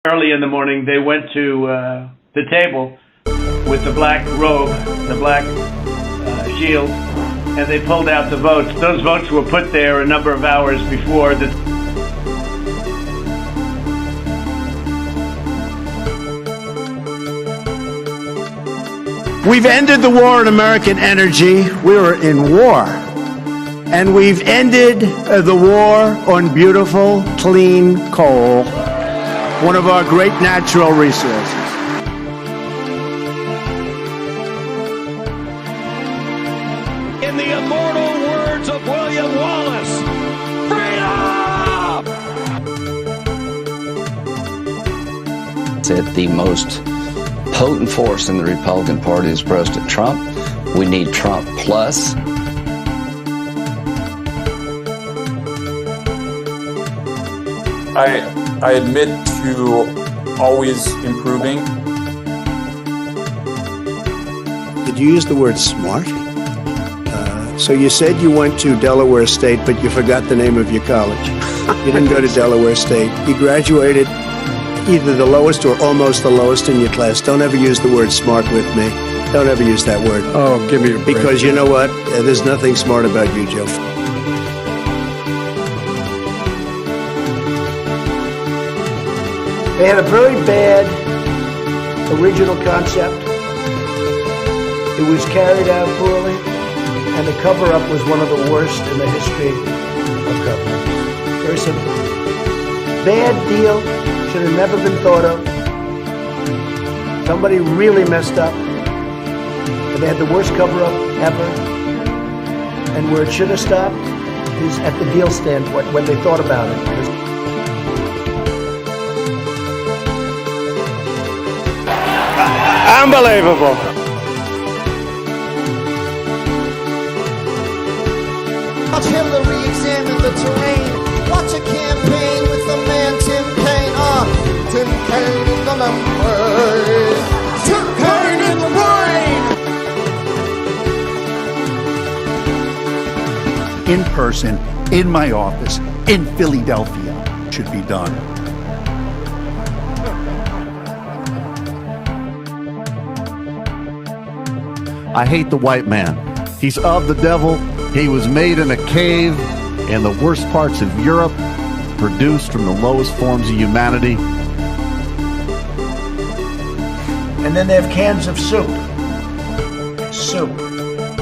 Early in the morning, they went to the table with the black robe, the black shield, and they pulled out the votes. Those votes were put there a number of hours before the... We've ended the war on American energy. We were in war. And we've ended the war on beautiful, clean coal, one of our great natural resources. In the immortal words of William Wallace, freedom! Said the most potent force in the Republican Party is President Trump. We need Trump plus. I admit to always improving. Did you use the word smart? So you said you went to Delaware State, but you forgot the name of your college. You didn't go to Delaware State. You graduated either the lowest or almost the lowest in your class. Don't ever use the word smart with me. Don't ever use that word. Oh, give me a break. Because you know what? There's nothing smart about you, Joe. They had a very bad original concept. It was carried out poorly, and the cover-up was one of the worst in the history of cover-ups. Very simple. Bad deal, should have never been thought of. Somebody really messed up, and they had the worst cover-up ever. And where it should have stopped is at the deal standpoint, when they thought about it. Unbelievable. Watch Hillary examine the terrain. Watch a campaign with the man Tim Kaine. Tim Kaine in the members. Tim Kaine in the brain. In person, in my office, in Philadelphia, should be done. I hate the white man. He's of the devil. He was made in a cave in the worst parts of Europe, produced from the lowest forms of humanity. And then they have cans of soup. Soup.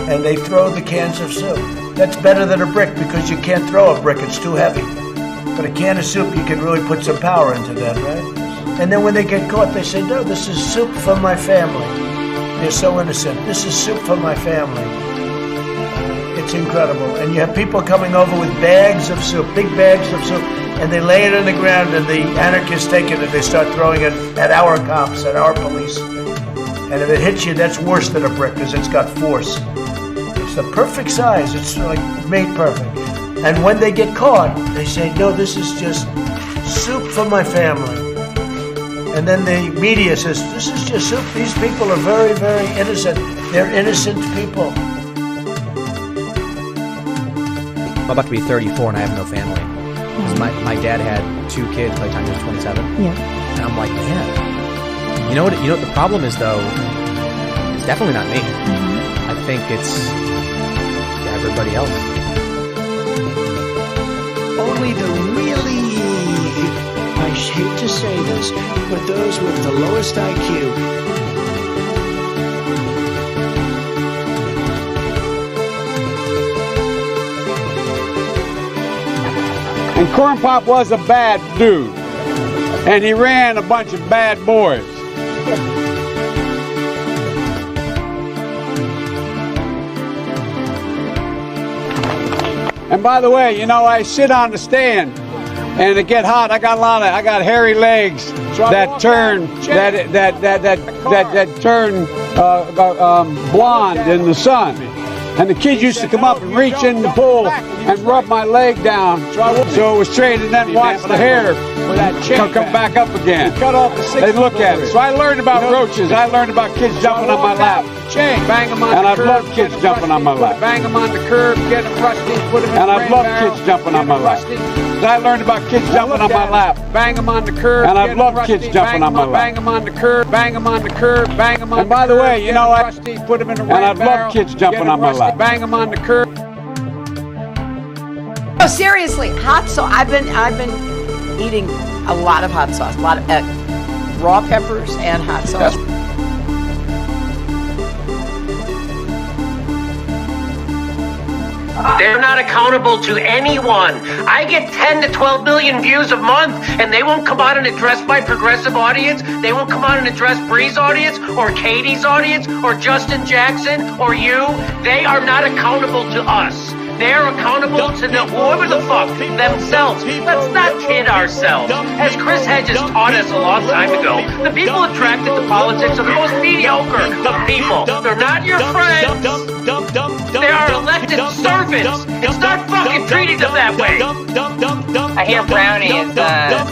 And they throw the cans of soup. That's better than a brick because you can't throw a brick, it's too heavy. But a can of soup, you can really put some power into that, right? And then when they get caught, they say, no, this is soup for my family. They're so innocent. This is soup for my family. It's incredible. And you have people coming over with bags of soup, big bags of soup, and they lay it on the ground, and the anarchists take it and they start throwing it at our cops, at our police. And if it hits you, that's worse than a brick because it's got force. It's the perfect size. It's like made perfect. And when they get caught, they say, no, this is just soup for my family. And then the media says, this is just soup. These people are very, very innocent. They're innocent people. I'm about to be 34 and I have no family. Because my dad had 2 kids by the time he was 27. Yeah. And I'm like, man. You know what the problem is, though? It's definitely not me. I think it's everybody else. Only the really, I hate to say this, but those with the lowest IQ. And Corn Pop was a bad dude. And he ran a bunch of bad boys. And by the way, you know, I sit on the stand and it get hot. I got hairy legs that turn blonde in the sun. And the kids used to come up and reach in the pool and rub my leg down so it was straight, and then watch the hair come back up again. They'd look at it. So I learned about roaches. I learned about kids jumping on my lap. And I love kids jumping on my lap. Bang them on the curb, get them rusty, put them in. And I love kids jumping on my lap. Because I learned about kids jumping on my lap. Bang them on the curb. And I love kids jumping on my lap. Bang them on the curb, bang them on the curb, bang them on the curb. And by the way, you know what? Put them in the right barrel. And I love kids jumping on my lap. Bang them on the curb. Oh, seriously, hot sauce. I've been eating a lot of hot sauce, a lot of raw peppers and hot sauce. They're not accountable to anyone. I get 10 to 12 million views a month, and they won't come out and address my progressive audience. They won't come out and address Bree's audience, or Katie's audience, or Justin Jackson, or you. They are not accountable to us. They're accountable to whoever the fuck themselves. Let's not kid ourselves. As Chris Hedges taught us a long time ago, the people attracted to politics are the most mediocre of people. They're not your friends. They are elected servants. It's not fucking treating them that way. I hear Brownie is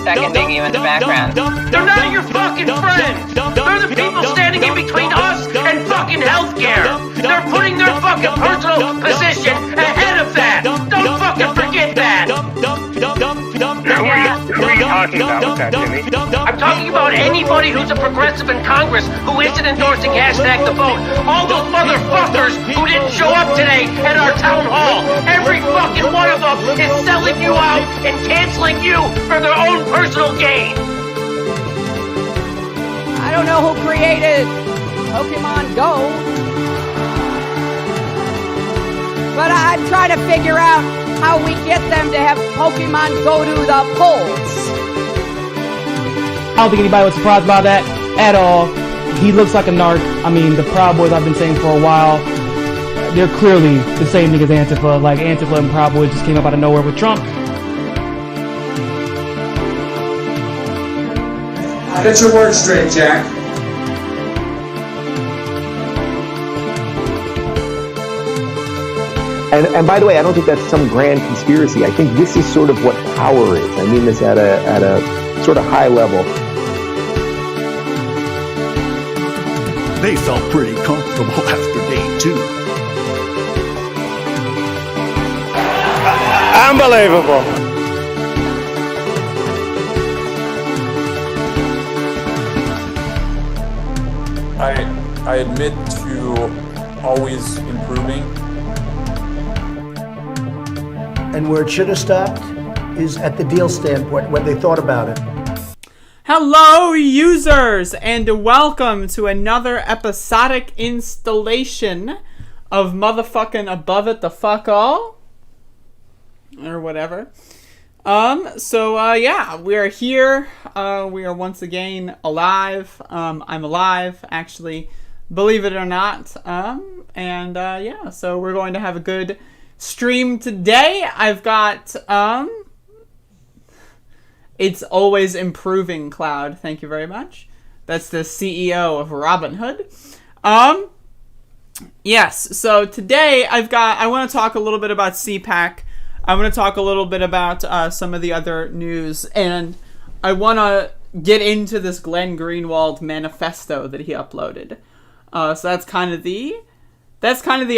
seconding you in the background. They're not your fucking friends. They're the people standing in between us and fucking healthcare. They're putting their fucking personal position ahead of that. Don't fucking forget that. Who are you talking about with that, Jimmy? I'm talking about anybody who's a progressive in Congress who isn't endorsing hashtag the vote. All those motherfuckers who didn't show up today at our town hall. Every fucking one of them is selling you out and canceling you for their own personal gain. I don't know who created Pokemon Go, but I'm trying to figure out how we get them to have Pokemon go to the polls. I don't think anybody was surprised by that at all. He looks like a narc. I mean, the Proud Boys I've been saying for a while, they're clearly the same thing as Antifa. Like, Antifa and Proud Boys just came up out of nowhere with Trump. Get your words straight, Jack. And by the way, I don't think that's some grand conspiracy. I think this is sort of what power is. I mean this at a sort of high level. They felt pretty comfortable after day 2. Unbelievable. I admit to always improving. And where it should have stopped is at the deal standpoint, when they thought about it. Hello, users, and welcome to another episodic installation of motherfucking Above It the Fuck All, or whatever. Yeah, we are here. We are once again alive. I'm alive, actually, believe it or not. Yeah, so we're going to have a good stream today. I've got, It's Always Improving Cloud. Thank you very much. That's the CEO of Robinhood. Yes, so today I want to talk a little bit about Cpac. I want to talk a little bit about some of the other news, and I want to get into this Glenn Greenwald manifesto that he uploaded. So that's kind of the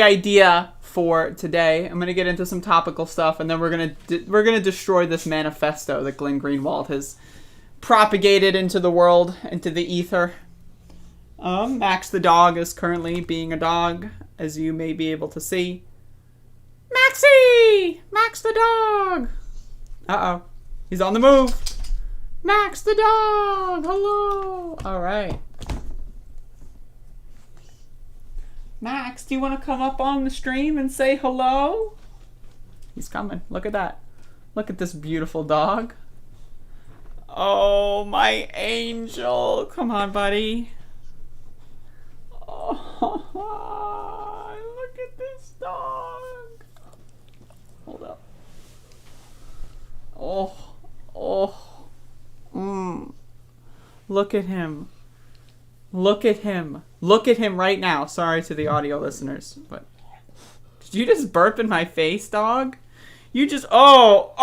idea for today. I'm gonna get into some topical stuff, and then we're gonna destroy this manifesto that Glenn Greenwald has propagated into the world, into the ether. Max the dog is currently being a dog, as you may be able to see. Maxie! Max the dog! Uh-oh. He's on the move. Max the dog! Hello! Alright. Max, do you want to come up on the stream and say hello? He's coming. Look at that. Look at this beautiful dog. Oh, my angel. Come on, buddy. Oh, look at this dog. Hold up. Look at him. Look at him. Look at him right now. Sorry to the audio listeners, but did you just burp in my face, dog? You just oh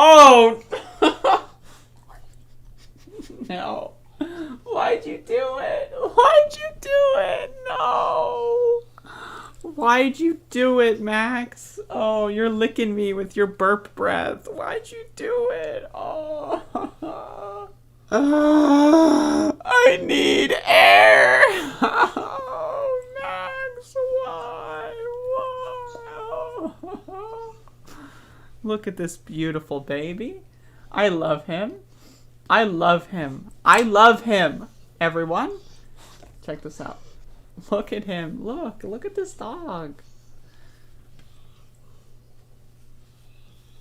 no. Why'd you do it? Why'd you do it? No. Why'd you do it, Max? Oh, you're licking me with your burp breath. Why'd you do it? Oh. I need air. Oh, Max, why? Look at this beautiful baby. I love him. I love him. I love him. Everyone, check this out. Look at him. Look at this dog.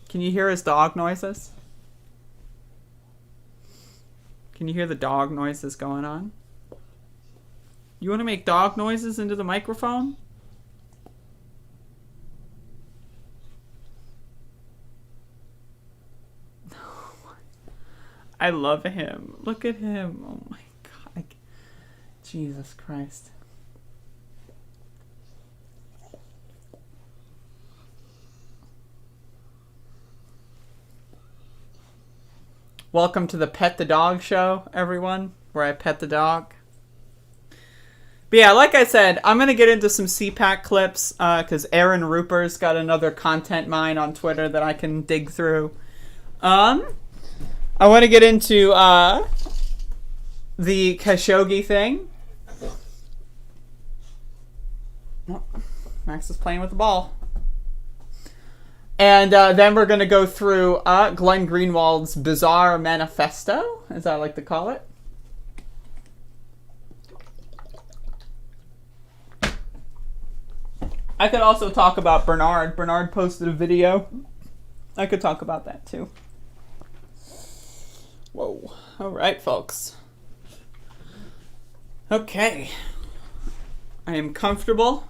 Can you hear his dog noises? Can you hear the dog noises going on? You want to make dog noises into the microphone? I love him. Look at him. Oh my God. Jesus Christ. Welcome to the Pet the Dog show, everyone, where I pet the dog. But yeah, like I said, I'm going to get into some Cpac clips because Aaron Ruper's got another content mine on Twitter that I can dig through. I want to get into the Khashoggi thing. Oh, Max is playing with the ball. And then we're going to go through Glenn Greenwald's bizarre manifesto, as I like to call it. I could also talk about Bernard. Bernard posted a video. I could talk about that too. Whoa. All right, folks. Okay. I am comfortable.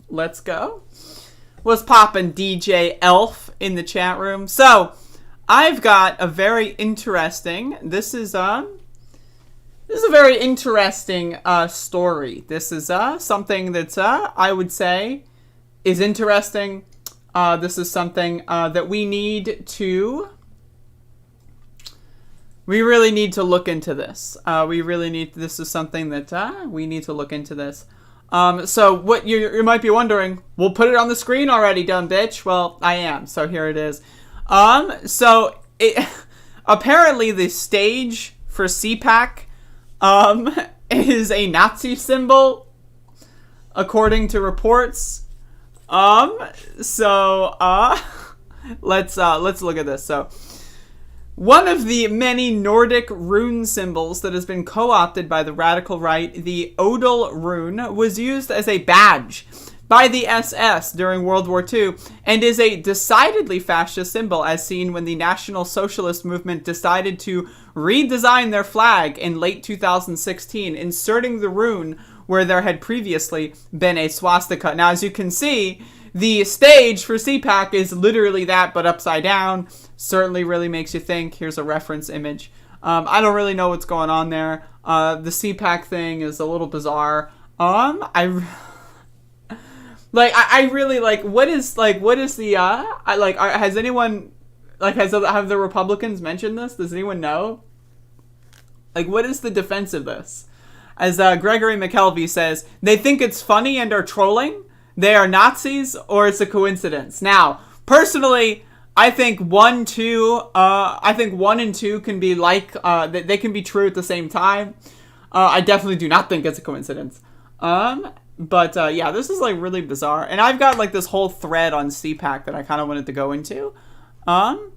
Let's go. What's poppin', DJ Elf in the chat room? So, I've got a very interesting. This is a very interesting story. This is something that's I would say is interesting. This is something that we really need to look into this. This is something that we need to look into this. So what you might be wondering, we'll put it on the screen already, dumb bitch. Well, I am. So here it is. Apparently the stage for Cpac, is a Nazi symbol, according to reports. Let's look at this. So, one of the many Nordic rune symbols that has been co-opted by the radical right, the Odal rune, was used as a badge by the SS during World War II and is a decidedly fascist symbol, as seen when the National Socialist movement decided to redesign their flag in late 2016, inserting the rune where there had previously been a swastika. Now, as you can see, the stage for Cpac is literally that, but upside down. Certainly really makes you think. Here's a reference image. I don't really know what's going on there. The Cpac thing is a little bizarre. I really like, what is the, has anyone, have the Republicans mentioned this? Does anyone know? Like, what is the defense of this? As Gregory McKelvey says, they think it's funny and are trolling. They are Nazis, or it's a coincidence. Now, personally, I think 1 and 2 can be they can be true at the same time. I definitely do not think it's a coincidence. But yeah, this is really bizarre. And I've got this whole thread on Cpac that I kind of wanted to go into. Aaron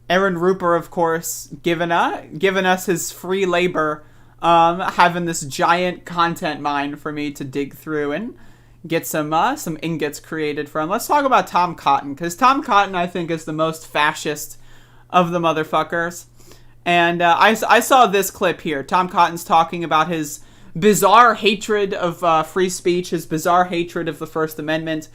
Ruper, of course, given us his free labor, having this giant content mine for me to dig through and get some ingots created from. Let's talk about Tom Cotton, because Tom Cotton, I think, is the most fascist of the motherfuckers. And I saw this clip here. Tom Cotton's talking about his bizarre hatred of free speech, his bizarre hatred of the First Amendment,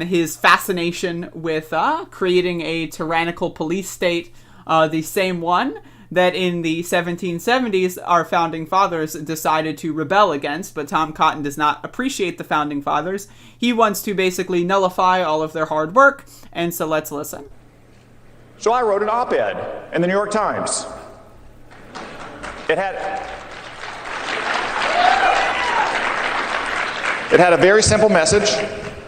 his fascination with creating a tyrannical police state, the same one that in the 1770s our founding fathers decided to rebel against, but Tom Cotton does not appreciate the founding fathers. He wants to basically nullify all of their hard work, and so let's listen. So I wrote an op-ed in the New York Times. It had a very simple message,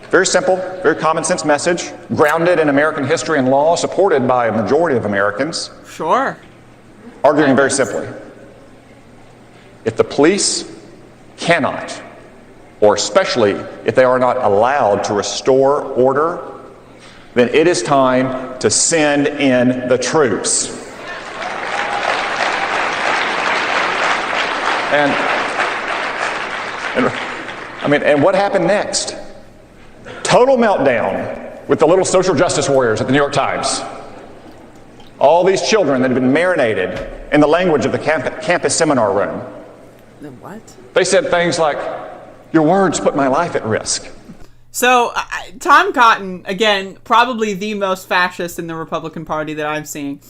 very simple, very common sense message, grounded in American history and law, supported by a majority of Americans. Sure. Arguing very simply, if the police cannot, or especially if they are not allowed to restore order, then it is time to send in the troops. And what happened next? Total meltdown with the little social justice warriors at the New York Times. All these children that had been marinated in the language of the campus seminar room. The what? They said things like, "Your words put my life at risk." So, Tom Cotton, again, probably the most fascist in the Republican Party that I've seen.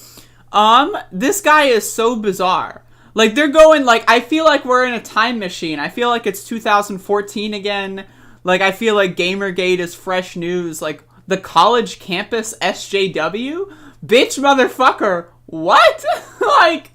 This guy is so bizarre. Like, they're going, like, I feel like we're in a time machine. I feel like it's 2014 again. Like, I feel like Gamergate is fresh news. Like, the college campus SJW? Bitch, motherfucker, what? Like,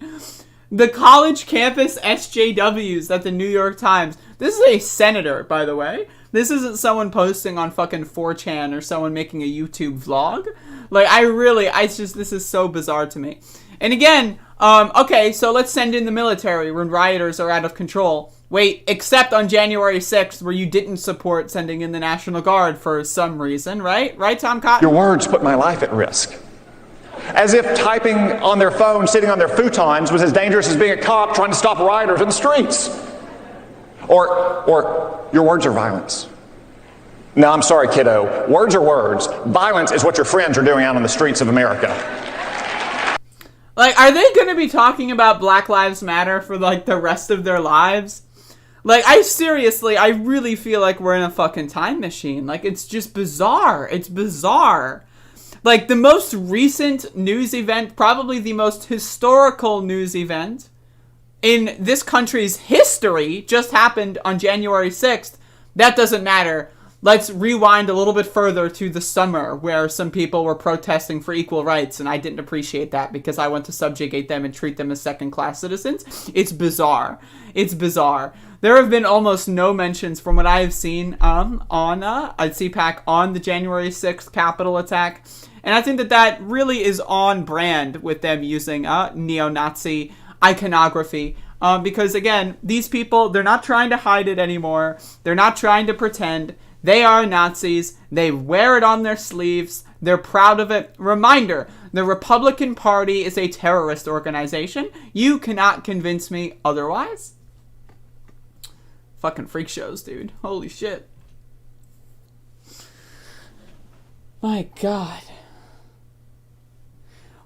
the college campus SJWs at the New York Times. This is a senator, by the way. This isn't someone posting on fucking 4chan or someone making a YouTube vlog. Like, this is so bizarre to me. And again, okay, so let's send in the military when rioters are out of control. Wait, except on January 6th, where you didn't support sending in the National Guard for some reason, right? Right, Tom Cotton? Your words put my life at risk. As if typing on their phone, sitting on their futons, was as dangerous as being a cop trying to stop rioters in the streets. Or your words are violence. No, I'm sorry, kiddo. Words are words. Violence is what your friends are doing out on the streets of America. Like, are they going to be talking about Black Lives Matter for, like, the rest of their lives? Like, I really feel like we're in a fucking time machine. Like, it's just bizarre. It's bizarre. Like, the most recent news event, probably the most historical news event in this country's history, just happened on January 6th. That doesn't matter. Let's rewind a little bit further to the summer where some people were protesting for equal rights, and I didn't appreciate that because I want to subjugate them and treat them as second-class citizens. It's bizarre. It's bizarre. There have been almost no mentions from what I have seen on Cpac on the January 6th Capitol attack, and I think that really is on brand with them using neo-Nazi iconography. Because, again, these people, they're not trying to hide it anymore. They're not trying to pretend. They are Nazis. They wear it on their sleeves. They're proud of it. Reminder, the Republican Party is a terrorist organization. You cannot convince me otherwise. Fucking freak shows, dude. Holy shit. My God.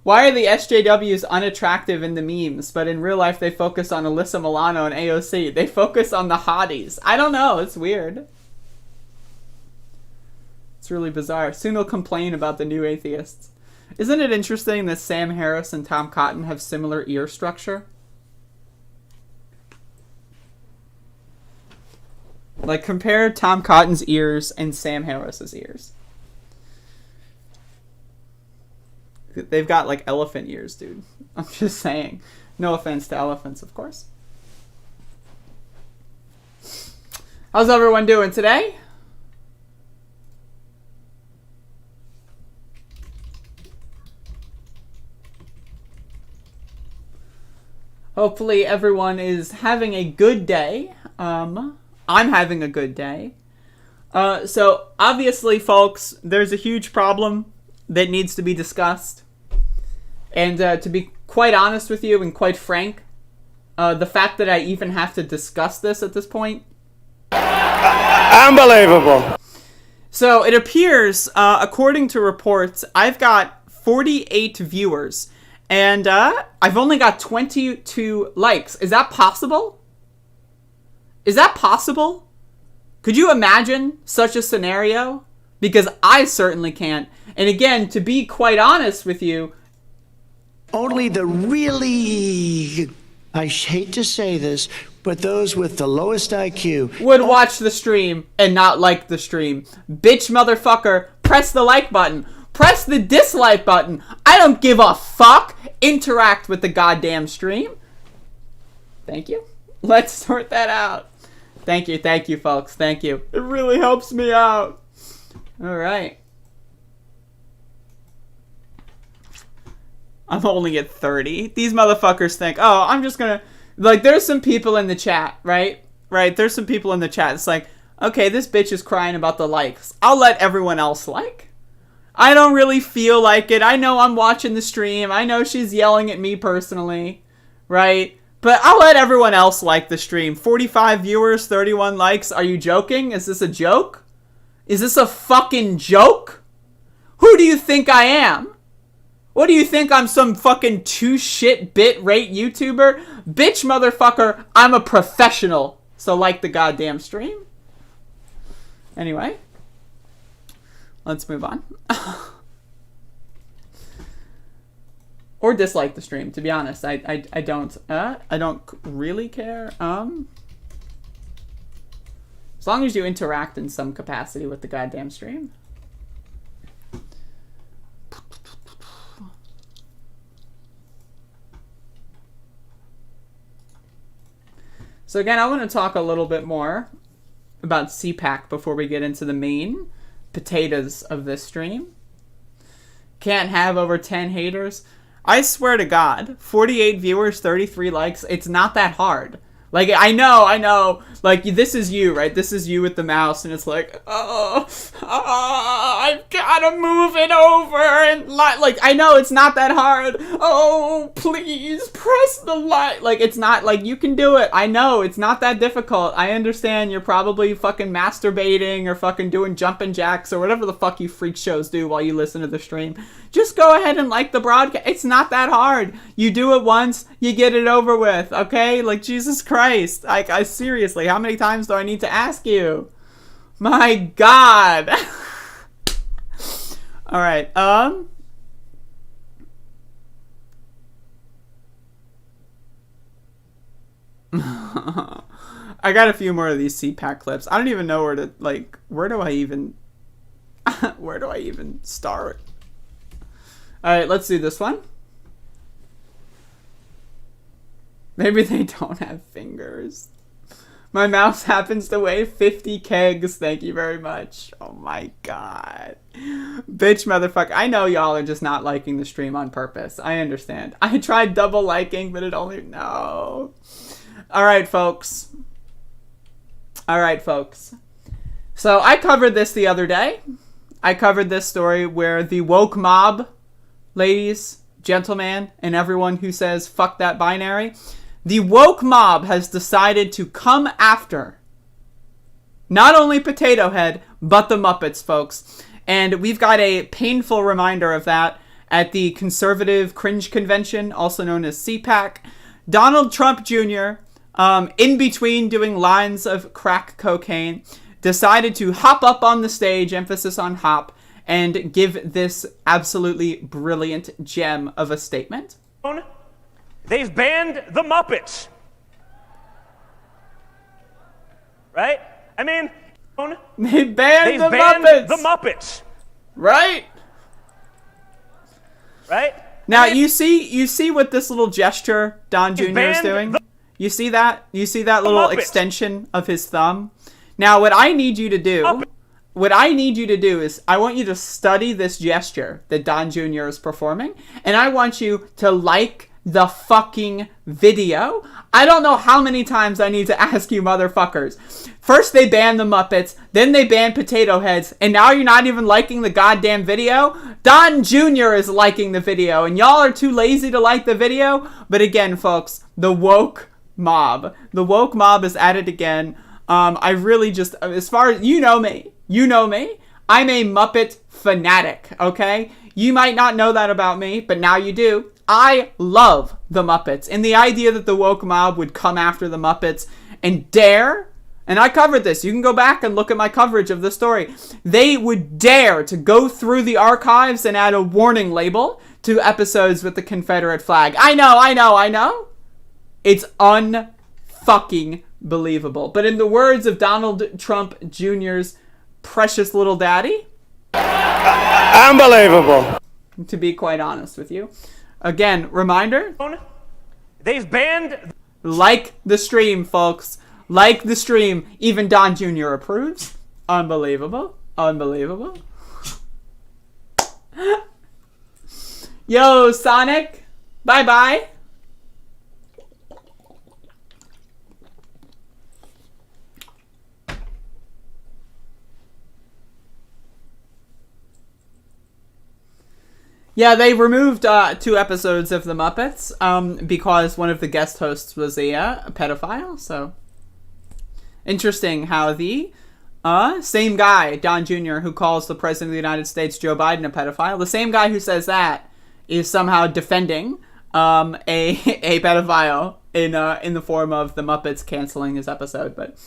Why are the SJWs unattractive in the memes, but in real life they focus on Alyssa Milano and AOC? They focus on the hotties. I don't know. It's weird. It's really bizarre. Soon they'll complain about the new atheists. Isn't it interesting that Sam Harris and Tom Cotton have similar ear structure? Like, compare Tom Cotton's ears and Sam Harris's ears. They've got, like, elephant ears, dude. I'm just saying. No offense to elephants, of course. How's everyone doing today? Hopefully everyone is having a good day. I'm having a good day. So, obviously, folks, there's a huge problem that needs to be discussed. And to be quite honest with you and quite frank, the fact that I even have to discuss this at this point... Unbelievable! So, it appears, according to reports, I've got 48 viewers. And I've only got 22 likes. Is that possible? Is that possible? Could you imagine such a scenario? Because I certainly can't. And again, to be quite honest with you... Only the really, I hate to say this, but those with the lowest IQ... would watch the stream and not like the stream. Bitch motherfucker, press the like button. Press the dislike button. I don't give a fuck. Interact with the goddamn stream. Thank you. Let's sort that out. Thank you, folks. Thank you. It really helps me out. All right. I'm only at 30. These motherfuckers think, oh, I'm just gonna... Like, there's some people in the chat, right? Right? There's some people in the chat. It's like, okay, this bitch is crying about the likes. I'll let everyone else like. I don't really feel like it. I know I'm watching the stream. I know she's yelling at me personally, right? But I'll let everyone else like the stream. 45 viewers, 31 likes. Are you joking? Is this a joke? Is this a fucking joke? Who do you think I am? What do you think? I'm some fucking 2-shit bit rate YouTuber? Bitch motherfucker, I'm a professional. So like the goddamn stream. Anyway. Let's move on. Or dislike the stream, to be honest. I don't really care. As long as you interact in some capacity with the goddamn stream. So again, I want to talk a little bit more about Cpac before we get into the main potatoes of this stream. Can't have over 10 haters. I swear to God, 48 viewers, 33 likes. It's not that hard. Like, I know. Like, this is you, right? This is you with the mouse, and it's like, I've got to move it over. And, like, I know it's not that hard. Oh, please, press the light. Like, it's not, like, you can do it. I know, it's not that difficult. I understand you're probably fucking masturbating or fucking doing jumping jacks or whatever the fuck you freak shows do while you listen to the stream. Just go ahead and like the broadcast. It's not that hard. You do it once, you get it over with, okay? Like, Jesus Christ. Like, I seriously, how many times do I need to ask you? My God. All right. I got a few more of these Cpac clips. I don't even know where to, like, where do I even start? All right, let's do this one. Maybe they don't have fingers. My mouse happens to weigh 50 kegs. Thank you very much. Oh my God. Bitch motherfucker. I know y'all are just not liking the stream on purpose. I understand. I tried double liking, but it only... No. Alright, folks. So I covered this the other day. I covered this story where the woke mob, ladies, gentlemen, and everyone who says fuck that binary... The woke mob has decided to come after not only Potato Head, but the Muppets, folks. And we've got a painful reminder of that at the Conservative Cringe Convention, also known as Cpac. Donald Trump Jr., in between doing lines of crack cocaine, decided to hop up on the stage, emphasis on hop, and give this absolutely brilliant gem of a statement. They've banned the Muppets. Right? I mean, they banned the Muppets. The Muppets. Right? Right? Now, you see what this little gesture Don Jr. is doing? You see that? You see that little extension of his thumb? Now, what I need you to do is I want you to study this gesture that Don Jr. is performing, and I want you to like the fucking video. I don't know how many times I need to ask you motherfuckers. First they ban the Muppets, then they ban Potato Heads, and now you're not even liking the goddamn video? Don Jr. is liking the video, and y'all are too lazy to like the video? But again, folks, the woke mob is at it again. I really just, as far as, you know me, I'm a Muppet fanatic, okay? You might not know that about me, but now you do. I love the Muppets, and the idea that the woke mob would come after the Muppets and dare, and I covered this, you can go back and look at my coverage of the story, they would dare to go through the archives and add a warning label to episodes with the Confederate flag. I know. It's unfucking believable. But in the words of Donald Trump Jr.'s precious little daddy, unbelievable. To be quite honest with you. Again, reminder. They've banned... Like the stream, folks. Like the stream. Even Don Jr. approves. Unbelievable. Unbelievable. Yo, Sonic. Bye-bye. Yeah, they removed 2 episodes of The Muppets because one of the guest hosts was a pedophile. So, interesting how the same guy, Don Jr., who calls the President of the United States, Joe Biden, a pedophile, the same guy who says that is somehow defending a pedophile in the form of The Muppets canceling his episode. But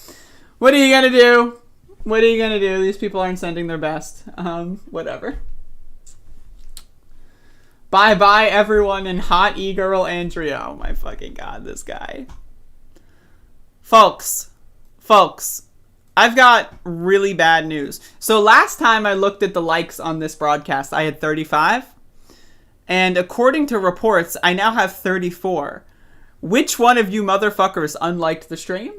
what are you going to do? What are you going to do? These people aren't sending their best. Whatever. Bye-bye, everyone, and hot e-girl Andrea. Oh, my fucking God, this guy. Folks, I've got really bad news. So last time I looked at the likes on this broadcast, I had 35. And according to reports, I now have 34. Which one of you motherfuckers unliked the stream?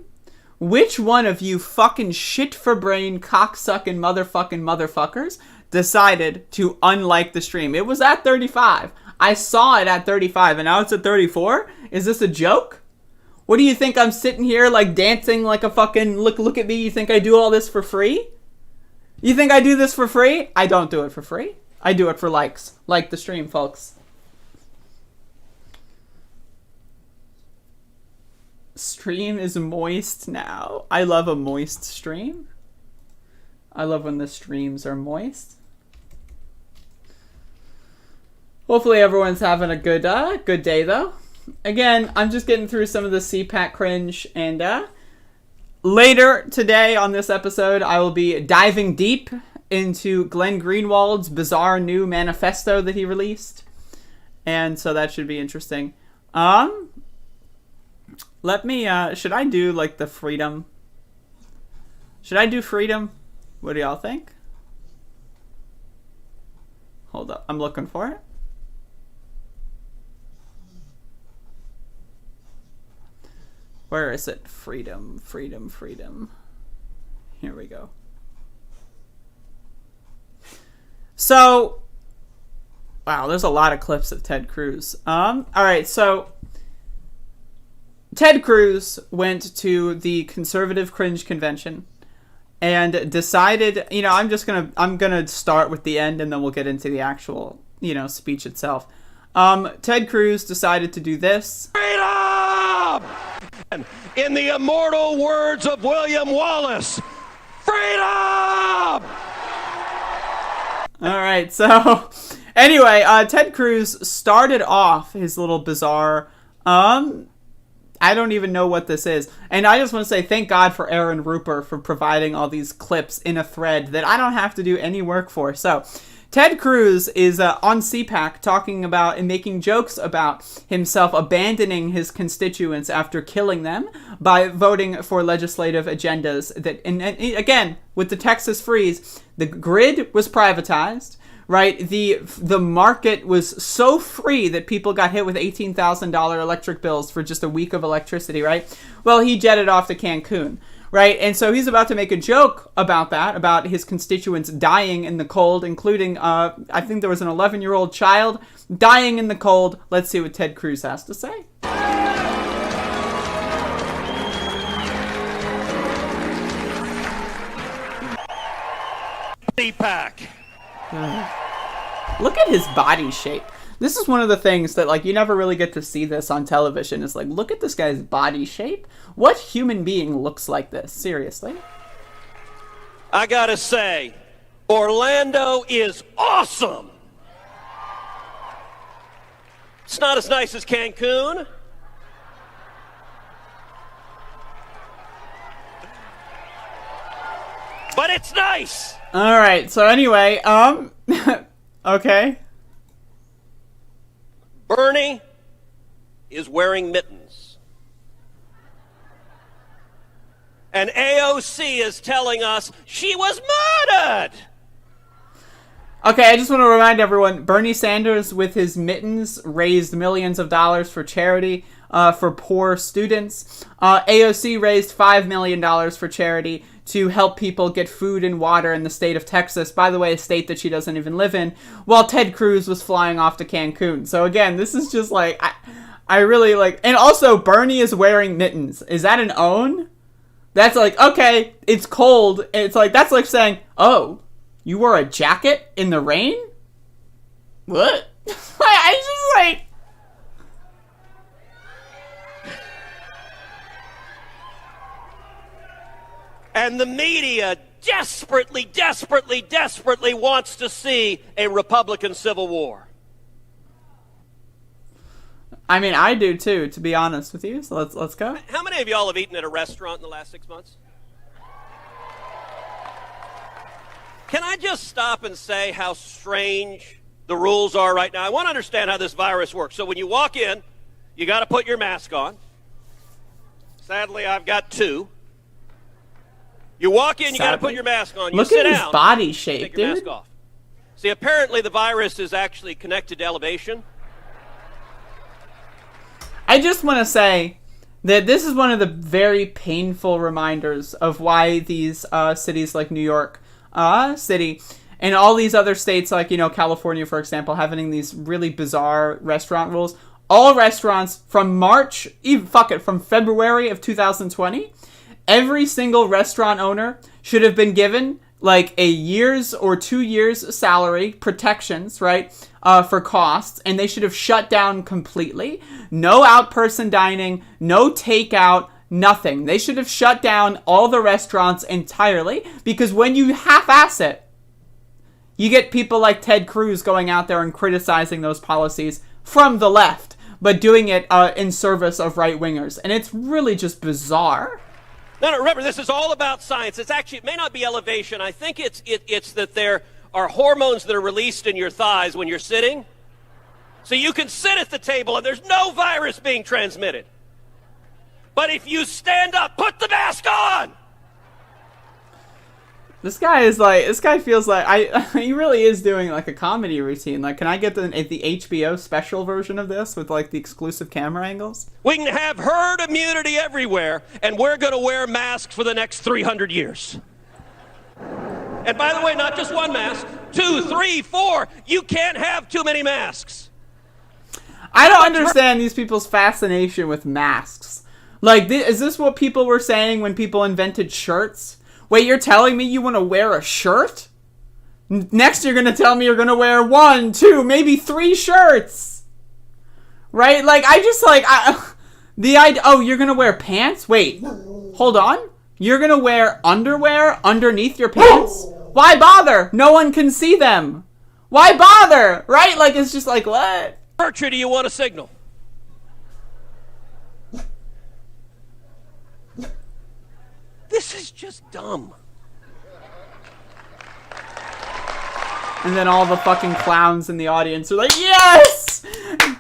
Which one of you fucking shit-for-brain, cocksucking motherfuckers decided to unlike the stream? It was at 35. I saw it at 35, and now it's at 34? Is this a joke? What do you think? I'm sitting here, like, dancing like a fucking... Look at me. You think I do all this for free? You think I do this for free? I don't do it for free. I do it for likes. Like the stream, folks. Stream is moist now. I love a moist stream. I love when the streams are moist. Hopefully everyone's having a good day, though. Again, I'm just getting through some of the Cpac cringe, and later today on this episode, I will be diving deep into Glenn Greenwald's bizarre new manifesto that he released, and so that should be interesting. Let me, should I do, like, the freedom? Should I do freedom? What do y'all think? Hold up, I'm looking for it. Where is it? Freedom, freedom, freedom. Here we go. So, wow, there's a lot of clips of Ted Cruz. Alright, so Ted Cruz went to the conservative cringe convention and decided, you know, I'm gonna start with the end and then we'll get into the actual, you know, speech itself. Ted Cruz decided to do this. Freedom! In the immortal words of William Wallace, freedom! Alright, so anyway, Ted Cruz started off his little bizarre, I don't even know what this is. And I just want to say thank God for Aaron Rupert for providing all these clips in a thread that I don't have to do any work for. So, Ted Cruz is on Cpac talking about and making jokes about himself abandoning his constituents after killing them by voting for legislative agendas that, and again, with the Texas freeze, the grid was privatized. Right, the market was so free that people got hit with $18,000 electric bills for just a week of electricity, right? Well, he jetted off to Cancun, right? And so he's about to make a joke about that, about his constituents dying in the cold, including, I think there was an 11-year-old child dying in the cold. Let's see what Ted Cruz has to say. Cpac. Look at his body shape. This is one of the things that, like, you never really get to see this on television. Is like, look at this guy's body shape. What human being looks like this? Seriously. I gotta say, Orlando is awesome. It's not as nice as Cancun. But it's nice. All right. So anyway, okay. Bernie is wearing mittens. And AOC is telling us she was murdered. Okay, I just want to remind everyone, Bernie Sanders with his mittens raised millions of dollars for charity. for poor students. AOC raised $5 million for charity to help people get food and water in the state of Texas, by the way, a state that she doesn't even live in, while Ted Cruz was flying off to Cancun. So again, this is just like, I really like, and also Bernie is wearing mittens. Is that an own? That's like, okay, it's cold. It's like, that's like saying, oh, you wore a jacket in the rain? What? I just like... And the media desperately wants to see a Republican civil war. I mean, I do too, to be honest with you. So let's go. How many of y'all have eaten at a restaurant in the last 6 months? Can I just stop and say how strange the rules are right now? I want to understand how this virus works. So when you walk in, you got to put your mask on. Sadly, I've got two. You walk in, you got to put your mask on. You sit down. Look at his body shape, take your mask off. See, apparently the virus is actually connected to elevation. I just want to say that this is one of the very painful reminders of why these cities like New York City and all these other states like, California, for example, having these really bizarre restaurant rules. All restaurants from from February of 2020, every single restaurant owner should have been given like a year's or 2 years salary protections, right, for costs, and they should have shut down completely. No out-person dining, no takeout, nothing. They should have shut down all the restaurants entirely, because when you half-ass it, you get people like Ted Cruz going out there and criticizing those policies from the left, but doing it in service of right-wingers, and it's really just bizarre. No, remember, this is all about science. It's actually, it may not be elevation. I think it's that there are hormones that are released in your thighs when you're sitting. So you can sit at the table and there's no virus being transmitted. But if you stand up, put the mask on! This guy feels like, he really is doing like a comedy routine. Like, can I get the HBO special version of this with like the exclusive camera angles? We can have herd immunity everywhere, and we're going to wear masks for the next 300 years. And by the way, not just one mask, 2, 3, 4. You can't have too many masks. I don't understand these people's fascination with masks. Like, is this what people were saying when people invented shirts? Wait, you're telling me you want to wear a shirt? Next, you're going to tell me you're going to wear 1, 2, maybe 3 shirts. Right? Like, I just like, oh, you're going to wear pants? Wait, hold on. You're going to wear underwear underneath your pants? Why bother? No one can see them. Why bother? Right? Like, it's just like, what? Virtue do you want to signal? This is just dumb. And then all the fucking clowns in the audience are like, yes!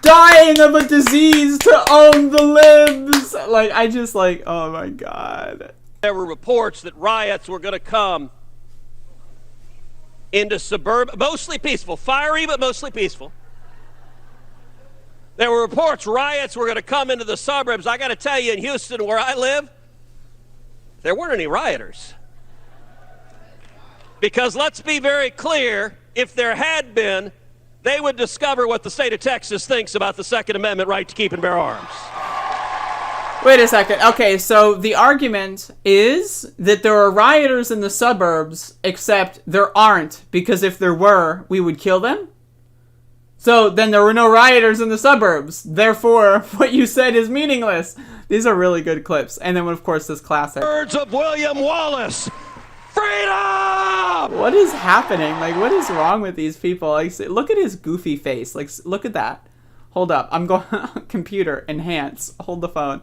Dying of a disease to own the libs! Like, I just like, oh my god. There were reports that riots were going to come into mostly peaceful, fiery but mostly peaceful. There were reports riots were going to come into the suburbs. I got to tell you, in Houston, where I live, there weren't any rioters. Because let's be very clear, if there had been, they would discover what the state of Texas thinks about the Second Amendment right to keep and bear arms. Wait a second. Okay, so the argument is that there are rioters in the suburbs, except there aren't, because if there were, we would kill them? So then there were no rioters in the suburbs. Therefore, what you said is meaningless. These are really good clips. And then, of course, this classic. Words of William Wallace. Freedom! What is happening? Like, what is wrong with these people? Like, look at his goofy face. Like, look at that. Hold up. I'm going... Computer. Enhance. Hold the phone.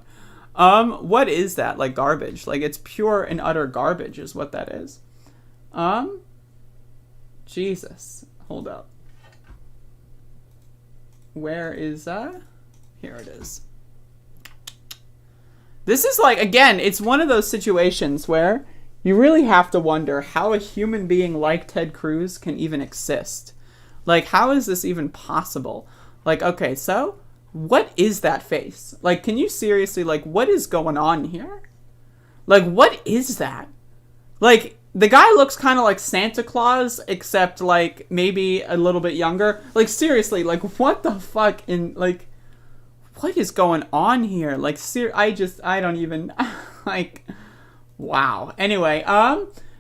What is that? Like, garbage. Like, it's pure and utter garbage is what that is. Jesus. Hold up. Where is that? Here it is. This is like, again, it's one of those situations where you really have to wonder how a human being like Ted Cruz can even exist. Like, how is this even possible? Like, okay, so what is that face? Like, can you seriously, like, what is going on here? Like, what is that? Like, the guy looks kind of like Santa Claus, except, like, maybe a little bit younger. Like, seriously, like, what the fuck like, what is going on here? Like, I don't even, like, wow. Anyway,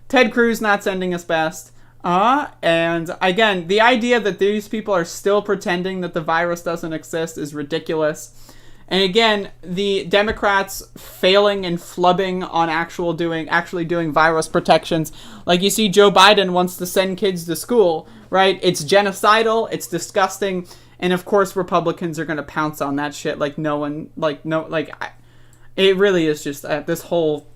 Ted Cruz not sending us best. And again, the idea that these people are still pretending that the virus doesn't exist is ridiculous. And again, the Democrats failing and flubbing on actually doing virus protections. Like, you see, Joe Biden wants to send kids to school, right? It's genocidal, it's disgusting, and of course Republicans are going to pounce on that shit like no one, it really is just this whole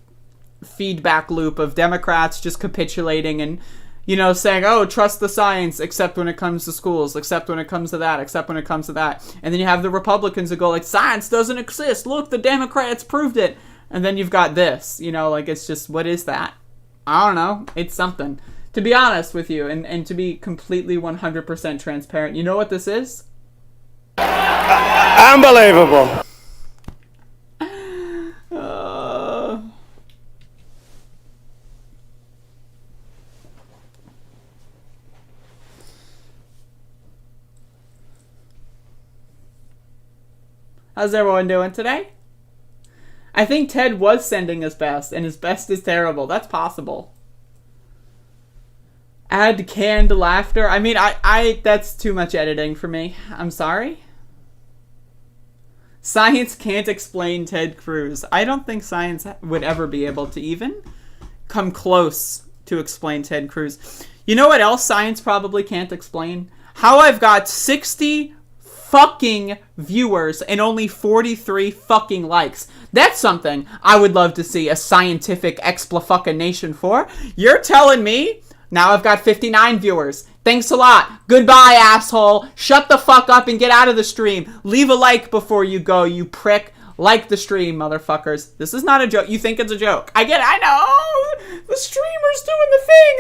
feedback loop of Democrats just capitulating and, you know, saying, oh, trust the science, except when it comes to schools, except when it comes to that, except when it comes to that. And then you have the Republicans that go like, science doesn't exist. Look, the Democrats proved it. And then you've got this, you know, like, it's just, what is that? I don't know. It's something. To be honest with you, and to be completely 100% transparent, you know what this is? Unbelievable. How's everyone doing today? I think Ted was sending his best, and his best is terrible. That's possible. Add canned laughter. I mean, that's too much editing for me. I'm sorry. Science can't explain Ted Cruz. I don't think science would ever be able to even come close to explain Ted Cruz. You know what else science probably can't explain? How I've got 60 fucking viewers and only 43 fucking likes. That's something I would love to see a scientific expla-fucking-nation for. You're telling me now I've got 59 viewers. Thanks a lot. Goodbye, asshole. Shut the fuck up and get out of the stream. Leave a like before you go, you prick. Like the stream, motherfuckers. This is not a joke. You think it's a joke. I know. The streamer's doing the thing.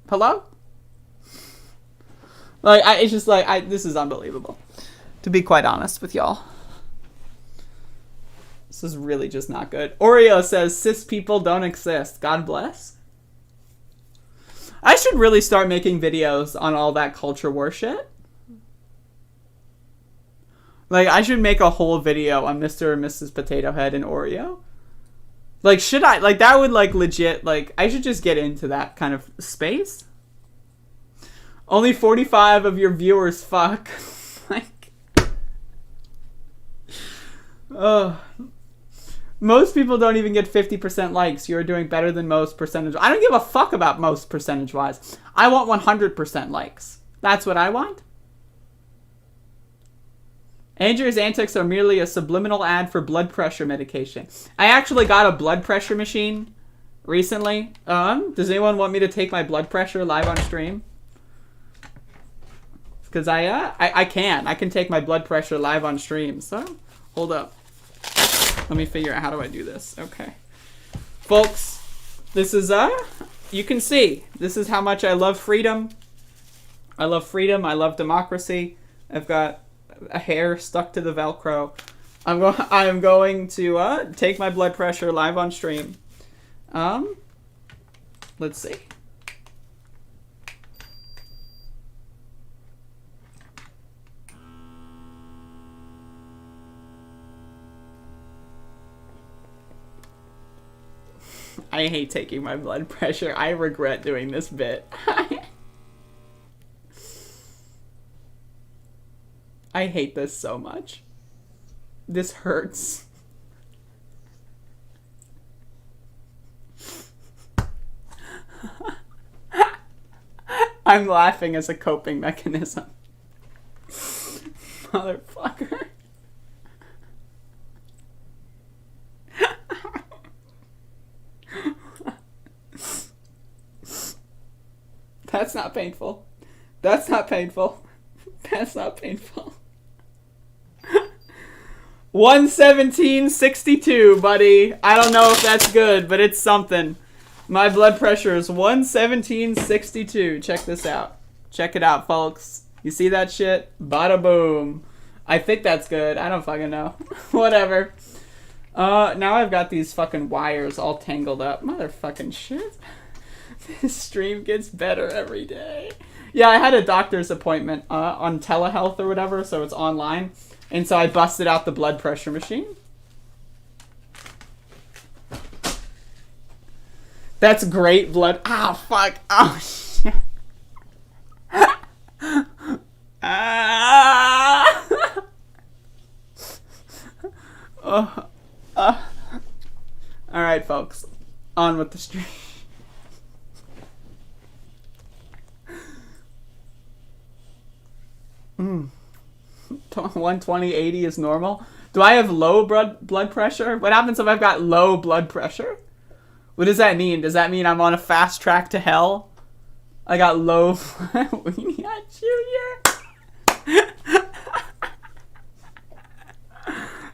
Hello? Like, it's just like, this is unbelievable. To be quite honest with y'all. This is really just not good. Oreo says, cis people don't exist. God bless. I should really start making videos on all that culture war shit. Like, I should make a whole video on Mr. and Mrs. Potato Head and Oreo. Like, should I? Like, that would, like, legit, like, I should just get into that kind of space. Only 45 of your viewers fuck. Like, most people don't even get 50% likes. You're doing better than most percentage. I don't give a fuck about most percentage-wise. I want 100% likes. That's what I want. Andrea's antics are merely a subliminal ad for blood pressure medication. I actually got a blood pressure machine recently. Does anyone want me to take my blood pressure live on stream? Because I can take my blood pressure live on stream. So, hold up. Let me figure out how do I do this. Okay. Folks, this is, you can see, this is how much I love freedom. I love freedom. I love democracy. I've got a hair stuck to the Velcro. I am going to take my blood pressure live on stream. Let's see. I hate taking my blood pressure. I regret doing this bit. I hate this so much. This hurts. I'm laughing as a coping mechanism. Motherfucker. That's not painful. That's not painful. That's not painful. 117.62, buddy. I don't know if that's good, but it's something. My blood pressure is 117.62. Check this out. Check it out, folks. You see that shit? Bada boom. I think that's good. I don't fucking know. Whatever. Now I've got these fucking wires all tangled up. Motherfucking shit. This stream gets better every day. Yeah, I had a doctor's appointment on telehealth or whatever, so it's online. And so I busted out the blood pressure machine. That's great blood. Ah, fuck. Oh, shit. Alright, folks. On with the stream. 120/80 is normal. Do I have low blood pressure? What happens if I've got low blood pressure? What does that mean? Does that mean I'm on a fast track to hell? I got low Weenie Junior.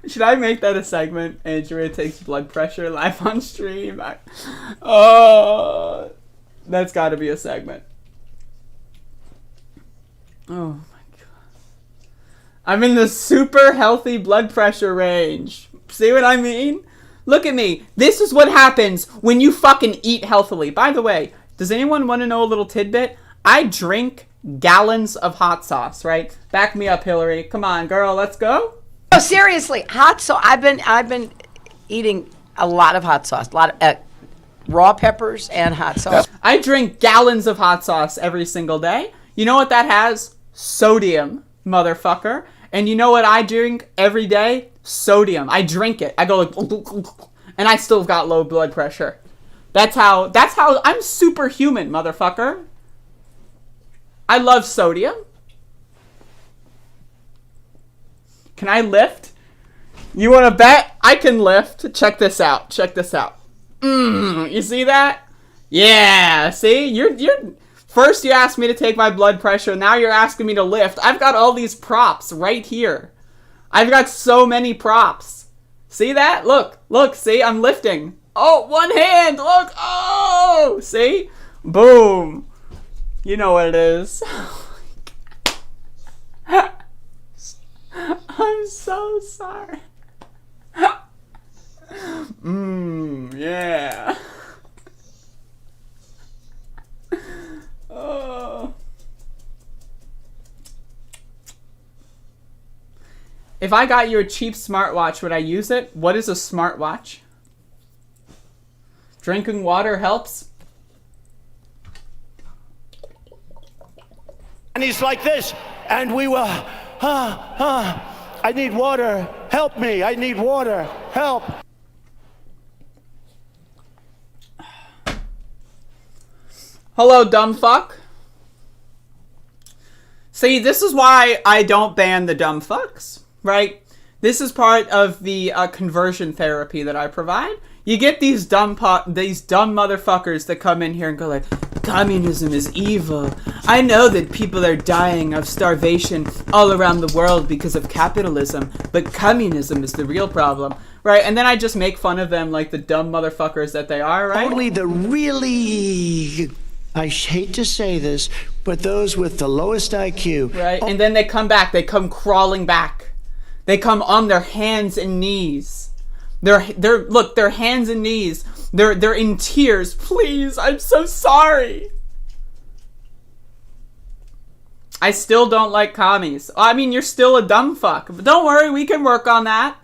Should I make that a segment? Andrea takes blood pressure live on stream. Oh, that's got to be a segment. Oh. I'm in the super healthy blood pressure range. See what I mean? Look at me. This is what happens when you fucking eat healthily. By the way, does anyone want to know a little tidbit? I drink gallons of hot sauce, right? Back me up, Hillary. Come on, girl, let's go. No, seriously, hot sauce. I've been eating a lot of hot sauce, a lot of raw peppers and hot sauce. I drink gallons of hot sauce every single day. You know what that has? Sodium, motherfucker. And you know what I drink every day? Sodium. I drink it. I go like, and I still got low blood pressure. That's how I'm superhuman, motherfucker. I love sodium. Can I lift? You want to bet? I can lift. Check this out. Check this out. You see that? Yeah. See? You're first you asked me to take my blood pressure. Now you're asking me to lift. I've got all these props right here. I've got so many props. See that? Look. Look. See? I'm lifting. Oh, one hand. Look. Oh. See? Boom. You know what it is. I'm so sorry. Yeah. Oh. If I got you a cheap smartwatch, would I use it? What is a smartwatch? Drinking water helps. And he's like this, and we were, I need water, help me, I need water, help. Hello, dumb fuck. See, this is why I don't ban the dumb fucks, right? This is part of the conversion therapy that I provide. You get these dumb motherfuckers that come in here and go like, communism is evil. I know that people are dying of starvation all around the world because of capitalism, but communism is the real problem, right? And then I just make fun of them like the dumb motherfuckers that they are, right? Only the really, I hate to say this, but those with the lowest IQ. Right, and then they come back, they come crawling back. They come on their hands and knees. Look, their hands and knees. They're in tears. Please, I'm so sorry. I still don't like commies. I mean, you're still a dumb fuck. But don't worry, we can work on that.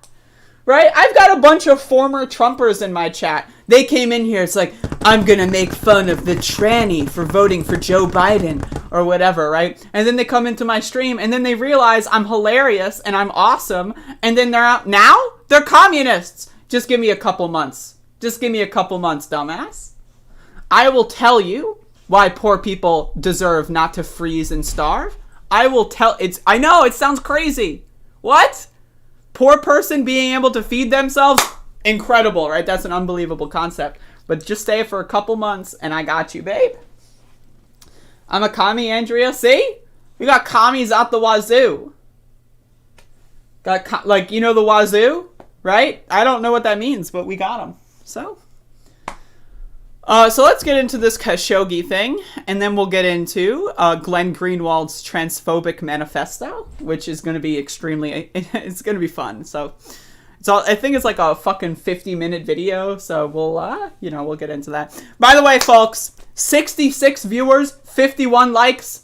Right? I've got a bunch of former Trumpers in my chat. They came in here, it's like, I'm gonna make fun of the tranny for voting for Joe Biden or whatever, right? And then they come into my stream and then they realize I'm hilarious and I'm awesome, and then they're out. Now they're communists. Just give me a couple months. Just give me a couple months, dumbass. I will tell you why poor people deserve not to freeze and starve. I will tell. I know it sounds crazy. What? Poor person being able to feed themselves? Incredible, right? That's an unbelievable concept. But just stay for a couple months and I got you, babe. I'm a commie, Andrea. See? We got commies out the wazoo. Got, like, you know the wazoo? Right? I don't know what that means, but we got them. So. So let's get into this Khashoggi thing, and then we'll get into Glenn Greenwald's transphobic manifesto, which is going to be it's going to be fun. So I think it's like a fucking 50-minute video, so we'll get into that. By the way, folks, 66 viewers, 51 likes.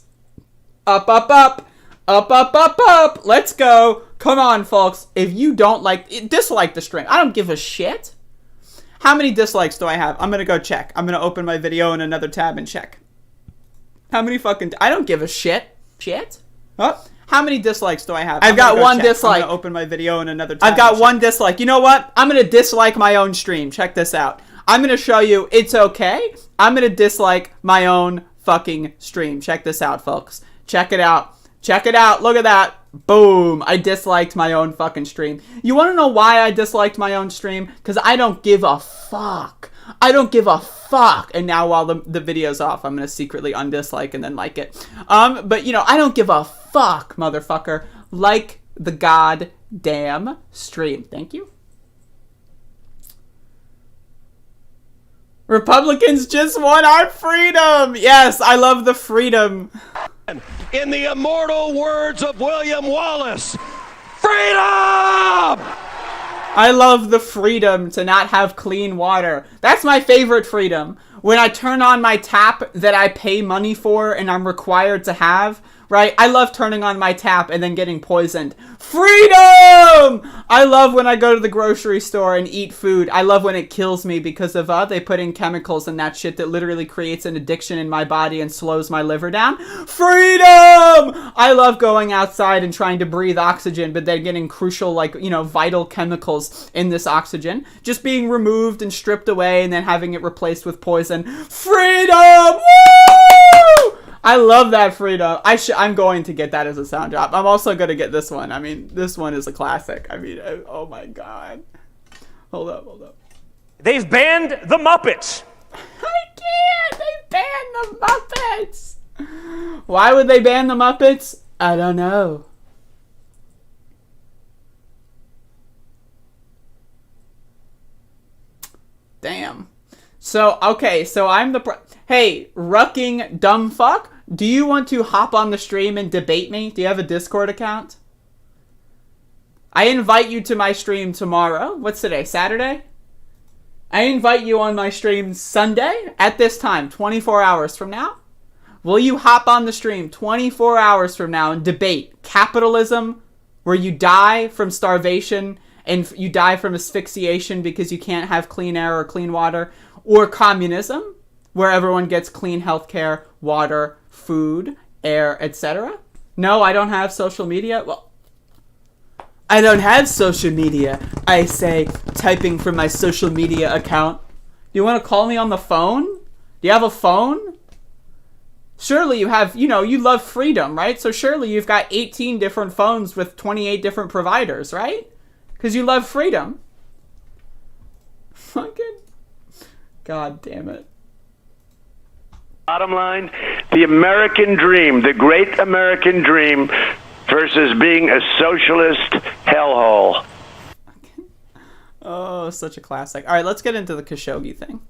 Up, up, up. Up, up, up, up. Let's go. Come on, folks. If you don't dislike the stream. I don't give a shit. How many dislikes do I have? I'm going to go check. I'm going to open my video in another tab and check. How many I don't give a shit. Shit? Oh, how many dislikes do I have? I've got one dislike. I'm going to open my video in another tab. I've got one dislike. You know what? I'm going to dislike my own stream. Check this out. I'm going to show you it's okay. I'm going to dislike my own fucking stream. Check this out, folks. Check it out. Check it out. Look at that. Boom. I disliked my own fucking stream. You want to know why I disliked my own stream? Because I don't give a fuck. I don't give a fuck. And now while the video's off, I'm going to secretly undislike and then like it. But, I don't give a fuck, motherfucker. Like the goddamn stream. Thank you. Republicans just want our freedom. Yes, I love the freedom. In the immortal words of William Wallace, freedom! I love the freedom to not have clean water. That's my favorite freedom. When I turn on my tap that I pay money for and I'm required to have, right? I love turning on my tap and then getting poisoned. Freedom! I love when I go to the grocery store and eat food. I love when it kills me because of they put in chemicals and that shit that literally creates an addiction in my body and slows my liver down. Freedom! I love going outside and trying to breathe oxygen, but then getting crucial, vital chemicals in this oxygen just being removed and stripped away and then having it replaced with poison. Freedom! Woo! I love that freedom. I'm going to get that as a sound drop. I'm also going to get this one. I mean, this one is a classic. I mean, oh my God. Hold up. They've banned the Muppets. I can't. They banned the Muppets. Why would they ban the Muppets? I don't know. Damn. So, okay, so I'm the... Hey, rucking dumb fuck, do you want to hop on the stream and debate me? Do you have a Discord account? I invite you to my stream tomorrow. What's today, Saturday? I invite you on my stream Sunday at this time, 24 hours from now. Will you hop on the stream 24 hours from now and debate capitalism, where you die from starvation and you die from asphyxiation because you can't have clean air or clean water, or communism, where everyone gets clean healthcare, water, food, air, etc.? No, I don't have social media. Well, I don't have social media. I say, typing from my social media account. Do you want to call me on the phone? Do you have a phone? Surely you have, you love freedom, right? So surely you've got 18 different phones with 28 different providers, right? Because you love freedom. Fucking... God damn it. Bottom line, the American dream, the great American dream versus being a socialist hellhole. Oh, such a classic. All right, let's get into the Khashoggi thing.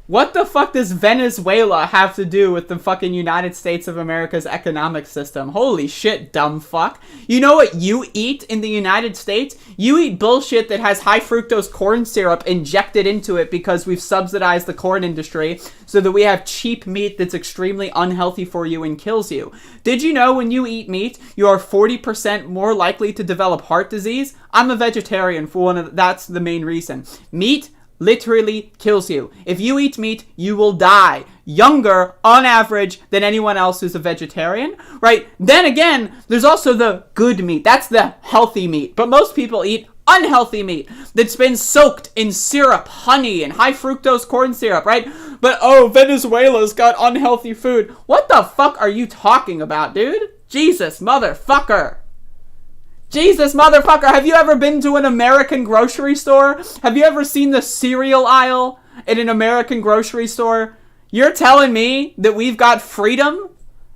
What the fuck does Venezuela have to do with the fucking United States of America's economic system? Holy shit, dumb fuck. You know what you eat in the United States? You eat bullshit that has high fructose corn syrup injected into it because we've subsidized the corn industry so that we have cheap meat that's extremely unhealthy for you and kills you. Did you know when you eat meat, you are 40% more likely to develop heart disease? I'm a vegetarian that's the main reason. Meat literally kills you. If you eat meat, you will die younger on average than anyone else who's a vegetarian, right? Then again, there's also the good meat. That's the healthy meat. But most people eat unhealthy meat that's been soaked in syrup, honey, and high fructose corn syrup, right? But Venezuela's got unhealthy food. What the fuck are you talking about, dude? Jesus motherfucker. Jesus, motherfucker, have you ever been to an American grocery store? Have you ever seen the cereal aisle in an American grocery store? You're telling me that we've got freedom?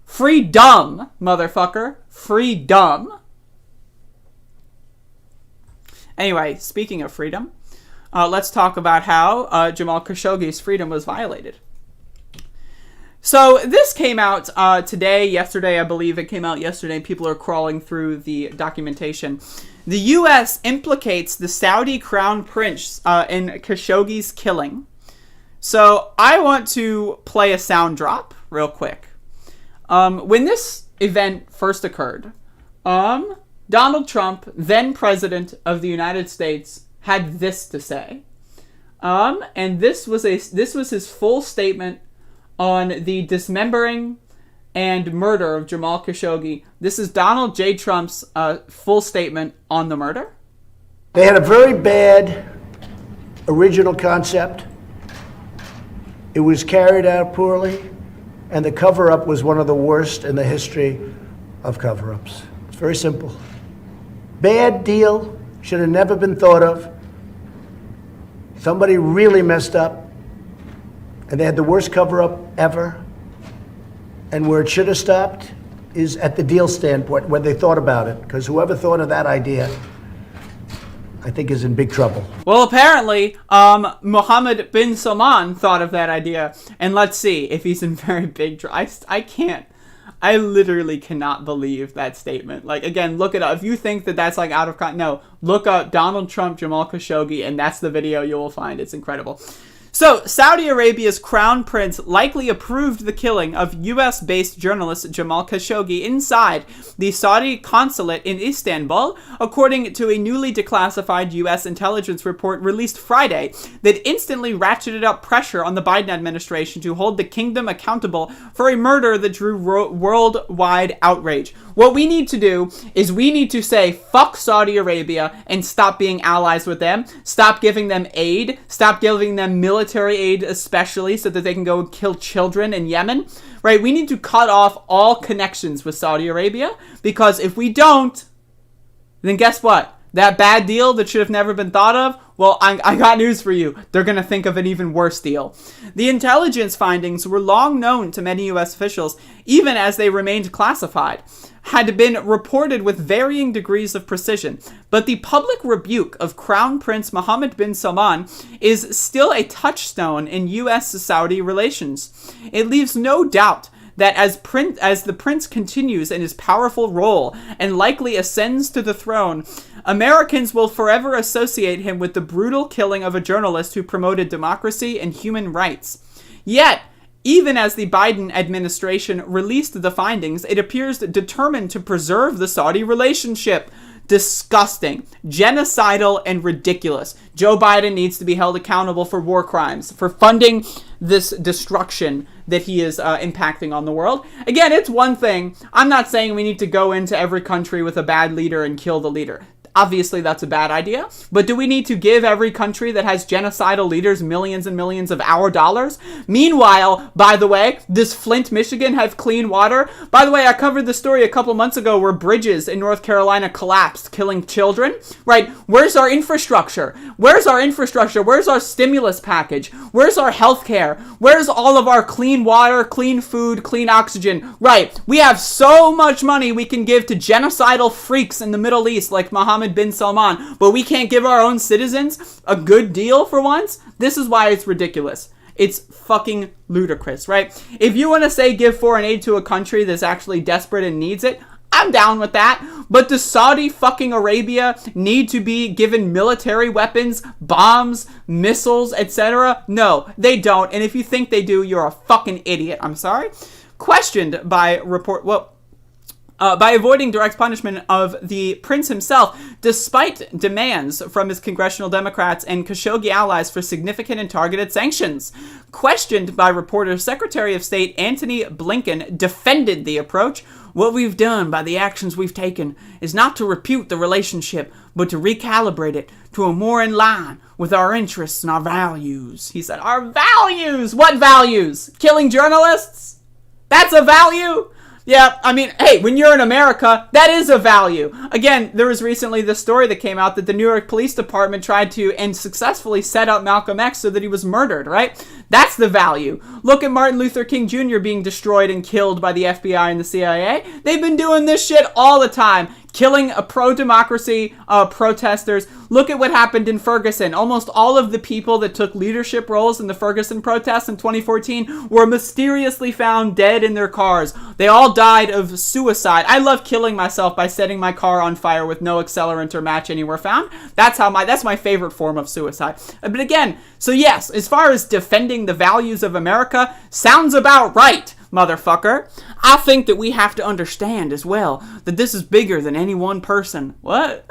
Freedom, motherfucker. Freedom. Anyway, speaking of freedom, let's talk about how Jamal Khashoggi's freedom was violated. So this came out yesterday, I believe it came out yesterday. People are crawling through the documentation. The U.S. implicates the Saudi crown prince in Khashoggi's killing. So I want to play a sound drop real quick. When this event first occurred, Donald Trump, then president of the United States, had this to say. And this was his full statement on the dismembering and murder of Jamal Khashoggi. This is Donald J. Trump's full statement on the murder. They had a very bad original concept. It was carried out poorly, and the cover-up was one of the worst in the history of cover-ups. It's very simple. Bad deal, should have never been thought of. Somebody really messed up. And they had the worst cover-up ever. And where it should have stopped is at the deal standpoint, when they thought about it. Because whoever thought of that idea, I think, is in big trouble. Well, apparently, Mohammed bin Salman thought of that idea. And let's see if he's in very big trouble. I literally cannot believe that statement. Like, again, look it up. If you think that that's like out of context, no. Look up Donald Trump, Jamal Khashoggi, and that's the video you will find. It's incredible. So, Saudi Arabia's crown prince likely approved the killing of US-based journalist Jamal Khashoggi inside the Saudi consulate in Istanbul, according to a newly declassified US intelligence report released Friday that instantly ratcheted up pressure on the Biden administration to hold the kingdom accountable for a murder that drew worldwide outrage. What we need to do is we need to say, fuck Saudi Arabia and stop being allies with them, stop giving them aid, stop giving them military aid especially so that they can go kill children in Yemen, right? We need to cut off all connections with Saudi Arabia, because if we don't, then guess what? That bad deal that should have never been thought of, well, I got news for you. They're going to think of an even worse deal. The intelligence findings were long known to many U.S. officials, even as they remained classified, had been reported with varying degrees of precision. But the public rebuke of Crown Prince Mohammed bin Salman is still a touchstone in U.S.-Saudi relations. It leaves no doubt that as the prince continues in his powerful role and likely ascends to the throne, Americans will forever associate him with the brutal killing of a journalist who promoted democracy and human rights. Yet, even as the Biden administration released the findings, it appears determined to preserve the Saudi relationship. Disgusting, genocidal, and ridiculous. Joe Biden needs to be held accountable for war crimes, for funding this destruction that he is impacting on the world. Again, it's one thing. I'm not saying we need to go into every country with a bad leader and kill the leader. Obviously, that's a bad idea. But do we need to give every country that has genocidal leaders millions and millions of our dollars? Meanwhile, by the way, does Flint, Michigan have clean water? By the way, I covered the story a couple months ago where bridges in North Carolina collapsed, killing children. Right? Where's our infrastructure? Where's our infrastructure? Where's our stimulus package? Where's our health care? Where's all of our clean water, clean food, clean oxygen? Right. We have so much money we can give to genocidal freaks in the Middle East like Mohammed bin Salman, but we can't give our own citizens a good deal for once? This is why it's ridiculous. It's fucking ludicrous, right? If you want to say give foreign aid to a country that's actually desperate and needs it, I'm down with that. But does Saudi fucking Arabia need to be given military weapons, bombs, missiles, etc.? No, they don't. And if you think they do, you're a fucking idiot. I'm sorry. Questioned by by avoiding direct punishment of the prince himself, despite demands from his congressional Democrats and Khashoggi allies for significant and targeted sanctions. Questioned by reporters, Secretary of State Antony Blinken defended the approach. What we've done by the actions we've taken is not to repute the relationship, but to recalibrate it to a more in line with our interests and our values. He said, our values! What values? Killing journalists? That's a value? Yeah, I mean, hey, when you're in America, that is a value. Again, there was recently this story that came out that the New York Police Department tried to and successfully set up Malcolm X so that he was murdered, right? That's the value. Look at Martin Luther King Jr. being destroyed and killed by the FBI and the CIA. They've been doing this shit all the time. killing pro-democracy protesters. Look at what happened in Ferguson. Almost all of the people that took leadership roles in the Ferguson protests in 2014 were mysteriously found dead in their cars. They all died of suicide. I love killing myself by setting my car on fire with no accelerant or match anywhere found. That's my favorite form of suicide. But again, so yes, as far as defending the values of America, sounds about right, motherfucker. I think that we have to understand as well that this is bigger than any one person. What?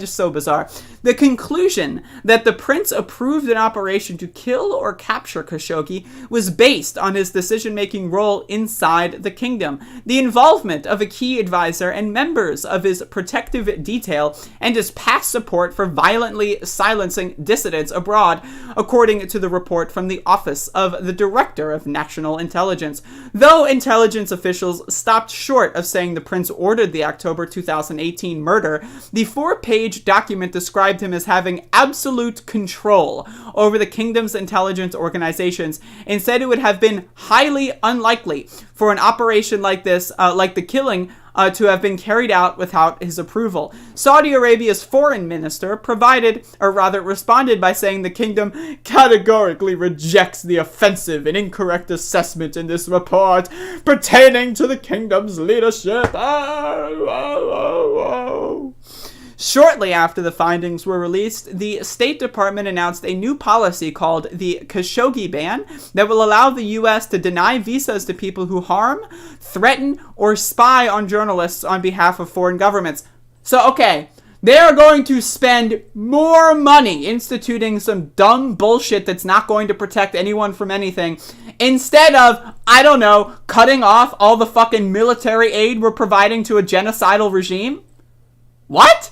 So bizarre. The conclusion that the prince approved an operation to kill or capture Khashoggi was based on his decision-making role inside the kingdom, the involvement of a key advisor and members of his protective detail, and his past support for violently silencing dissidents abroad, according to the report from the Office of the Director of National Intelligence. Though intelligence officials stopped short of saying the prince ordered the October 2018 murder, the 4-page document described him as having absolute control over the kingdom's intelligence organizations and said it would have been highly unlikely for an operation like this, like the killing, to have been carried out without his approval. Saudi Arabia's foreign minister responded by saying the kingdom categorically rejects the offensive and incorrect assessment in this report pertaining to the kingdom's leadership. Shortly after the findings were released, the State Department announced a new policy called the Khashoggi ban that will allow the U.S. to deny visas to people who harm, threaten, or spy on journalists on behalf of foreign governments. So, okay, they are going to spend more money instituting some dumb bullshit that's not going to protect anyone from anything, instead of, I don't know, cutting off all the fucking military aid we're providing to a genocidal regime? What?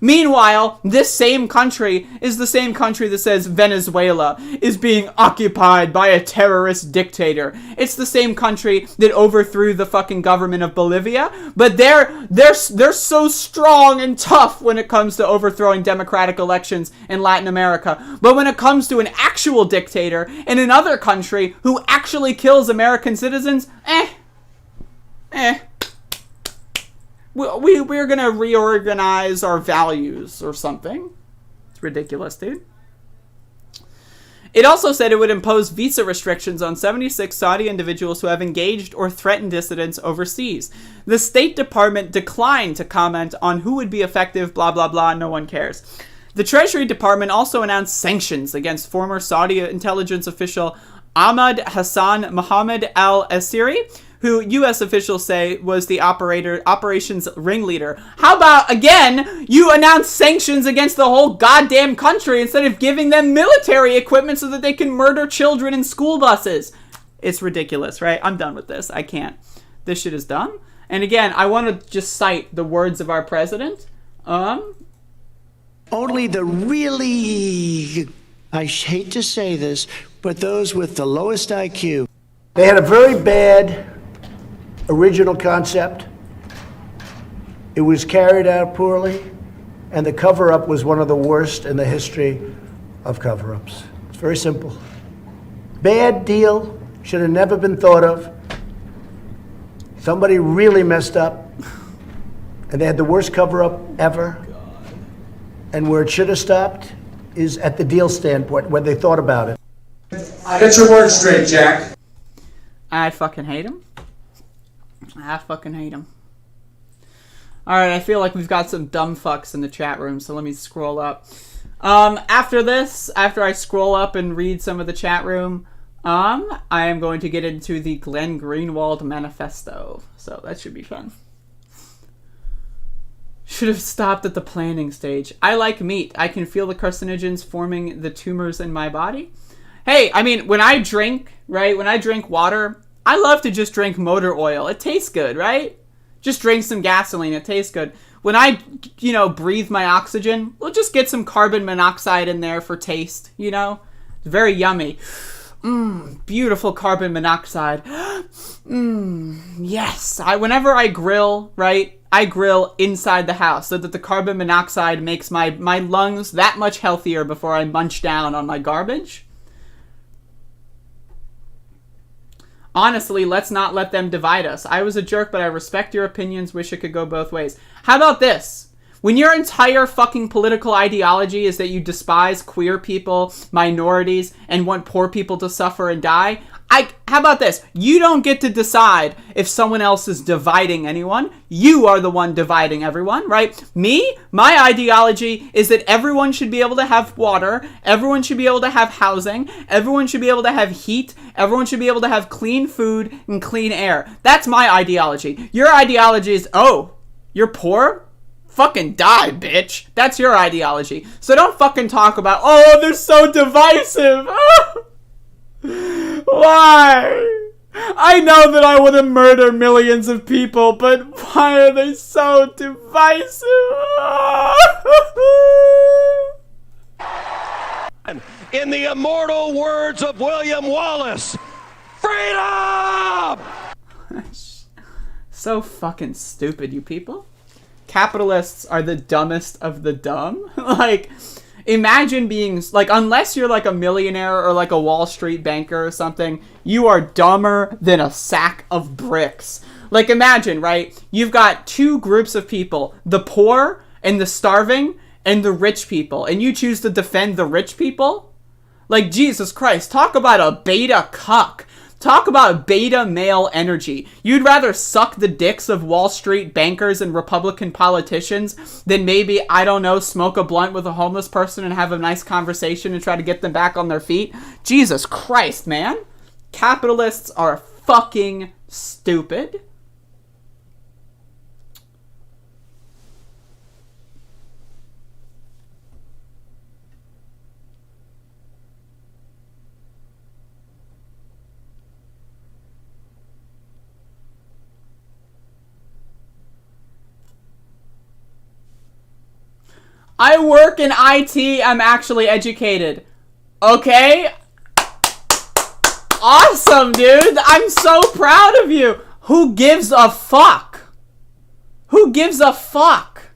Meanwhile, this same country is the same country that says Venezuela is being occupied by a terrorist dictator. It's the same country that overthrew the fucking government of Bolivia, but they're so strong and tough when it comes to overthrowing democratic elections in Latin America. But when it comes to an actual dictator in another country who actually kills American citizens, we're gonna reorganize our values or something. It's ridiculous, dude. It also said it would impose visa restrictions on 76 Saudi individuals who have engaged or threatened dissidents overseas. The State Department declined to comment on who would be effective, blah, blah, blah, no one cares. The Treasury Department also announced sanctions against former Saudi intelligence official Ahmad Hassan Mohammed al-Asiri, who U.S. officials say was the operation's ringleader. How about, again, you announce sanctions against the whole goddamn country instead of giving them military equipment so that they can murder children in school buses? It's ridiculous, right? I'm done with this. I can't. This shit is dumb. And again, I want to just cite the words of our president. Only the really, I hate to say this, but those with the lowest IQ. They had a very bad original concept. It was carried out poorly, and the cover-up was one of the worst in the history of cover-ups. It's very simple. Bad deal, should have never been thought of. Somebody really messed up, and they had the worst cover-up ever. And where it should have stopped is at the deal standpoint, where they thought about it. Get your words straight, Jack. I fucking hate him. Alright, I feel like we've got some dumb fucks in the chat room, so let me scroll up. After I scroll up and read some of the chat room, I am going to get into the Glenn Greenwald manifesto. So that should be fun. Should have stopped at the planning stage. I like meat. I can feel the carcinogens forming the tumors in my body. Hey, I mean, when I drink, right? When I drink water, I love to just drink motor oil. It tastes good, right? Just drink some gasoline. It tastes good. When I, breathe my oxygen, we'll just get some carbon monoxide in there for taste, It's very yummy. Beautiful carbon monoxide. Yes. Whenever I grill, right? I grill inside the house so that the carbon monoxide makes my lungs that much healthier before I munch down on my garbage. Honestly, let's not let them divide us. I was a jerk, but I respect your opinions. Wish it could go both ways. How about this? When your entire fucking political ideology is that you despise queer people, minorities, and want poor people to suffer and die, how about this? You don't get to decide if someone else is dividing anyone. You are the one dividing everyone, right? Me, my ideology is that everyone should be able to have water, everyone should be able to have housing, everyone should be able to have heat, everyone should be able to have clean food and clean air. That's my ideology. Your ideology is, oh, you're poor? Fucking die, bitch. That's your ideology. So don't fucking talk about, oh, they're so divisive. Why? I know that I want to murder millions of people, but why are they so divisive? In the immortal words of William Wallace, freedom! So fucking stupid, you people. Capitalists are the dumbest of the dumb. Like, imagine being, like, unless you're like a millionaire or like a Wall Street banker or something, you are dumber than a sack of bricks. Like, imagine, right? You've got two groups of people, the poor and the starving and the rich people, and you choose to defend the rich people? Like, Jesus Christ, talk about a beta cuck. Talk about beta male energy. You'd rather suck the dicks of Wall Street bankers and Republican politicians than maybe, I don't know, smoke a blunt with a homeless person and have a nice conversation and try to get them back on their feet? Jesus Christ, man. Capitalists are fucking stupid. I work in IT. I'm actually educated. Okay? Awesome, dude. I'm so proud of you. Who gives a fuck? Who gives a fuck?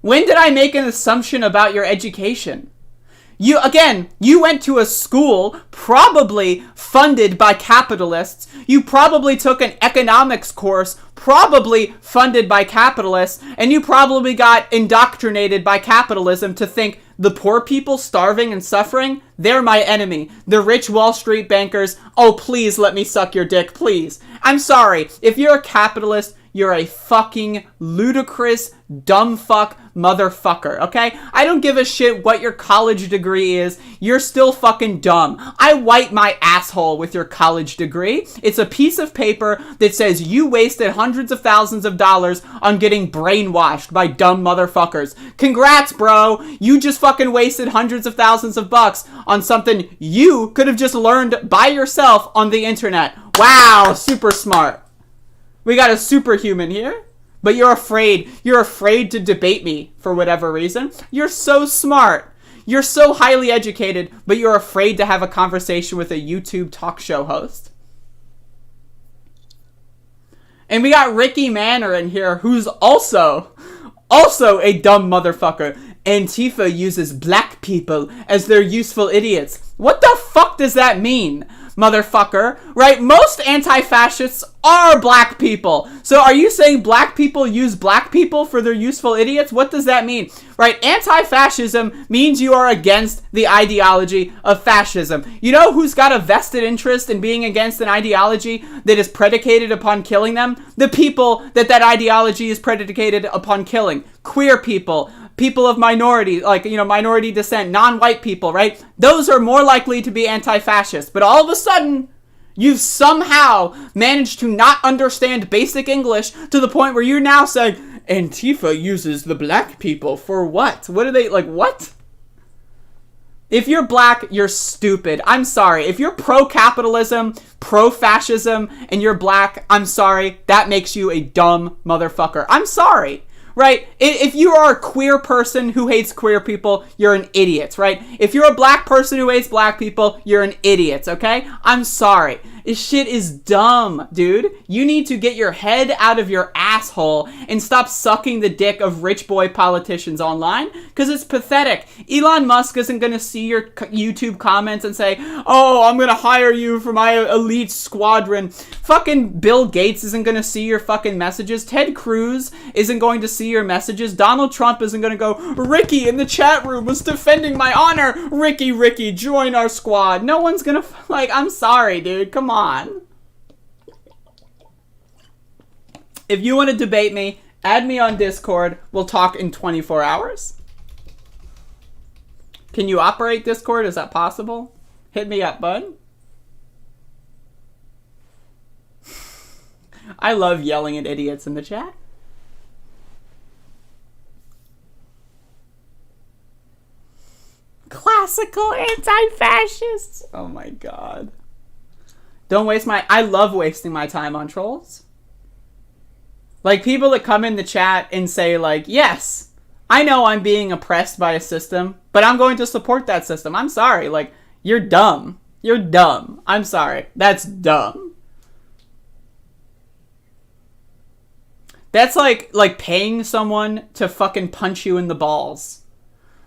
When did I make an assumption about your education? You went to a school probably funded by capitalists. You probably took an economics course probably funded by capitalists. And you probably got indoctrinated by capitalism to think the poor people starving and suffering, they're my enemy. The rich Wall Street bankers, oh, please let me suck your dick, please. I'm sorry. If you're a capitalist, you're a fucking ludicrous, dumb fuck motherfucker, okay? I don't give a shit what your college degree is. You're still fucking dumb. I wipe my asshole with your college degree. It's a piece of paper that says you wasted hundreds of thousands of dollars on getting brainwashed by dumb motherfuckers. Congrats, bro. You just fucking wasted hundreds of thousands of bucks on something you could have just learned by yourself on the internet. Wow, super smart. We got a superhuman here, but you're afraid. You're afraid to debate me for whatever reason. You're so smart. You're so highly educated, but you're afraid to have a conversation with a YouTube talk show host. And we got Ricky Manor in here, who's also a dumb motherfucker. Antifa uses black people as their useful idiots. What the fuck does that mean, motherfucker? Right? Most anti-fascists are black people. So are you saying black people use black people for their useful idiots? What does that mean? Right? Anti-fascism means you are against the ideology of fascism. You know who's got a vested interest in being against an ideology that is predicated upon killing them? The people that ideology is predicated upon killing. Queer people. People of minority, like, minority descent, non-white people, right? Those are more likely to be anti-fascist. But all of a sudden, you've somehow managed to not understand basic English to the point where you're now saying, Antifa uses the black people for what? What are they, like, what? If you're black, you're stupid. I'm sorry. If you're pro-capitalism, pro-fascism, and you're black, I'm sorry. That makes you a dumb motherfucker. I'm sorry. Right? If you are a queer person who hates queer people, you're an idiot, right? If you're a black person who hates black people, you're an idiot, okay? I'm sorry. This shit is dumb, dude. You need to get your head out of your asshole and stop sucking the dick of rich boy politicians online, because it's pathetic. Elon Musk isn't going to see your YouTube comments and say, oh, I'm going to hire you for my elite squadron. Fucking Bill Gates isn't going to see your fucking messages. Ted Cruz isn't going to see your messages. Donald Trump isn't going to go, Ricky in the chat room was defending my honor. Ricky, join our squad. No one's going to, like, I'm sorry, dude. Come on. If you want to debate me, add me on Discord. We'll talk in 24 hours. Can you operate Discord? Is that possible? Hit me up, bud. I love yelling at idiots in the chat. Classical anti-fascists. Oh my god. Don't waste my... I love wasting my time on trolls. Like, people that come in the chat and say, like, yes, I know I'm being oppressed by a system, but I'm going to support that system. I'm sorry. Like, you're dumb. You're dumb. I'm sorry. That's dumb. That's like paying someone to fucking punch you in the balls.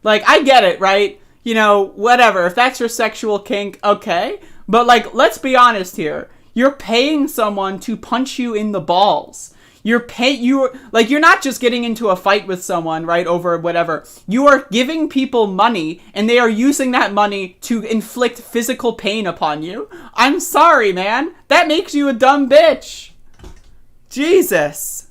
Like, I get it, right? You know, whatever. If that's your sexual kink, okay. But, like, let's be honest here. You're paying someone to punch you in the balls. You're not just getting into a fight with someone, right, over whatever. You are giving people money, and they are using that money to inflict physical pain upon you. I'm sorry, man. That makes you a dumb bitch. Jesus.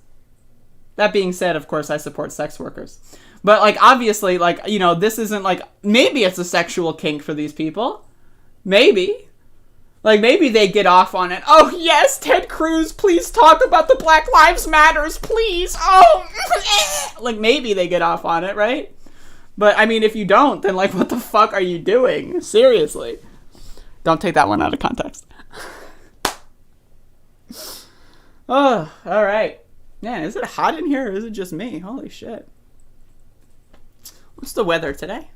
That being said, of course, I support sex workers. But, like, obviously, like, you know, this isn't, like, maybe it's a sexual kink for these people. Maybe. Like, maybe they get off on it. Oh, yes, Ted Cruz, please talk about the Black Lives Matters, please. Oh, like, maybe they get off on it, right? But, I mean, if you don't, then, like, what the fuck are you doing? Seriously. Don't take that one out of context. Oh, all right. Man, is it hot in here or is it just me? Holy shit. What's the weather today?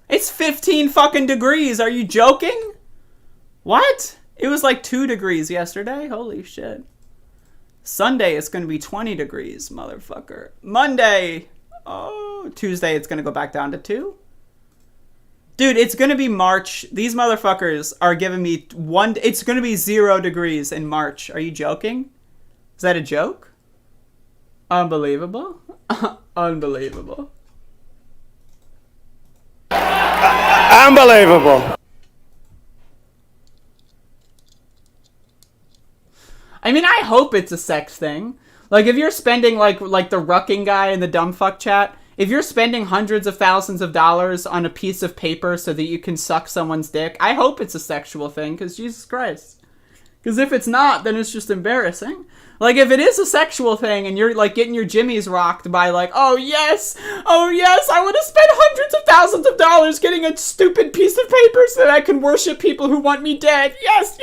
It's 15 fucking degrees. Are you joking? What? It was like 2 degrees yesterday. Holy shit. Sunday it's going to be 20 degrees, motherfucker. Monday. Oh, Tuesday it's going to go back down to 2. Dude, it's going to be March. These motherfuckers are giving me it's going to be 0 degrees in March. Are you joking? Is that a joke? Unbelievable. Unbelievable. Unbelievable. I mean, I hope it's a sex thing. Like, if you're spending, like the rucking guy in the dumb fuck chat, if you're spending hundreds of thousands of dollars on a piece of paper so that you can suck someone's dick, I hope it's a sexual thing, because Jesus Christ. Because if it's not, then it's just embarrassing. Like, if it is a sexual thing and you're, like, getting your jimmies rocked by, like, oh yes, I want to spend hundreds of thousands of dollars getting a stupid piece of paper so that I can worship people who want me dead. Yes.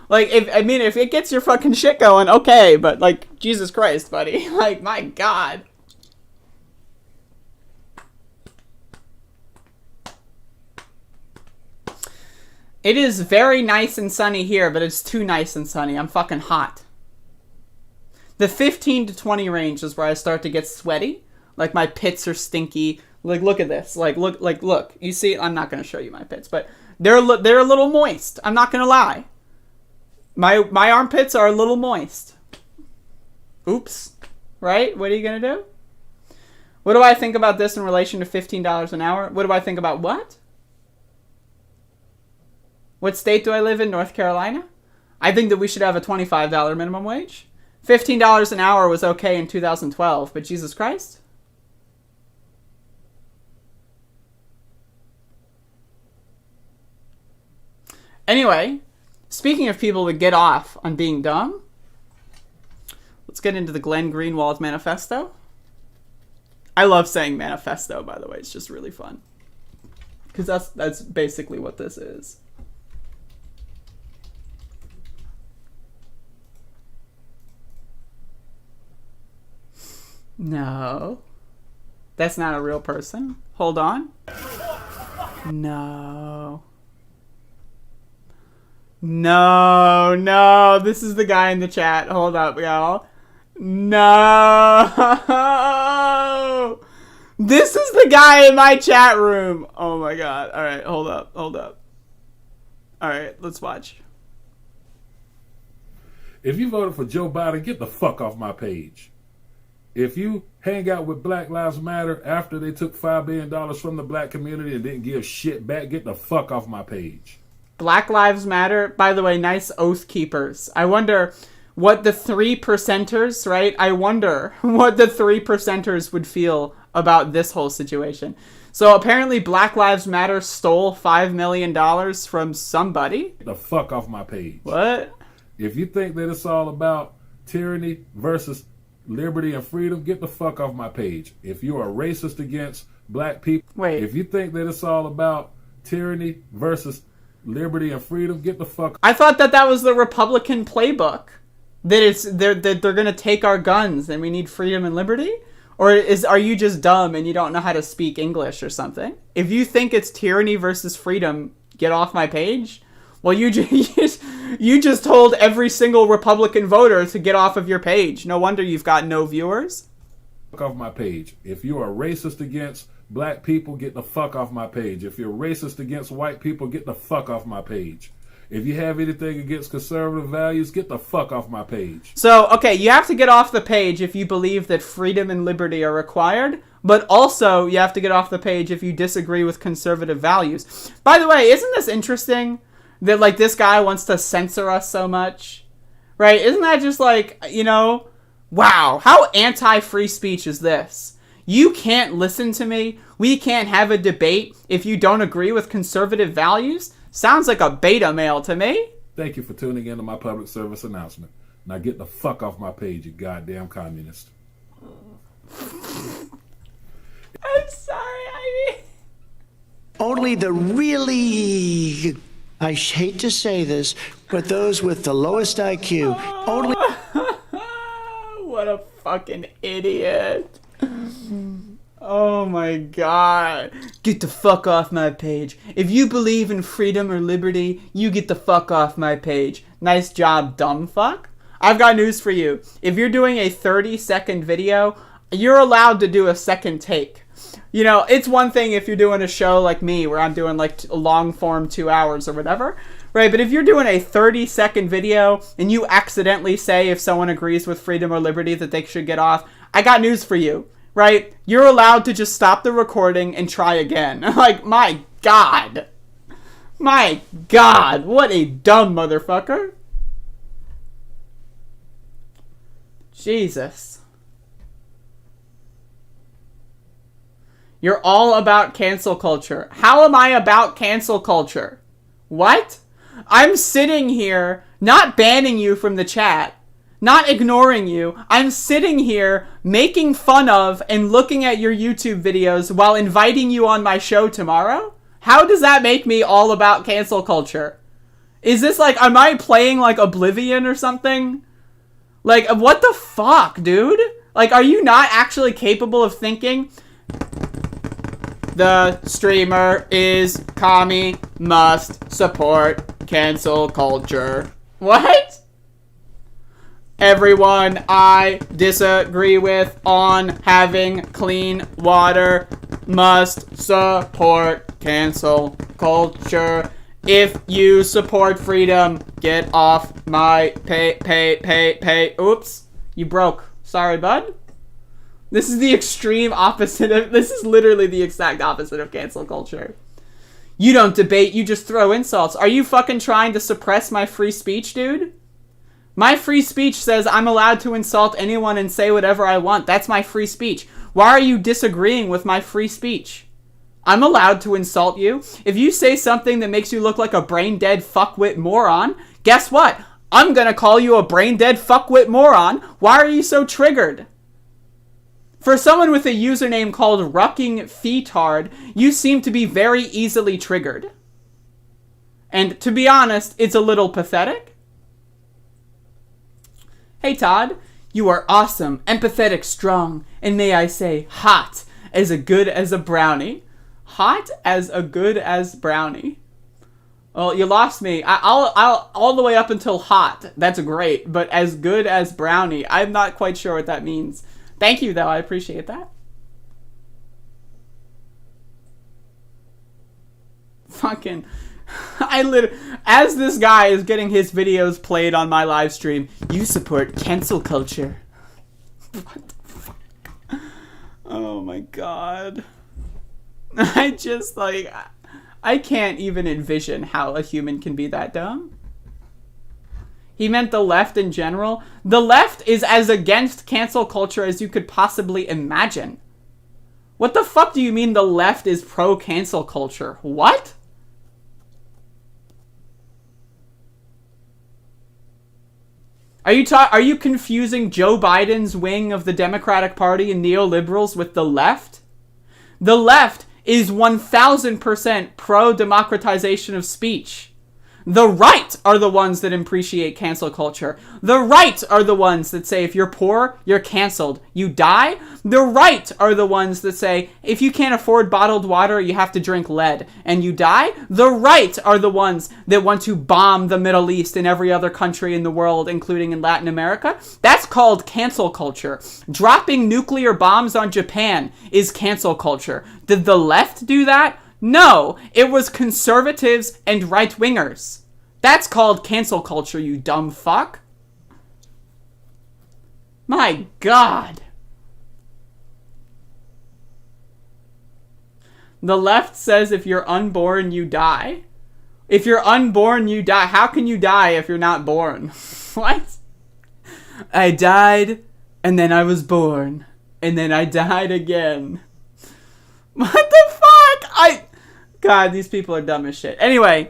Like, if it gets your fucking shit going, okay, but, like, Jesus Christ, buddy. Like, my God. It is very nice and sunny here, but it's too nice and sunny. I'm fucking hot. The 15 to 20 range is where I start to get sweaty. Like, my pits are stinky. Like, look at this. Look. You see, I'm not going to show you my pits, but they're a little moist. I'm not going to lie. My armpits are a little moist. Oops. Right? What are you going to do? What do I think about this in relation to $15 an hour? What do I think about what? What state do I live in? North Carolina? I think that we should have a $25 minimum wage. $15 an hour was okay in 2012, but Jesus Christ? Anyway, speaking of people that get off on being dumb, let's get into the Glenn Greenwald manifesto. I love saying manifesto, by the way. It's just really fun. Because that's basically what this is. No. That's not a real person. Hold on. No. No, this is the guy in the chat. Hold up, y'all. No! This is the guy in my chat room. Oh my god. Alright, hold up. Alright, let's watch. If you voted for Joe Biden, get the fuck off my page. If you hang out with Black Lives Matter after they took $5 billion from the black community and didn't give shit back, get the fuck off my page. Black Lives Matter, by the way, nice oath keepers. I wonder what the 3%ers, right? I wonder what the 3%ers would feel about this whole situation. So apparently Black Lives Matter stole $5 million from somebody. Get the fuck off my page. What? If you think that it's all about tyranny versus liberty and freedom, get the fuck off my page. If you are racist against black people, if you think that it's all about tyranny versus liberty and freedom, get the fuck. I thought that was the Republican playbook. That they're gonna take our guns and we need freedom and liberty? Or are you just dumb and you don't know how to speak English or something? If you think it's tyranny versus freedom, get off my page. Well, you just told every single Republican voter to get off of your page. No wonder you've got no viewers. Fuck off my page. If you are racist against black people, get the fuck off my page. If you're racist against white people, get the fuck off my page. If you have anything against conservative values, get the fuck off my page. So, okay, you have to get off the page if you believe that freedom and liberty are required, but also you have to get off the page if you disagree with conservative values. By the way, isn't this interesting? That, like, this guy wants to censor us so much, right? Isn't that just like, wow, how anti-free speech is this? You can't listen to me. We can't have a debate if you don't agree with conservative values. Sounds like a beta male to me. Thank you for tuning in to my public service announcement. Now get the fuck off my page, you goddamn communist. I'm sorry, Only the really... I hate to say this, but those with the lowest IQ only... What a fucking idiot. Oh my god. Get the fuck off my page. If you believe in freedom or liberty, you get the fuck off my page. Nice job, dumb fuck. I've got news for you. If you're doing a 30-second video, you're allowed to do a second take. It's one thing if you're doing a show like me where I'm doing like a long form 2 hours or whatever, right? But if you're doing a 30-second video and you accidentally say if someone agrees with freedom or liberty that they should get off, I got news for you, right? You're allowed to just stop the recording and try again. Like, my God. My God, what a dumb motherfucker. Jesus. You're all about cancel culture. How am I about cancel culture? What? I'm sitting here, not banning you from the chat, not ignoring you. I'm sitting here making fun of and looking at your YouTube videos while inviting you on my show tomorrow? How does that make me all about cancel culture? Is this like, am I playing like Oblivion or something? Like, what the fuck, dude? Like, are you not actually capable of thinking... The streamer is commie, must support cancel culture. What? Everyone I disagree with on having clean water must support cancel culture. If you support freedom, get off my pay. Oops, you broke. Sorry, bud. This is the extreme opposite of... This is literally the exact opposite of cancel culture. You don't debate, you just throw insults. Are you fucking trying to suppress my free speech, dude? My free speech says I'm allowed to insult anyone and say whatever I want. That's my free speech. Why are you disagreeing with my free speech? I'm allowed to insult you. If you say something that makes you look like a brain-dead fuckwit moron, guess what? I'm gonna call you a brain-dead fuckwit moron. Why are you so triggered? For someone with a username called Rucking Feetard, you seem to be very easily triggered. And to be honest, it's a little pathetic. Hey Todd, you are awesome, empathetic, strong, and may I say, hot as a good as a brownie. Hot as a good as brownie. Well, you lost me. I'll all the way up until hot. That's great. But as good as brownie, I'm not quite sure what that means. Thank you, though. I appreciate that. Fucking... as this guy is getting his videos played on my live stream, you support cancel culture. What the fuck? Oh my god. I just, like... I can't even envision how a human can be that dumb. He meant the left in general. The left is as against cancel culture as you could possibly imagine. What the fuck do you mean the left is pro-cancel culture? What? Are you confusing Joe Biden's wing of the Democratic Party and neoliberals with the left? The left is 1000% pro-democratization of speech. The right are the ones that appreciate cancel culture. The right are the ones that say if you're poor, you're canceled. You die. The right are the ones that say if you can't afford bottled water, you have to drink lead and you die. The right are the ones that want to bomb the Middle East and every other country in the world, including in Latin America. That's called cancel culture. Dropping nuclear bombs on Japan is cancel culture. Did the left do that? No, it was conservatives and right-wingers. That's called cancel culture, you dumb fuck. My God. The left says if you're unborn, you die. If you're unborn, you die. How can you die if you're not born? What? I died, and then I was born, and then I died again. What the fuck? God, these people are dumb as shit. Anyway,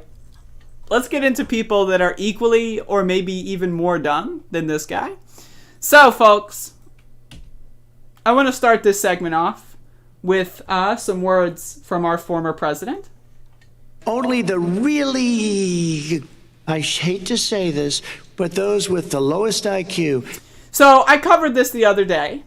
let's get into people that are equally or maybe even more dumb than this guy. So, folks, I want to start this segment off with some words from our former president. Only the really, I hate to say this, but those with the lowest IQ. So, I covered this the other day.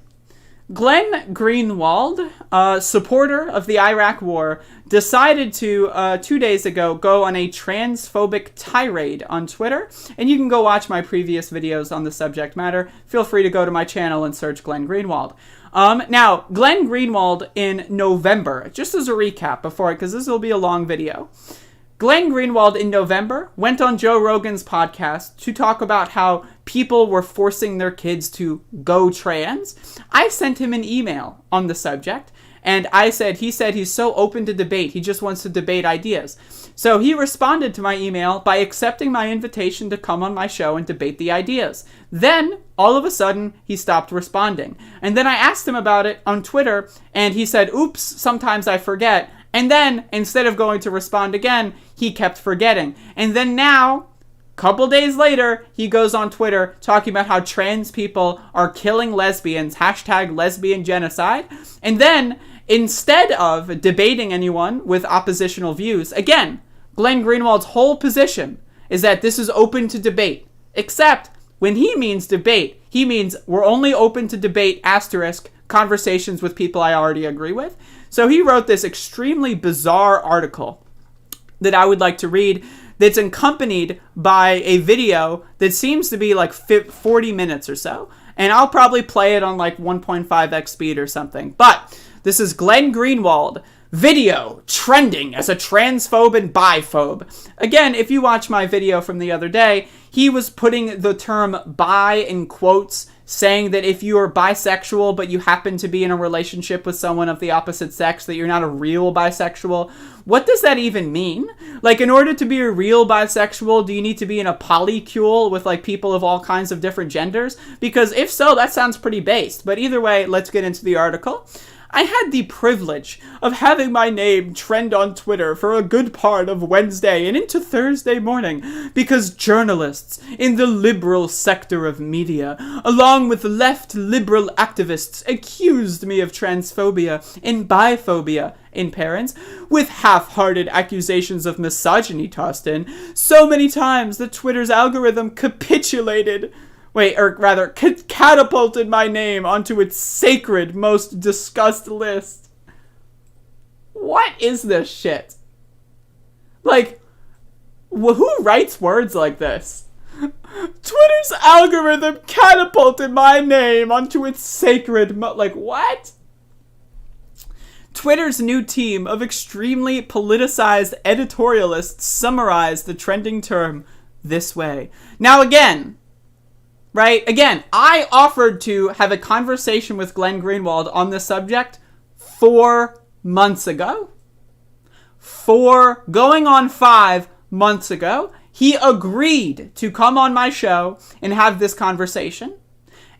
Glenn Greenwald, a supporter of the Iraq War, decided to, 2 days ago, go on a transphobic tirade on Twitter. And you can go watch my previous videos on the subject matter. Feel free to go to my channel and search Glenn Greenwald. Now, Glenn Greenwald in November, just as a recap before, because this will be a long video. Glenn Greenwald in November went on Joe Rogan's podcast to talk about how people were forcing their kids to go trans. I sent him an email on the subject, and he said he's so open to debate, he just wants to debate ideas. So he responded to my email by accepting my invitation to come on my show and debate the ideas. Then, all of a sudden, he stopped responding. And then I asked him about it on Twitter, and he said, oops, sometimes I forget. And then, instead of going to respond again, he kept forgetting. And then now, a couple days later, he goes on Twitter talking about how trans people are killing lesbians, #lesbian genocide. And then, instead of debating anyone with oppositional views, again, Glenn Greenwald's whole position is that this is open to debate. Except, when he means debate, he means we're only open to debate, conversations with people I already agree with. So he wrote this extremely bizarre article that I would like to read that's accompanied by a video that seems to be like 40 minutes or so. And I'll probably play it on like 1.5x speed or something. But this is Glenn Greenwald, video trending as a transphobe and biphobe. Again, if you watch my video from the other day, he was putting the term bi in quotes, saying that if you are bisexual but you happen to be in a relationship with someone of the opposite sex, that you're not a real bisexual. What does that even mean? Like, in order to be a real bisexual, do you need to be in a polycule with, like, people of all kinds of different genders? Because if so, that sounds pretty based. But either way, let's get into the article. I had the privilege of having my name trend on Twitter for a good part of Wednesday and into Thursday morning because journalists in the liberal sector of media, along with left liberal activists, accused me of transphobia and biphobia in parents, with half-hearted accusations of misogyny tossed in so many times that Twitter's algorithm catapulted my name onto its sacred most discussed list. What is this shit? Like, Who writes words like this? Twitter's algorithm catapulted my name onto its sacred like, what? Twitter's new team of extremely politicized editorialists summarized the trending term this way. Now again, right? Again, I offered to have a conversation with Glenn Greenwald on this subject 4 months ago. Going on 5 months ago. He agreed to come on my show and have this conversation.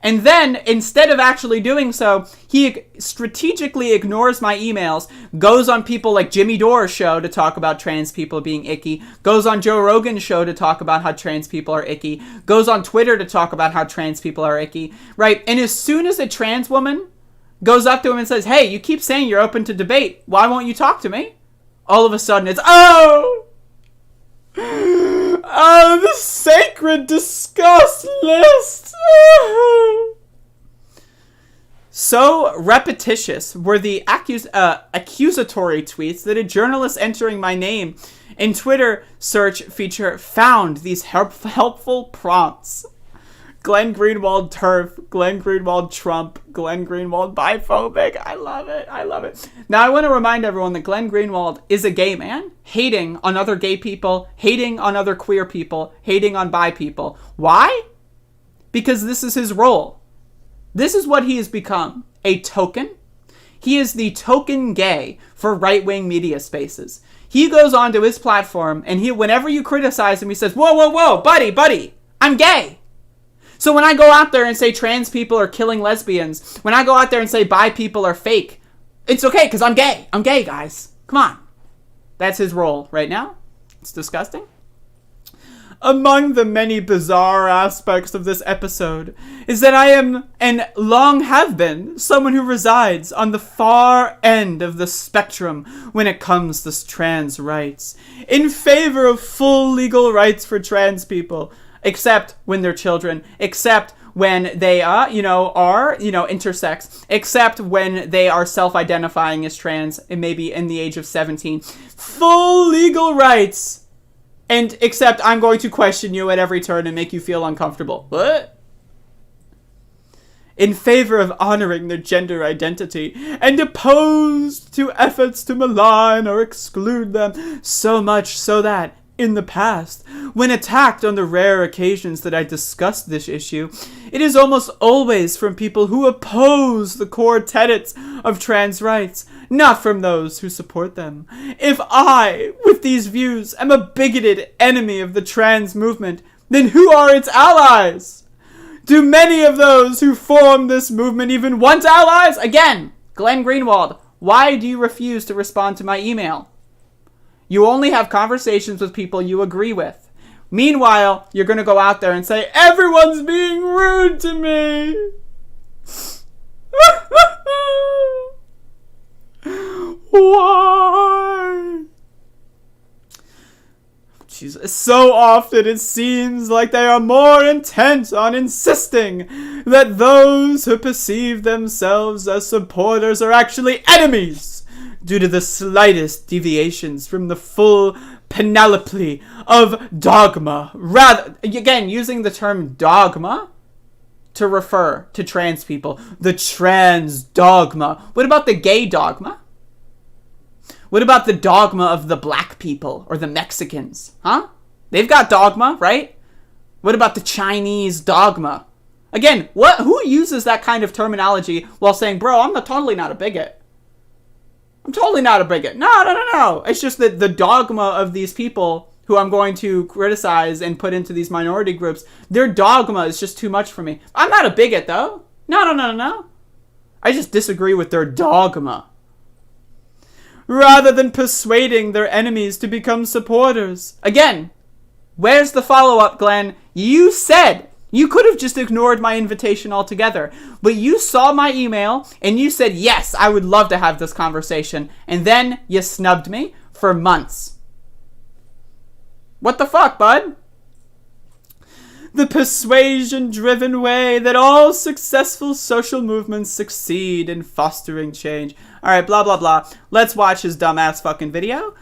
And then, instead of actually doing so, he strategically ignores my emails, goes on people like Jimmy Dore's show to talk about trans people being icky, goes on Joe Rogan's show to talk about how trans people are icky, goes on Twitter to talk about how trans people are icky, right? And as soon as a trans woman goes up to him and says, hey, you keep saying you're open to debate, why won't you talk to me? All of a sudden it's, oh, the sacred discuss list. So repetitious were the accusatory tweets that a journalist entering my name in Twitter search feature found these helpful prompts. Glenn Greenwald TERF, Glenn Greenwald Trump, Glenn Greenwald biphobic. I love it. I love it. Now, I want to remind everyone that Glenn Greenwald is a gay man, hating on other gay people, hating on other queer people, hating on bi people. Why? Because this is his role. This is what he has become, a token. He is the token gay for right-wing media spaces. He goes onto his platform, and whenever you criticize him, he says, whoa, whoa, whoa, buddy, I'm gay. So when I go out there and say trans people are killing lesbians, when I go out there and say bi people are fake, it's okay because I'm gay. I'm gay, guys. Come on. That's his role right now. It's disgusting. Among the many bizarre aspects of this episode is that I am, and long have been, someone who resides on the far end of the spectrum when it comes to trans rights, in favor of full legal rights for trans people. Except when they're children, except when they are intersex, except when they are self-identifying as trans and maybe in the age of 17. Full legal rights. And except I'm going to question you at every turn and make you feel uncomfortable. What? In favor of honoring their gender identity and opposed to efforts to malign or exclude them, so much so that in the past, when attacked on the rare occasions that I discussed this issue, it is almost always from people who oppose the core tenets of trans rights, not from those who support them. If I, with these views, am a bigoted enemy of the trans movement, then who are its allies? Do many of those who form this movement even want allies? Again, Glenn Greenwald, why do you refuse to respond to my email? You only have conversations with people you agree with. Meanwhile, you're going to go out there and say, everyone's being rude to me. Why? Jesus. So often it seems like they are more intent on insisting that those who perceive themselves as supporters are actually enemies, due to the slightest deviations from the full panoply of dogma. Rather, again, using the term dogma to refer to trans people. The trans dogma. What about the gay dogma? What about the dogma of the black people or the Mexicans? Huh? They've got dogma, right? What about the Chinese dogma? Again, who uses that kind of terminology while saying, bro, I'm totally not a bigot. I'm totally not a bigot. No. It's just that the dogma of these people who I'm going to criticize and put into these minority groups, their dogma is just too much for me. I'm not a bigot, though. No. I just disagree with their dogma. Rather than persuading their enemies to become supporters. Again, where's the follow-up, Glenn? You said you could have just ignored my invitation altogether, but you saw my email and you said, yes, I would love to have this conversation. And then you snubbed me for months. What the fuck, bud? The persuasion-driven way that all successful social movements succeed in fostering change. All right, blah, blah, blah. Let's watch his dumbass fucking video.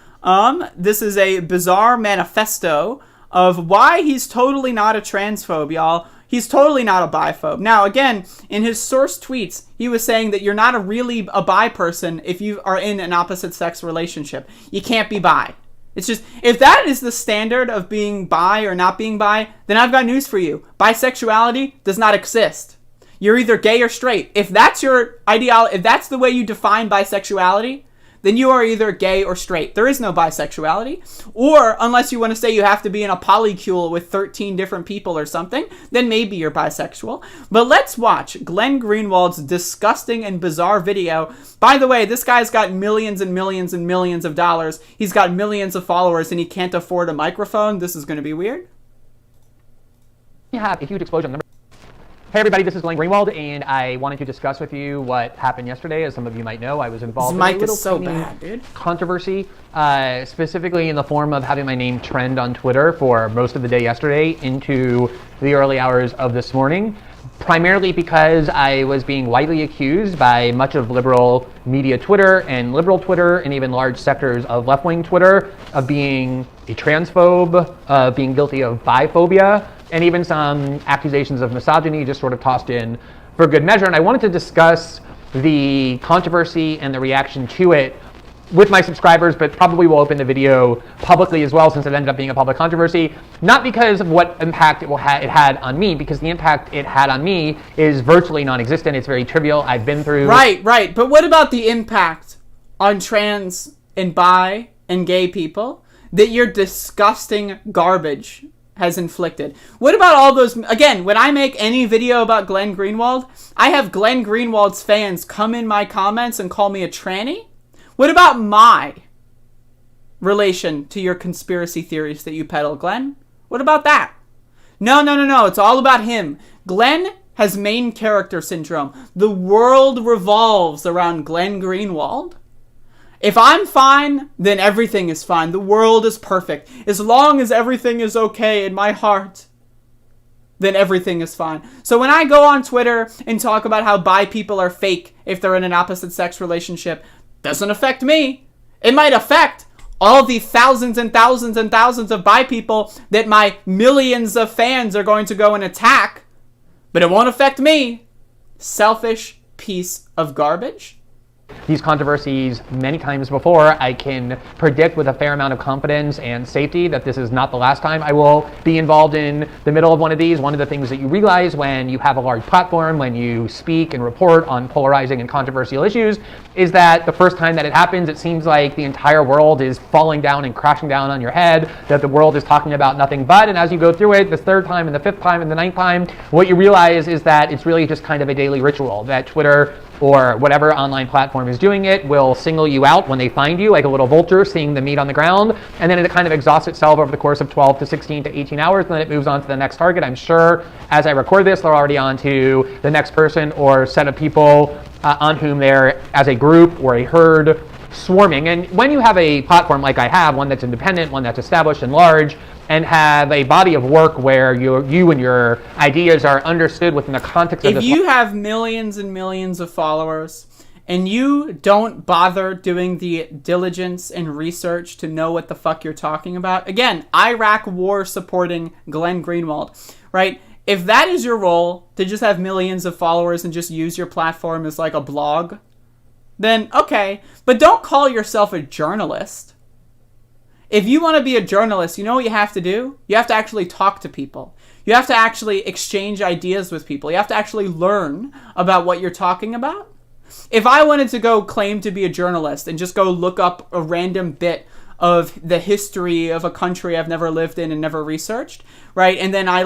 This is a bizarre manifesto of why he's totally not a transphobe, y'all. He's totally not a biphobe. Now, again, in his source tweets, he was saying that you're not really a bi person if you are in an opposite sex relationship. You can't be bi. It's just, if that is the standard of being bi or not being bi, then I've got news for you. Bisexuality does not exist. You're either gay or straight. If that's your ideology, if that's the way you define bisexuality, then you are either gay or straight. There is no bisexuality. Or, unless you want to say you have to be in a polycule with 13 different people or something, then maybe you're bisexual. But let's watch Glenn Greenwald's disgusting and bizarre video. By the way, this guy's got millions and millions and millions of dollars. He's got millions of followers and he can't afford a microphone. This is going to be weird. You have a huge explosion. Hey everybody, this is Glenn Greenwald, and I wanted to discuss with you what happened yesterday. As some of you might know, I was involved in a little controversy, specifically in the form of having my name trend on Twitter for most of the day yesterday into the early hours of this morning, primarily because I was being widely accused by much of liberal media Twitter and liberal Twitter and even large sectors of left-wing Twitter of being a transphobe, being guilty of biphobia, and even some accusations of misogyny just sort of tossed in for good measure. And I wanted to discuss the controversy and the reaction to it with my subscribers, but probably will open the video publicly as well since it ended up being a public controversy, not because of what impact it had on me, because the impact it had on me is virtually non-existent. It's very trivial. I've been through... Right. But what about the impact on trans and bi and gay people that your disgusting garbage has inflicted? What about all those... Again, when I make any video about Glenn Greenwald, I have Glenn Greenwald's fans come in my comments and call me a tranny. What about my relation to your conspiracy theories that you peddle, Glenn? What about that? No. It's all about him. Glenn has main character syndrome. The world revolves around Glenn Greenwald. If I'm fine, then everything is fine. The world is perfect. As long as everything is okay in my heart, then everything is fine. So when I go on Twitter and talk about how bi people are fake if they're in an opposite sex relationship, doesn't affect me. It might affect all the thousands and thousands and thousands of bi people that my millions of fans are going to go and attack, but it won't affect me. Selfish piece of garbage. These controversies many times before, I can predict with a fair amount of confidence and safety that this is not the last time I will be involved in the middle of one of these. One of the things that you realize when you have a large platform, when you speak and report on polarizing and controversial issues, is that the first time that it happens, it seems like the entire world is falling down and crashing down on your head, that the world is talking about nothing but, and as you go through it, the third time and the fifth time and the ninth time, what you realize is that it's really just kind of a daily ritual, that Twitter or whatever online platform is doing it will single you out when they find you, like a little vulture seeing the meat on the ground, and then it kind of exhausts itself over the course of 12 to 16 to 18 hours, and then it moves on to the next target. I'm sure as I record this, they're already on to the next person or set of people on whom they're, as a group or a herd, swarming. And when you have a platform like I have, one that's independent, one that's established and large, and have a body of work where you and your ideas are understood within the context of this... If you have millions and millions of followers, and you don't bother doing the diligence and research to know what the fuck you're talking about, again, Iraq war supporting Glenn Greenwald, right? If that is your role, to just have millions of followers and just use your platform as like a blog, then okay. But don't call yourself a journalist. If you want to be a journalist, you know what you have to do? You have to actually talk to people. You have to actually exchange ideas with people. You have to actually learn about what you're talking about. If I wanted to go claim to be a journalist and just go look up a random bit of the history of a country I've never lived in and never researched, right? And then I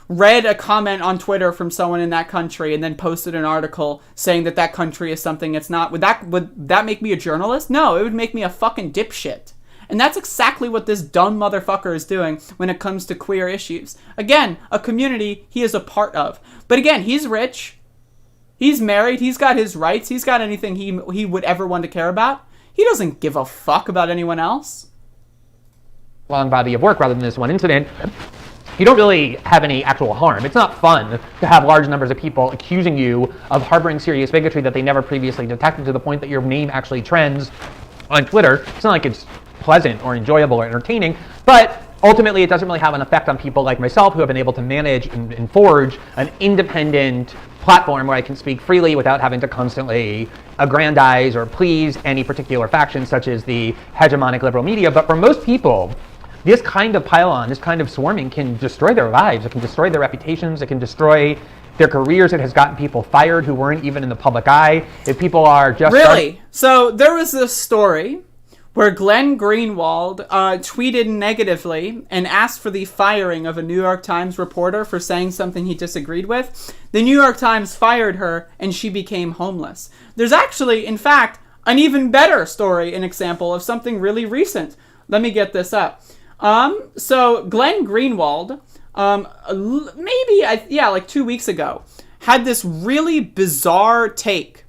read a comment on Twitter from someone in that country and then posted an article saying that that country is something it's not. Would that make me a journalist? No, it would make me a fucking dipshit. And that's exactly what this dumb motherfucker is doing when it comes to queer issues. Again, a community he is a part of. But again, he's rich. He's married. He's got his rights. He's got anything he would ever want to care about. He doesn't give a fuck about anyone else. Long body of work rather than this one incident. You don't really have any actual harm. It's not fun to have large numbers of people accusing you of harboring serious bigotry that they never previously detected, to the point that your name actually trends on Twitter. It's not like it's pleasant or enjoyable or entertaining, but ultimately it doesn't really have an effect on people like myself who have been able to manage and forge an independent platform where I can speak freely without having to constantly aggrandize or please any particular faction, such as the hegemonic liberal media. But for most people, this kind of pile-on, this kind of swarming can destroy their lives. It can destroy their reputations. It can destroy their careers. It has gotten people fired who weren't even in the public eye. If people are just... Really? So there was this story where Glenn Greenwald tweeted negatively and asked for the firing of a New York Times reporter for saying something he disagreed with. The New York Times fired her, and she became homeless. There's actually, in fact, an even better story, an example of something really recent. Let me get this up. So Glenn Greenwald, like 2 weeks ago, had this really bizarre take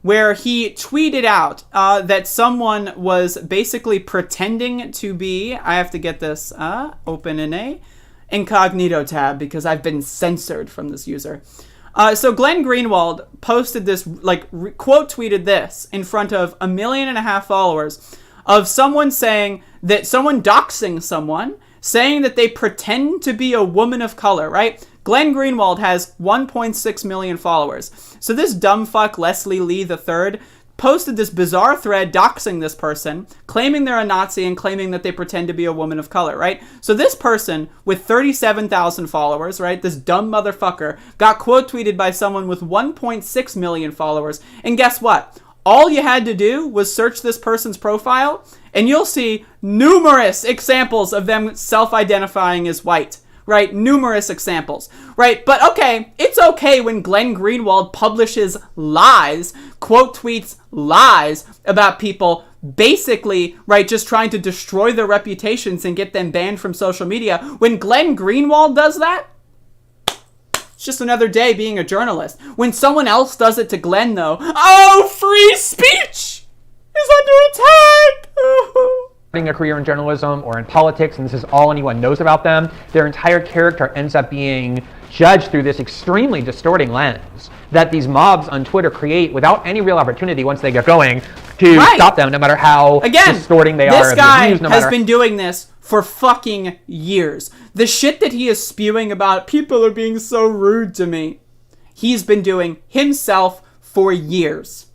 where he tweeted out that someone was basically pretending to be, I have to get this open in a incognito tab because I've been censored from this user. So Glenn Greenwald posted this, quote tweeted this in front of 1.5 million followers of someone saying that someone doxing someone, saying that they pretend to be a woman of color, right? Glenn Greenwald has 1.6 million followers. So this dumb fuck, Leslie Lee III, posted this bizarre thread doxing this person, claiming they're a Nazi and claiming that they pretend to be a woman of color, right? So this person with 37,000 followers, right, this dumb motherfucker, got quote tweeted by someone with 1.6 million followers. And guess what? All you had to do was search this person's profile, and you'll see numerous examples of them self-identifying as white. Right? Numerous examples. Right? But okay, it's okay when Glenn Greenwald publishes lies, quote tweets lies about people, basically, right, just trying to destroy their reputations and get them banned from social media. When Glenn Greenwald does that, it's just another day being a journalist. When someone else does it to Glenn, though, oh, free speech is under attack! A career in journalism or in politics, and this is all anyone knows about them, their entire character ends up being judged through this extremely distorting lens that these mobs on Twitter create without any real opportunity once they get going to stop them, no matter how distorting they are. This guy has been doing this for fucking years. The shit that he is spewing about people are being so rude to me, he's been doing himself for years.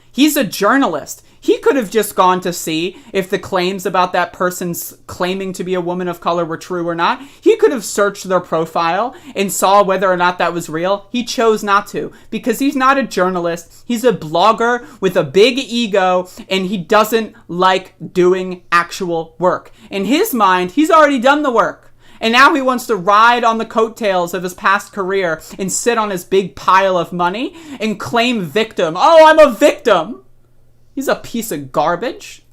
He's a journalist. He could have just gone to see if the claims about that person's claiming to be a woman of color were true or not. He could have searched their profile and saw whether or not that was real. He chose not to because he's not a journalist. He's a blogger with a big ego, and he doesn't like doing actual work. In his mind, he's already done the work. And now he wants to ride on the coattails of his past career and sit on his big pile of money and claim victim. Oh, I'm a victim. He's a piece of garbage.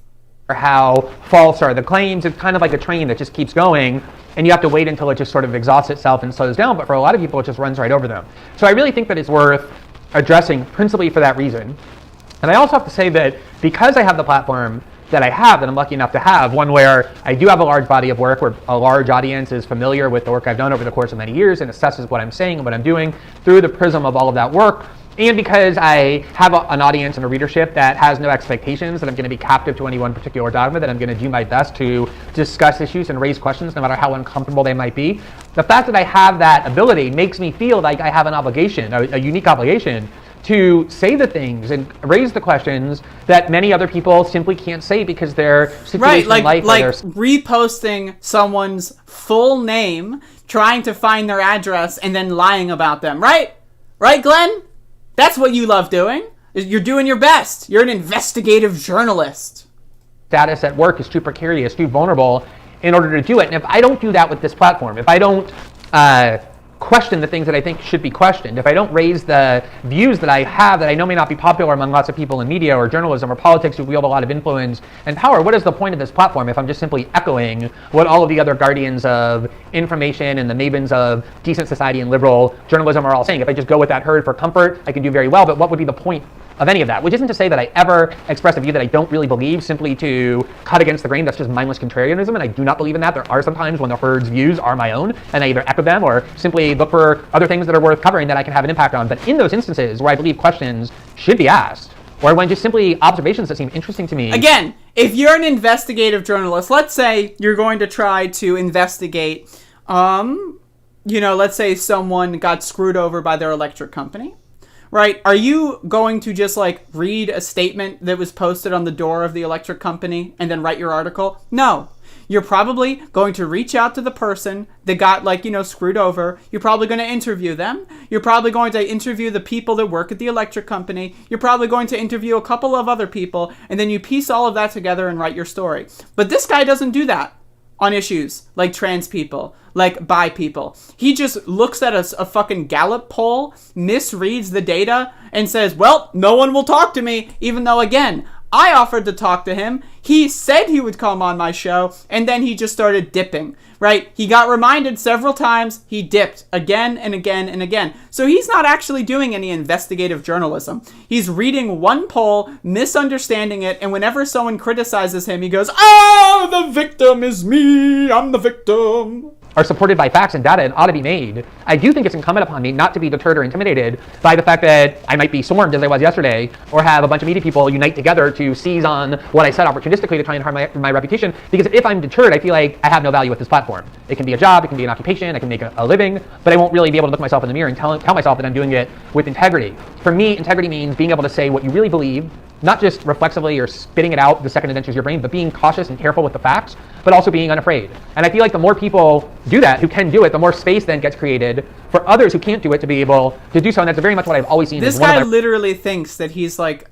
Or how false are the claims. It's kind of like a train that just keeps going, and you have to wait until it just sort of exhausts itself and slows down. But for a lot of people, it just runs right over them. So I really think that it's worth addressing principally for that reason. And I also have to say that because I have the platform that I have, that I'm lucky enough to have, one where I do have a large body of work, where a large audience is familiar with the work I've done over the course of many years and assesses what I'm saying and what I'm doing through the prism of all of that work, and because I have an audience and a readership that has no expectations that I'm going to be captive to any one particular dogma, that I'm going to do my best to discuss issues and raise questions no matter how uncomfortable they might be, the fact that I have that ability makes me feel like I have an obligation, a unique obligation, to say the things and raise the questions that many other people simply can't say because their situation in life... Like reposting someone's full name, trying to find their address, and then lying about them, right? Right, Glenn? That's what you love doing. You're doing your best. You're an investigative journalist. Status at work is too precarious, too vulnerable in order to do it. And if I don't do that with this platform, if I don't question the things that I think should be questioned, if I don't raise the views that I have that I know may not be popular among lots of people in media or journalism or politics who wield a lot of influence and power, what is the point of this platform if I'm just simply echoing what all of the other guardians of information and the mavens of decent society and liberal journalism are all saying? If I just go with that herd for comfort, I can do very well, but what would be the point of any of that? Which isn't to say that I ever express a view that I don't really believe simply to cut against the grain. That's just mindless contrarianism, and I do not believe in that. There are some times when the herd's views are my own, and I either echo them or simply look for other things that are worth covering that I can have an impact on. But in those instances where I believe questions should be asked, or when just simply observations that seem interesting to me. Again, if you're an investigative journalist, let's say you're going to try to investigate, let's say someone got screwed over by their electric company, right? Are you going to just like read a statement that was posted on the door of the electric company and then write your article? No. You're probably going to reach out to the person that got screwed over. You're probably going to interview them. You're probably going to interview the people that work at the electric company. You're probably going to interview a couple of other people, and then you piece all of that together and write your story. But this guy doesn't do that on issues like trans people, like bi people. He just looks at a fucking Gallup poll, misreads the data, and says, well, no one will talk to me, even though, again, I offered to talk to him. He said he would come on my show, and then he just started dipping, right? He got reminded several times. He dipped again and again and again. So he's not actually doing any investigative journalism. He's reading one poll, misunderstanding it, and whenever someone criticizes him, he goes, "Oh, the victim is me. I'm the victim." Are supported by facts and data and ought to be made. I do think it's incumbent upon me not to be deterred or intimidated by the fact that I might be swarmed as I was yesterday, or have a bunch of media people unite together to seize on what I said opportunistically to try and harm my reputation. Because if I'm deterred, I feel like I have no value with this platform. It can be a job, it can be an occupation, I can make a living, but I won't really be able to look myself in the mirror and tell myself that I'm doing it with integrity. For me, integrity means being able to say what you really believe, not just reflexively or spitting it out the second it enters your brain, but being cautious and careful with the facts, but also being unafraid. And I feel like the more people do that, who can do it, the more space then gets created for others who can't do it to be able to do so. And that's very much what I've always seen. This guy literally thinks that he's like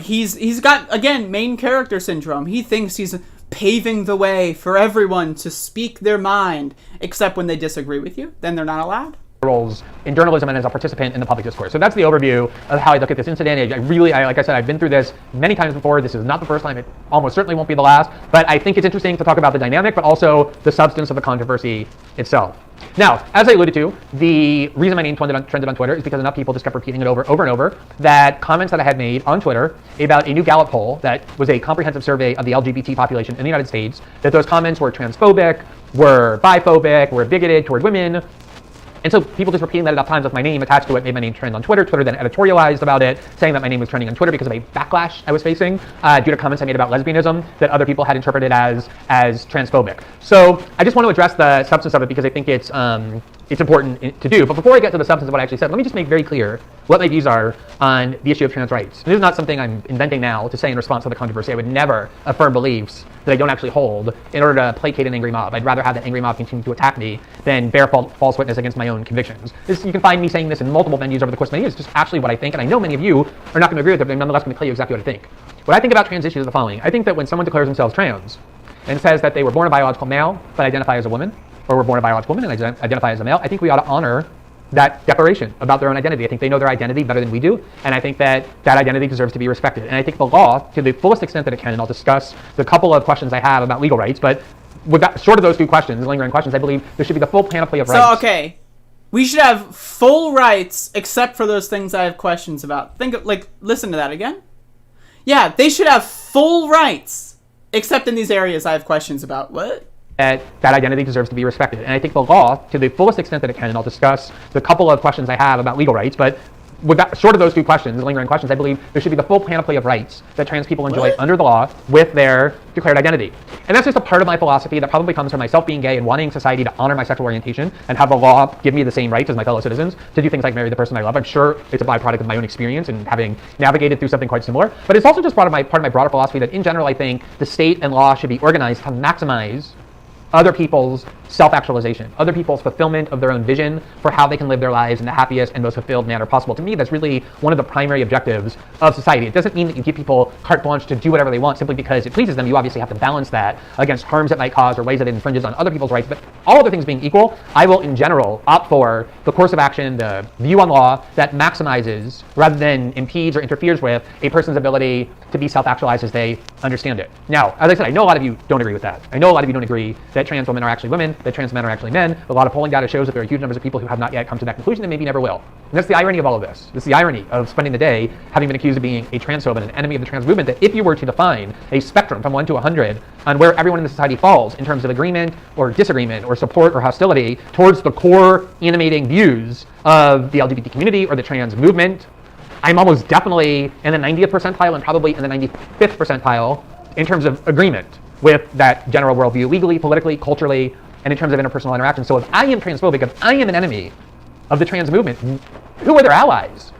he's got, again, main character syndrome. He thinks he's paving the way for everyone to speak their mind, except when they disagree with you, then they're not allowed. Roles in journalism and as a participant in the public discourse. So that's the overview of how I look at this incident. Like I said, I've been through this many times before. This is not the first time. It almost certainly won't be the last. But I think it's interesting to talk about the dynamic, but also the substance of the controversy itself. Now, as I alluded to, the reason my name trended on Twitter is because enough people just kept repeating it over and over, that comments that I had made on Twitter about a new Gallup poll that was a comprehensive survey of the LGBT population in the United States, that those comments were transphobic, were biphobic, were bigoted toward women. And so people just repeating that enough times with my name attached to it made my name trend on Twitter. Twitter then editorialized about it, saying that my name was trending on Twitter because of a backlash I was facing due to comments I made about lesbianism that other people had interpreted as transphobic. So I just want to address the substance of it because I think it's important to do. But before I get to the substance of what I actually said, let me just make very clear what my views are on the issue of trans rights. This is not something I'm inventing now to say in response to the controversy. I would never affirm beliefs that I don't actually hold in order to placate an angry mob. I'd rather have that angry mob continue to attack me than bear false witness against my own convictions. You can find me saying this in multiple venues over the course of my years. It's just actually what I think, and I know many of you are not going to agree with it, but I'm nonetheless going to tell you exactly what I think. What I think about trans issues is the following. I think that when someone declares themselves trans and says that they were born a biological male but identify as a woman, or were born a biological woman and identify as a male, I think we ought to honor that declaration about their own identity. I think they know their identity better than we do, and I think that that identity deserves to be respected. And I think the law, to the fullest extent that it can, and I'll discuss the couple of questions I have about legal rights, but short of those two questions, lingering questions, I believe there should be the full panoply of rights. So, okay, we should have full rights except for those things I have questions about. Listen to that again. Yeah, they should have full rights except in these areas I have questions about. What? That identity deserves to be respected. And I think the law, to the fullest extent that it can, and I'll discuss the couple of questions I have about legal rights, but short of those two questions, lingering questions, I believe there should be the full panoply of rights that trans people enjoy under the law with their declared identity. And that's just a part of my philosophy that probably comes from myself being gay and wanting society to honor my sexual orientation and have the law give me the same rights as my fellow citizens to do things like marry the person I love. I'm sure it's a byproduct of my own experience and having navigated through something quite similar. But it's also just part of my broader philosophy that in general I think the state and law should be organized to maximize other people's self-actualization, other people's fulfillment of their own vision for how they can live their lives in the happiest and most fulfilled manner possible. To me, that's really one of the primary objectives of society. It doesn't mean that you give people carte blanche to do whatever they want simply because it pleases them. You obviously have to balance that against harms it might cause or ways that it infringes on other people's rights. But all other things being equal, I will in general opt for the course of action, the view on law that maximizes rather than impedes or interferes with a person's ability to be self-actualized as they understand it. Now, as I said, I know a lot of you don't agree with that. I know a lot of you don't agree that trans women are actually women, that trans men are actually men. A lot of polling data shows that there are huge numbers of people who have not yet come to that conclusion and maybe never will. And that's the irony of all of this. This is the irony of spending the day having been accused of being a transphobe and an enemy of the trans movement, that if you were to define a spectrum from 1 to 100 on where everyone in the society falls in terms of agreement or disagreement or support or hostility towards the core animating views of the LGBT community or the trans movement, I'm almost definitely in the 90th percentile and probably in the 95th percentile in terms of agreement with that general worldview, legally, politically, culturally, and in terms of interpersonal interaction. So if I am transphobic, if I am an enemy of the trans movement, who are their allies?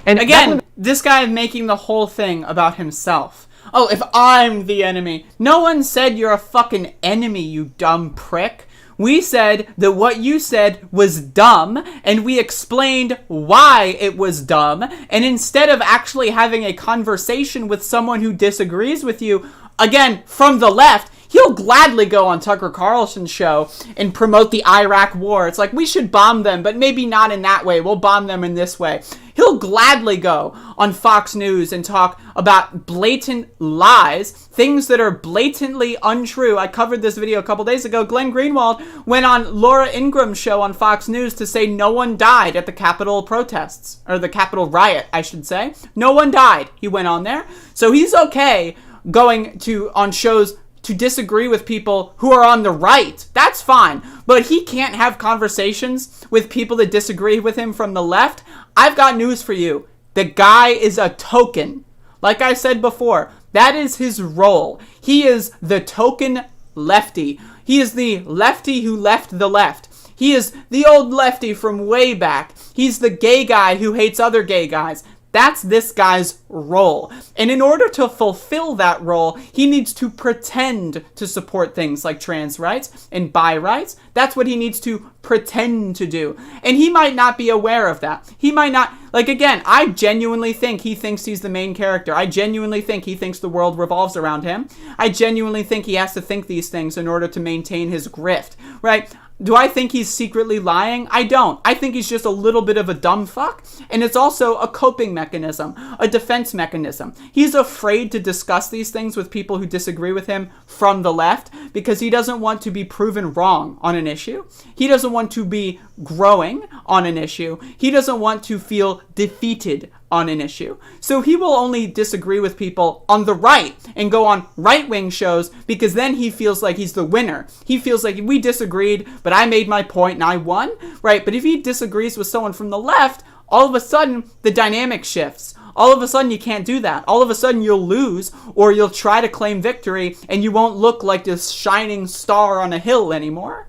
And again, this guy making the whole thing about himself. Oh, if I'm the enemy. No one said you're a fucking enemy, you dumb prick. We said that what you said was dumb, and we explained why it was dumb, and instead of actually having a conversation with someone who disagrees with you, again, from the left, he'll gladly go on Tucker Carlson's show and promote the Iraq war. It's like, we should bomb them, but maybe not in that way. We'll bomb them in this way. He'll gladly go on Fox News and talk about blatant lies, things that are blatantly untrue. I covered this video a couple days ago. Glenn Greenwald went on Laura Ingram's show on Fox News to say no one died at the Capitol protests, or the Capitol riot, I should say. No one died. He went on there. So he's okay going on shows to disagree with people who are on the right. That's fine. But he can't have conversations with people that disagree with him from the left. I've got news for you. The guy is a token. Like I said before, that is his role. He is the token lefty. He is the lefty who left the left. He is the old lefty from way back. He's the gay guy who hates other gay guys. That's this guy's role. And in order to fulfill that role, he needs to pretend to support things like trans rights and bi rights. That's what he needs to pretend to do. And he might not be aware of that. He might not, like, again, I genuinely think he thinks he's the main character. I genuinely think he thinks the world revolves around him. I genuinely think he has to think these things in order to maintain his grift, right? Do I think he's secretly lying? I don't. I think he's just a little bit of a dumb fuck. And it's also a coping mechanism, a defense mechanism. He's afraid to discuss these things with people who disagree with him from the left because he doesn't want to be proven wrong on an issue. He doesn't want to be growing on an issue. He doesn't want to feel defeated on an issue. So he will only disagree with people on the right and go on right-wing shows because then he feels like he's the winner. He feels like we disagreed, but I made my point and I won, right? But if he disagrees with someone from the left, all of a sudden the dynamic shifts. All of a sudden you can't do that. All of a sudden you'll lose, or you'll try to claim victory and you won't look like this shining star on a hill anymore.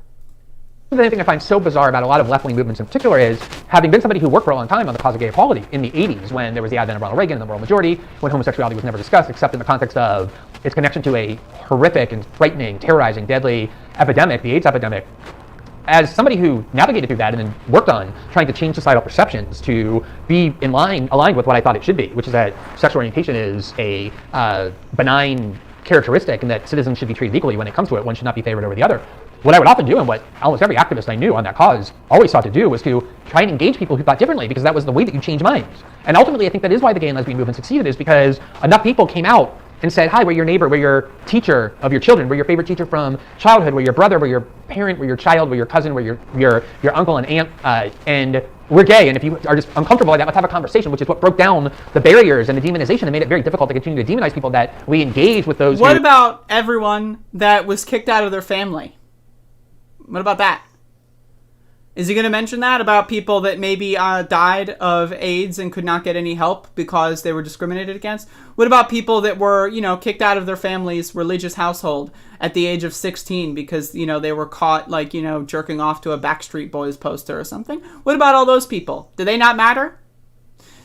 The thing I find so bizarre about a lot of left-wing movements in particular is, having been somebody who worked for a long time on the cause of gay equality in the 80s, when there was the advent of Ronald Reagan and the moral majority, when homosexuality was never discussed except in the context of its connection to a horrific and frightening, terrorizing, deadly epidemic, the AIDS epidemic. As somebody who navigated through that and then worked on trying to change societal perceptions to be aligned with what I thought it should be, which is that sexual orientation is a benign characteristic and that citizens should be treated equally when it comes to it. One should not be favored over the other. What I would often do, and what almost every activist I knew on that cause always sought to do, was to try and engage people who thought differently, because that was the way that you change minds. And ultimately, I think that is why the gay and lesbian movement succeeded, is because enough people came out and said, hi, we're your neighbor, we're your teacher of your children, we're your favorite teacher from childhood, we're your brother, we're your parent, we're your child, we're your cousin, we're your uncle and aunt, and we're gay. And if you are just uncomfortable with that, let's have a conversation, which is what broke down the barriers and the demonization and made it very difficult to continue to demonize people, that we engage with those What about everyone that was kicked out of their family? What about that? Is he going to mention that about people that maybe died of AIDS and could not get any help because they were discriminated against? What about people that were, kicked out of their family's religious household at the age of 16 because, they were caught, jerking off to a Backstreet Boys poster or something? What about all those people? Do they not matter?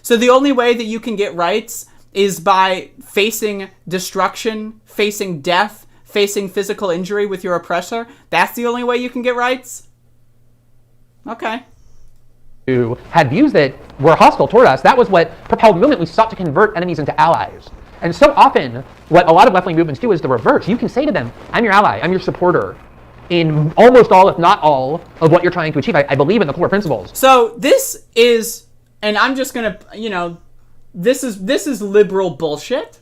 So the only way that you can get rights is by facing destruction, facing death, facing physical injury with your oppressor? That's the only way you can get rights? Okay. Who had views that were hostile toward us. That was what propelled the movement. We sought to convert enemies into allies. And so often, what a lot of left-wing movements do is the reverse. You can say to them, I'm your ally, I'm your supporter, in almost all, if not all, of what you're trying to achieve. I believe in the core principles. So this is, and I'm just going to, this is liberal bullshit.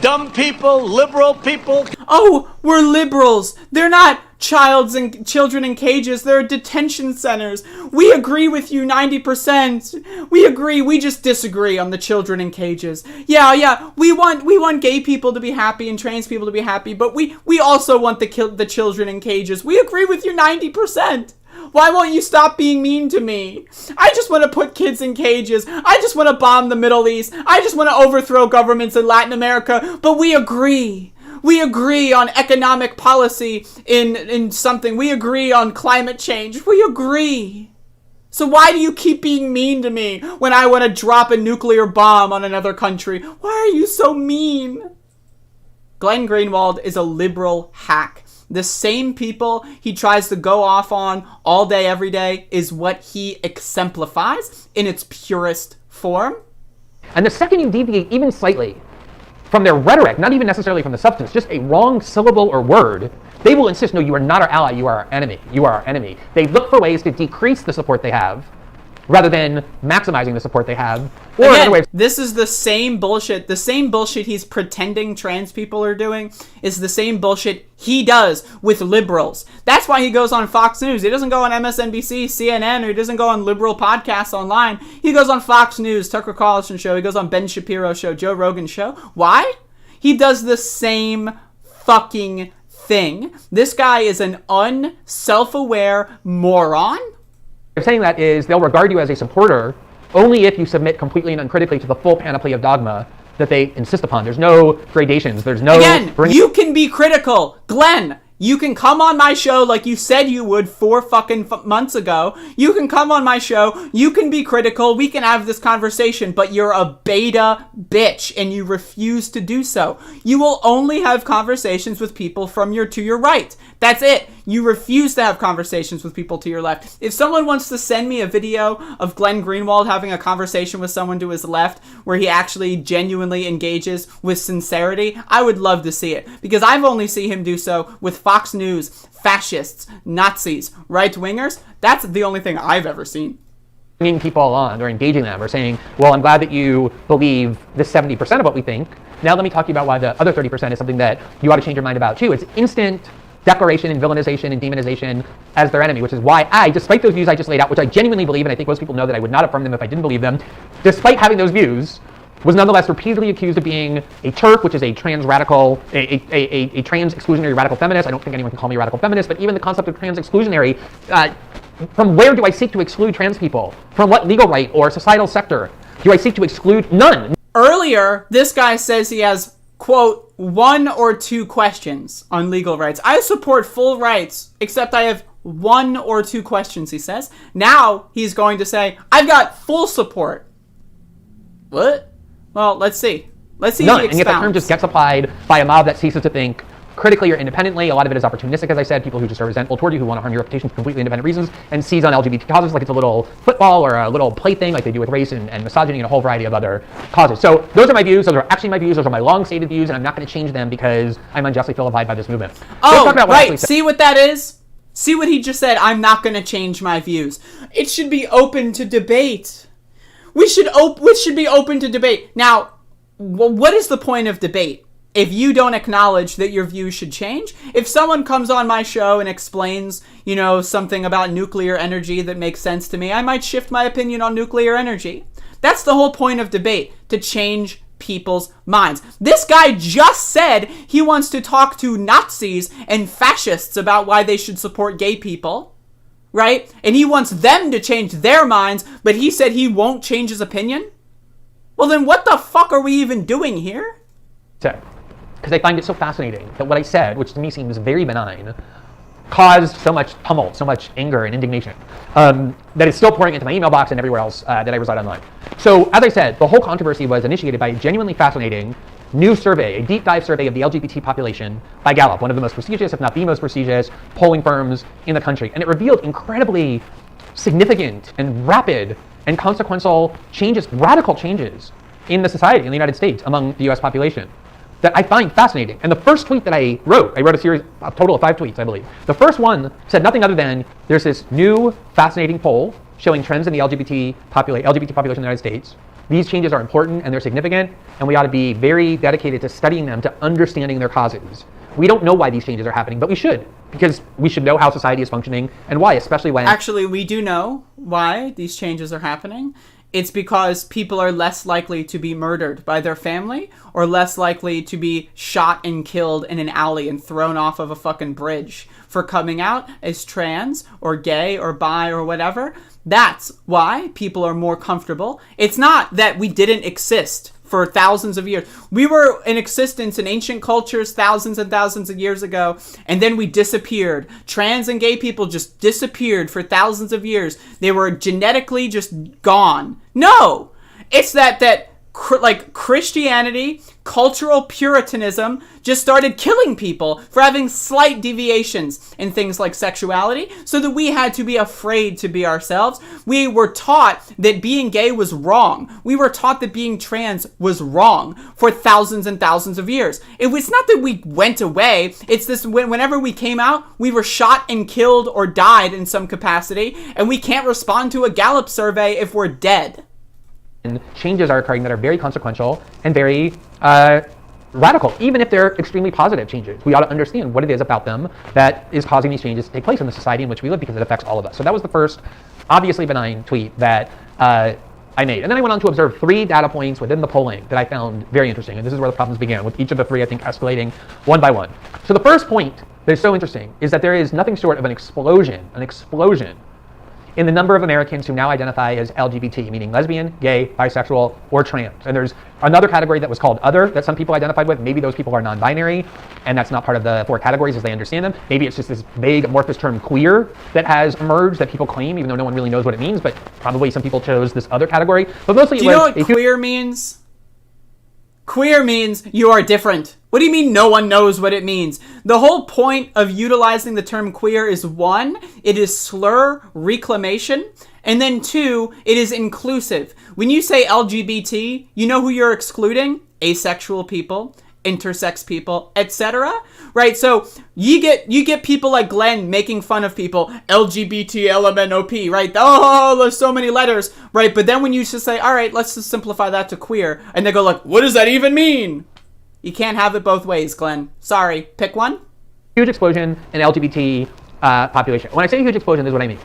Dumb people, liberal people. Oh, we're liberals. They're not children in cages. They're detention centers. We agree with you 90%. We agree. We just disagree on the children in cages. Yeah. We want gay people to be happy and trans people to be happy, but we also want the children in cages. We agree with you 90%. Why won't you stop being mean to me? I just want to put kids in cages. I just want to bomb the Middle East. I just want to overthrow governments in Latin America. But we agree. We agree on economic policy in something. We agree on climate change. We agree. So why do you keep being mean to me when I want to drop a nuclear bomb on another country? Why are you so mean? Glenn Greenwald is a liberal hack. The same people he tries to go off on all day, every day, is what he exemplifies in its purest form. And the second you deviate even slightly from their rhetoric, not even necessarily from the substance, just a wrong syllable or word, they will insist, no, you are not our ally, you are our enemy. You are our enemy. They look for ways to decrease the support they have, rather than maximizing the support they have. Or again, another way, this is the same bullshit. The same bullshit he's pretending trans people are doing is the same bullshit he does with liberals. That's why he goes on Fox News. He doesn't go on MSNBC, CNN, or he doesn't go on liberal podcasts online. He goes on Fox News, Tucker Carlson show. He goes on Ben Shapiro show, Joe Rogan show. Why? He does the same fucking thing. This guy is an unself-aware moron. saying that is they'll regard you as a supporter only if you submit completely and uncritically to the full panoply of dogma that they insist upon. There's no gradations. There's no... Again, you can be critical. Glenn, you can come on my show like you said you would 4 fucking months ago. You can come on my show. You can be critical. We can have this conversation, but you're a beta bitch and you refuse to do so. You will only have conversations with people to your right. That's it. You refuse to have conversations with people to your left. If someone wants to send me a video of Glenn Greenwald having a conversation with someone to his left where he actually genuinely engages with sincerity, I would love to see it. Because I've only seen him do so with Fox News, fascists, Nazis, right-wingers. That's the only thing I've ever seen. Bringing people on or engaging them or saying, well, I'm glad that you believe this 70% of what we think. Now let me talk to you about why the other 30% is something that you ought to change your mind about too. It's instant declaration and villainization and demonization as their enemy, which is why I, despite those views I just laid out, which I genuinely believe, and I think most people know that I would not affirm them if I didn't believe them, despite having those views, was nonetheless repeatedly accused of being a TERF, which is a trans radical, a trans exclusionary radical feminist. I don't think anyone can call me a radical feminist, but even the concept of trans exclusionary, from where do I seek to exclude trans people? From what legal right or societal sector do I seek to exclude? None. Earlier, this guy says he has, quote, 1 or 2 questions on legal rights. I support full rights, except I have 1 or 2 questions, he says. Now he's going to say, I've got full support. What? Well, let's see. Let's see. None. And yet the term just gets applied by a mob that ceases to think critically or independently. A lot of it is opportunistic, as I said, people who just are resentful toward you, who want to harm your reputation for completely independent reasons, and seize on LGBT causes like it's a little football or a little plaything like they do with race and misogyny and a whole variety of other causes. So those are my views. Those are actually my views. Those are my long-stated views, and I'm not going to change them because I'm unjustly vilified by this movement. Oh, right. See what that is? See what he just said? I'm not going to change my views. It should be open to debate. We should be open to debate. Now, what is the point of debate? If you don't acknowledge that your views should change, if someone comes on my show and explains, something about nuclear energy that makes sense to me, I might shift my opinion on nuclear energy. That's the whole point of debate, to change people's minds. This guy just said he wants to talk to Nazis and fascists about why they should support gay people, right? And he wants them to change their minds, but he said he won't change his opinion? Well, then what the fuck are we even doing here? Because I find it so fascinating that what I said, which to me seems very benign, caused so much tumult, so much anger and indignation, that it's still pouring into my email box and everywhere else that I reside online. So, as I said, the whole controversy was initiated by a genuinely fascinating new survey, a deep dive survey of the LGBT population by Gallup, one of the most prestigious, if not the most prestigious, polling firms in the country. And it revealed incredibly significant and rapid and consequential changes, radical changes in the society, in the United States, among the US population, that I find fascinating. And the first tweet that I wrote a total of 5 tweets, I believe. The first one said nothing other than, there's this new fascinating poll showing trends in the LGBT population in the United States. These changes are important and they're significant, and we ought to be very dedicated to studying them, to understanding their causes. We don't know why these changes are happening, but we should, because we should know how society is functioning and why, especially when... Actually, we do know why these changes are happening. It's because people are less likely to be murdered by their family or less likely to be shot and killed in an alley and thrown off of a fucking bridge for coming out as trans or gay or bi or whatever. That's why people are more comfortable. It's not that we didn't exist for thousands of years. We were in existence in ancient cultures thousands and thousands of years ago, and then we disappeared. Trans and gay people just disappeared for thousands of years. They were genetically just gone. No! It's that Christianity, cultural puritanism just started killing people for having slight deviations in things like sexuality, so that we had to be afraid to be ourselves. We were taught that being gay was wrong. We were taught that being trans was wrong for thousands and thousands of years. It was not that we went away. It's this, whenever we came out, we were shot and killed or died in some capacity, and we can't respond to a Gallup survey if we're dead. And changes are occurring that are very consequential and very radical, even if they're extremely positive changes. We ought to understand what it is about them that is causing these changes to take place in the society in which we live, because it affects all of us. So that was the first obviously benign tweet that I made. And then I went on to observe 3 data points within the polling that I found very interesting. And this is where the problems began, with each of the 3, I think, escalating one by one. So the first point that is so interesting is that there is nothing short of an explosion in the number of Americans who now identify as LGBT, meaning lesbian, gay, bisexual, or trans. And there's another category that was called other that some people identified with. Maybe those people are non-binary, and that's not part of the 4 categories as they understand them. Maybe it's just this vague amorphous term queer that has emerged that people claim, even though no one really knows what it means, but probably some people chose this other category. But mostly Do you know what queer means? Queer means you are different. What do you mean no one knows what it means? The whole point of utilizing the term queer is 1, it is slur reclamation, and then 2, it is inclusive. When you say LGBT, you know who you're excluding? Asexual people, intersex people, etc. Right? So you get people like Glenn making fun of people, LGBT, LMNOP, right? Oh, there's so many letters, right? But then when you just say, all right, let's just simplify that to queer, and they go like, what does that even mean? You can't have it both ways, Glenn. Sorry, pick one. Huge explosion in LGBT population. When I say huge explosion, this is what I mean.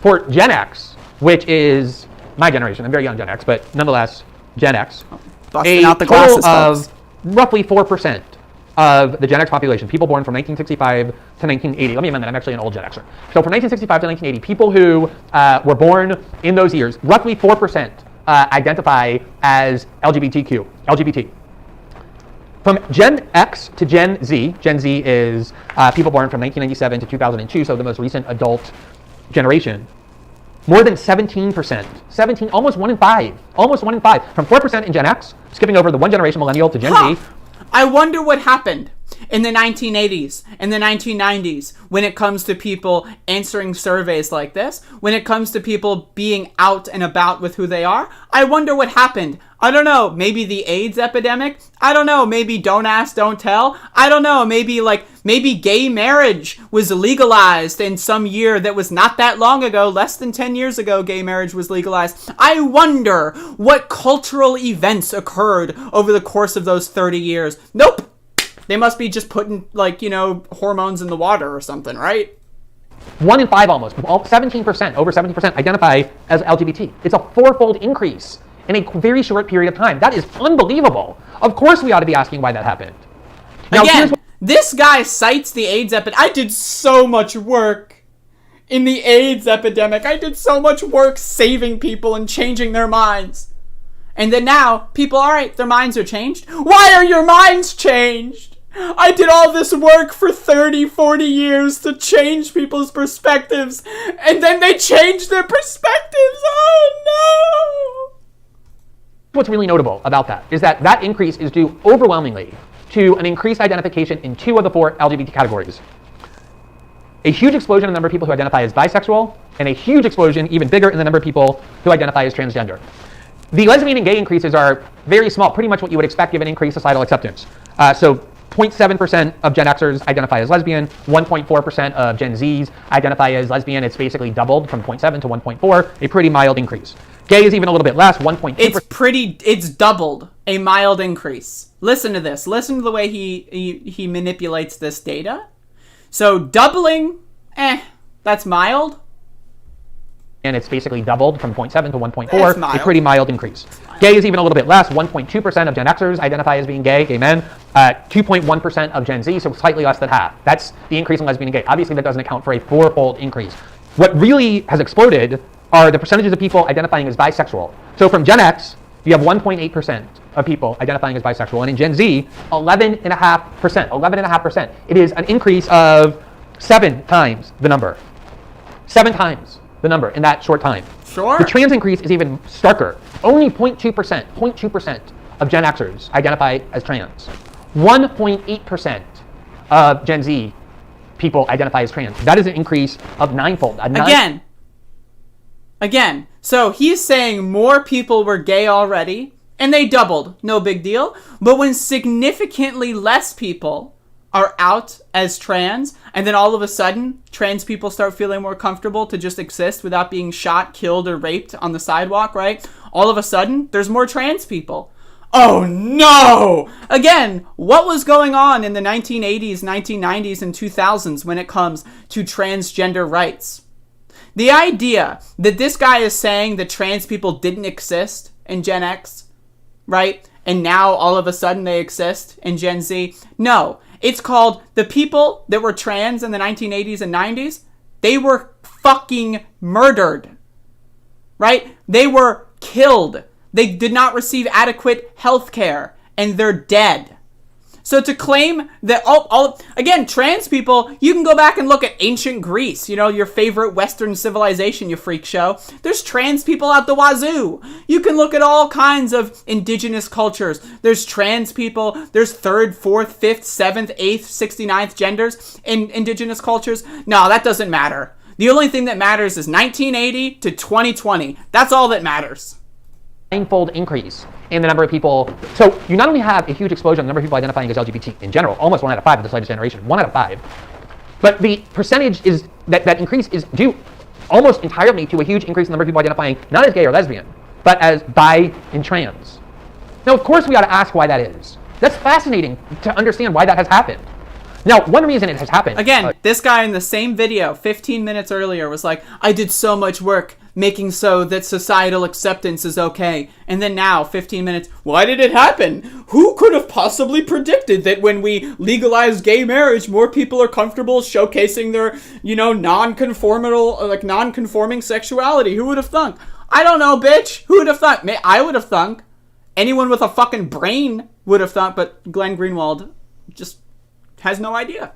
For Gen X, which is my generation, I'm very young Gen X, but nonetheless, Gen X, Busting out the glasses, total folks. of roughly 4% of the Gen X population, people born from 1965 to 1980. Let me amend that, I'm actually an old Gen Xer. So from 1965 to 1980, people who were born in those years, roughly 4% identify as LGBT. From Gen X to Gen Z is people born from 1997 to 2002, so the most recent adult generation. More than 17%, almost 1 in 5, from 4% in Gen X, skipping over the one generation millennial to Gen Z. I wonder what happened in the 1980s and the 1990s when it comes to people answering surveys like this, when it comes to people being out and about with who they are. I wonder what happened. I don't know, maybe the AIDS epidemic? I don't know, maybe don't ask, don't tell? I don't know, maybe gay marriage was legalized in some year that was not that long ago, less than 10 years ago gay marriage was legalized. I wonder what cultural events occurred over the course of those 30 years. Nope! They must be just putting, hormones in the water or something, right? 1 in 5 almost, 17%, over 70% identify as LGBT. It's a 4-fold increase in a very short period of time. That is unbelievable. Of course we ought to be asking why that happened. Now, again, this guy cites the AIDS epidemic. I did so much work in the AIDS epidemic. I did so much work saving people and changing their minds. And then now, people, all right, their minds are changed. Why are your minds changed? I did all this work for 30, 40 years to change people's perspectives, and then they changed their perspectives. Oh, no! What's really notable about that is that increase is due overwhelmingly to an increased identification in 2 of the 4 LGBT categories. A huge explosion in the number of people who identify as bisexual, and a huge explosion, even bigger, in the number of people who identify as transgender. The lesbian and gay increases are very small, pretty much what you would expect given increased societal acceptance. So 0.7% of Gen Xers identify as lesbian, 1.4% of Gen Zs identify as lesbian. It's basically doubled from 0.7 to 1.4, a pretty mild increase. Gay is even a little bit less, 1.2%. It's doubled, a mild increase. Listen to this. Listen to the way he manipulates this data. So doubling, that's mild. and it's basically doubled from 0.7 to 1.4. That's mild. A pretty mild increase. Gay is even a little bit less. 1.2% of Gen Xers identify as being gay men. 2.1% of Gen Z, so slightly less than half. That's the increase in lesbian and gay. Obviously, that doesn't account for a fourfold increase. What really has exploded are the percentages of people identifying as bisexual. So from Gen X, you have 1.8% of people identifying as bisexual, and in Gen Z, 11.5%. 11.5%. It is an increase of 7 times the number. 7 times the number in that short time. Sure. The trans increase is even starker. Only 0.2% of Gen Xers identify as trans. 1.8% of Gen Z people identify as trans. That is an increase of 9-fold. Again, so he's saying more people were gay already, and they doubled. No big deal. But when significantly less people are out as trans, and then all of a sudden, trans people start feeling more comfortable to just exist without being shot, killed, or raped on the sidewalk, right? All of a sudden, there's more trans people. Oh no! Again, what was going on in the 1980s, 1990s, and 2000s when it comes to transgender rights? The idea that this guy is saying that trans people didn't exist in Gen X, right? And now all of a sudden they exist in Gen Z. No, it's called the people that were trans in the 1980s and 90s, they were fucking murdered, right? They were killed. They did not receive adequate health care, and they're dead. So to claim that again, trans people, you can go back and look at ancient Greece, you know, your favorite Western civilization, you freak show. There's trans people out the wazoo. You can look at all kinds of indigenous cultures. There's trans people. There's 3rd, 4th, 5th, 7th, 8th, 69th genders in indigenous cultures. No, that doesn't matter. The only thing that matters is 1980 to 2020. That's all that matters. 9-fold increase in the number of people. So you not only have a huge explosion in the number of people identifying as LGBT in general, almost 1 out of 5 of this latest generation, 1 out of 5, but the percentage is that increase is due almost entirely to a huge increase in the number of people identifying not as gay or lesbian, but as bi and trans. Now, of course, we got to ask why that is. That's fascinating to understand why that has happened. Now, one reason it has happened... Again, this guy in the same video, 15 minutes earlier, was like, I did so much work making so that societal acceptance is okay. And then now, 15 minutes, why did it happen? Who could have possibly predicted that when we legalize gay marriage, more people are comfortable showcasing their, you know, non-conforming sexuality? Who would have thunk? I don't know, bitch. Who would have thunk? I would have thunk. Anyone with a fucking brain would have thought, but Glenn Greenwald just has no idea.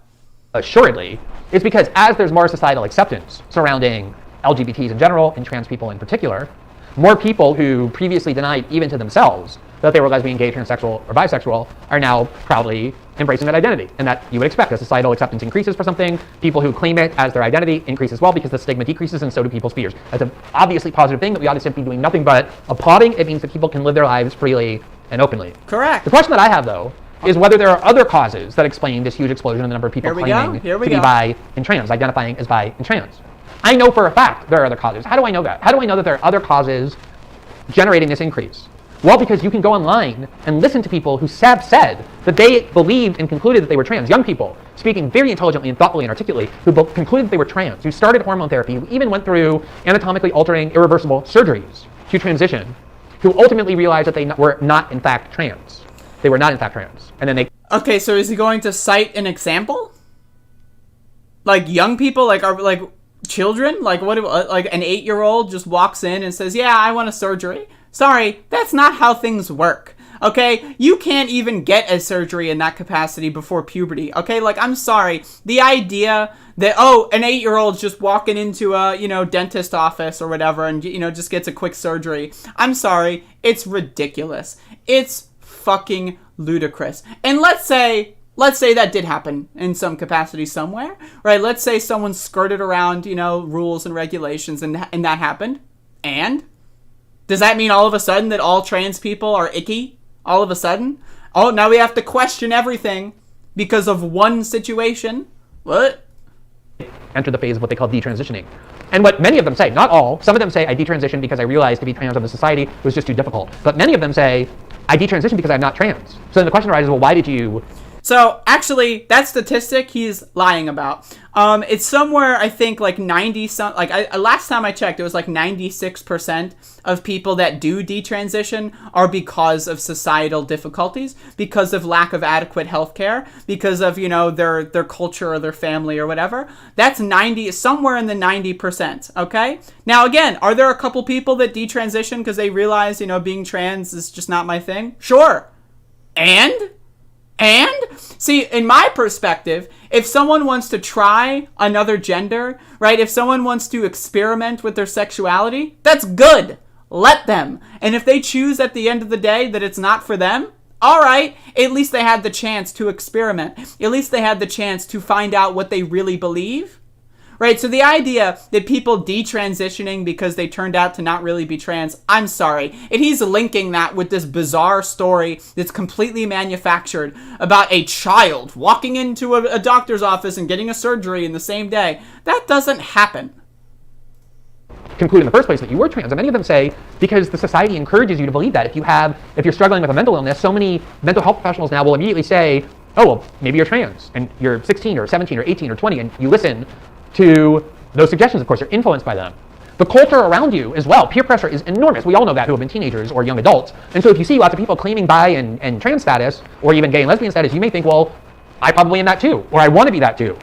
Assuredly, it's because as there's more societal acceptance surrounding LGBTs in general and trans people in particular, more people who previously denied even to themselves that they were lesbian, gay, transsexual, or bisexual are now proudly embracing that identity. And that you would expect as societal acceptance increases for something, people who claim it as their identity increase as well because the stigma decreases and so do people's fears. That's an obviously positive thing that we ought to simply be doing nothing but applauding. It means that people can live their lives freely and openly. Correct. The question that I have, though, is whether there are other causes that explain this huge explosion in the number of people claiming to be bi and trans, identifying as bi and trans. I know for a fact there are other causes. How do I know that? How do I know that there are other causes generating this increase? Well, because you can go online and listen to people who have said that they believed and concluded that they were trans. Young people speaking very intelligently and thoughtfully and articulately who concluded that they were trans, who started hormone therapy, who even went through anatomically altering irreversible surgeries to transition, who ultimately realized that they were not in fact trans. They were not in fact trans. And then they... Okay, so is he going to cite an example? Like young people, like are like children? Like what? Like an 8-year-old just walks in and says, "Yeah, I want a surgery." Sorry, that's not how things work. Okay, you can't even get a surgery in that capacity before puberty. Okay, like I'm sorry, the idea that an 8-year-old's just walking into a dentist office or whatever and just gets a quick surgery. I'm sorry, it's ridiculous. It's fucking ludicrous. And let's say that did happen in some capacity somewhere, right? Let's say someone skirted around, rules and regulations and that happened. And does that mean all of a sudden that all trans people are icky? All of a sudden? Oh, now we have to question everything because of one situation? What? Enter the phase of what they call detransitioning. And what many of them say, not all, some of them say, I detransitioned because I realized to be trans in the society was just too difficult. But many of them say, I detransitioned because I'm not trans. So then the question arises, well, why did you So actually, that statistic he's lying about. It's somewhere, I think, like 90 some. Like last time I checked, it was like 96% of people that do detransition are because of societal difficulties, because of lack of adequate healthcare, because of their culture or their family or whatever. That's somewhere in the 90%. Okay. Now again, are there a couple people that detransition because they realize being trans is just not my thing? Sure. And see, in my perspective, if someone wants to try another gender, right? If someone wants to experiment with their sexuality, that's good. Let them. And if they choose at the end of the day that it's not for them, all right, at least they had the chance to experiment. At least they had the chance to find out what they really believe. Right, so the idea that people detransitioning because they turned out to not really be trans, I'm sorry. And he's linking that with this bizarre story that's completely manufactured about a child walking into a doctor's office and getting a surgery in the same day. That doesn't happen. Conclude in the first place that you were trans, and many of them say because the society encourages you to believe that. If you're struggling with a mental illness, so many mental health professionals now will immediately say, oh, well, maybe you're trans, and you're 16 or 17 or 18 or 20, and you listen to those suggestions. Of course, you're influenced by them. The culture around you as well, peer pressure is enormous. We all know that who have been teenagers or young adults. And so if you see lots of people claiming bi and trans status, or even gay and lesbian status, you may think, well, I probably am that too, or I want to be that too.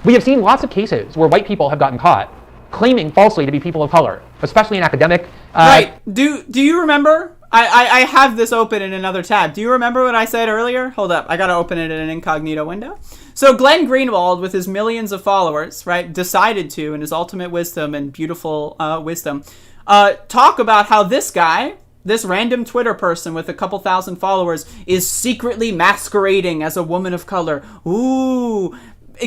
We have seen lots of cases where white people have gotten caught claiming falsely to be people of color, especially in academic. Right. Do you remember? I have this open in another tab. Do you remember what I said earlier? Hold up. I got to open it in an incognito window. So Glenn Greenwald, with his millions of followers, right, decided to, in his ultimate wisdom and beautiful wisdom, talk about how this guy, this random Twitter person with a couple thousand followers, is secretly masquerading as a woman of color. Ooh.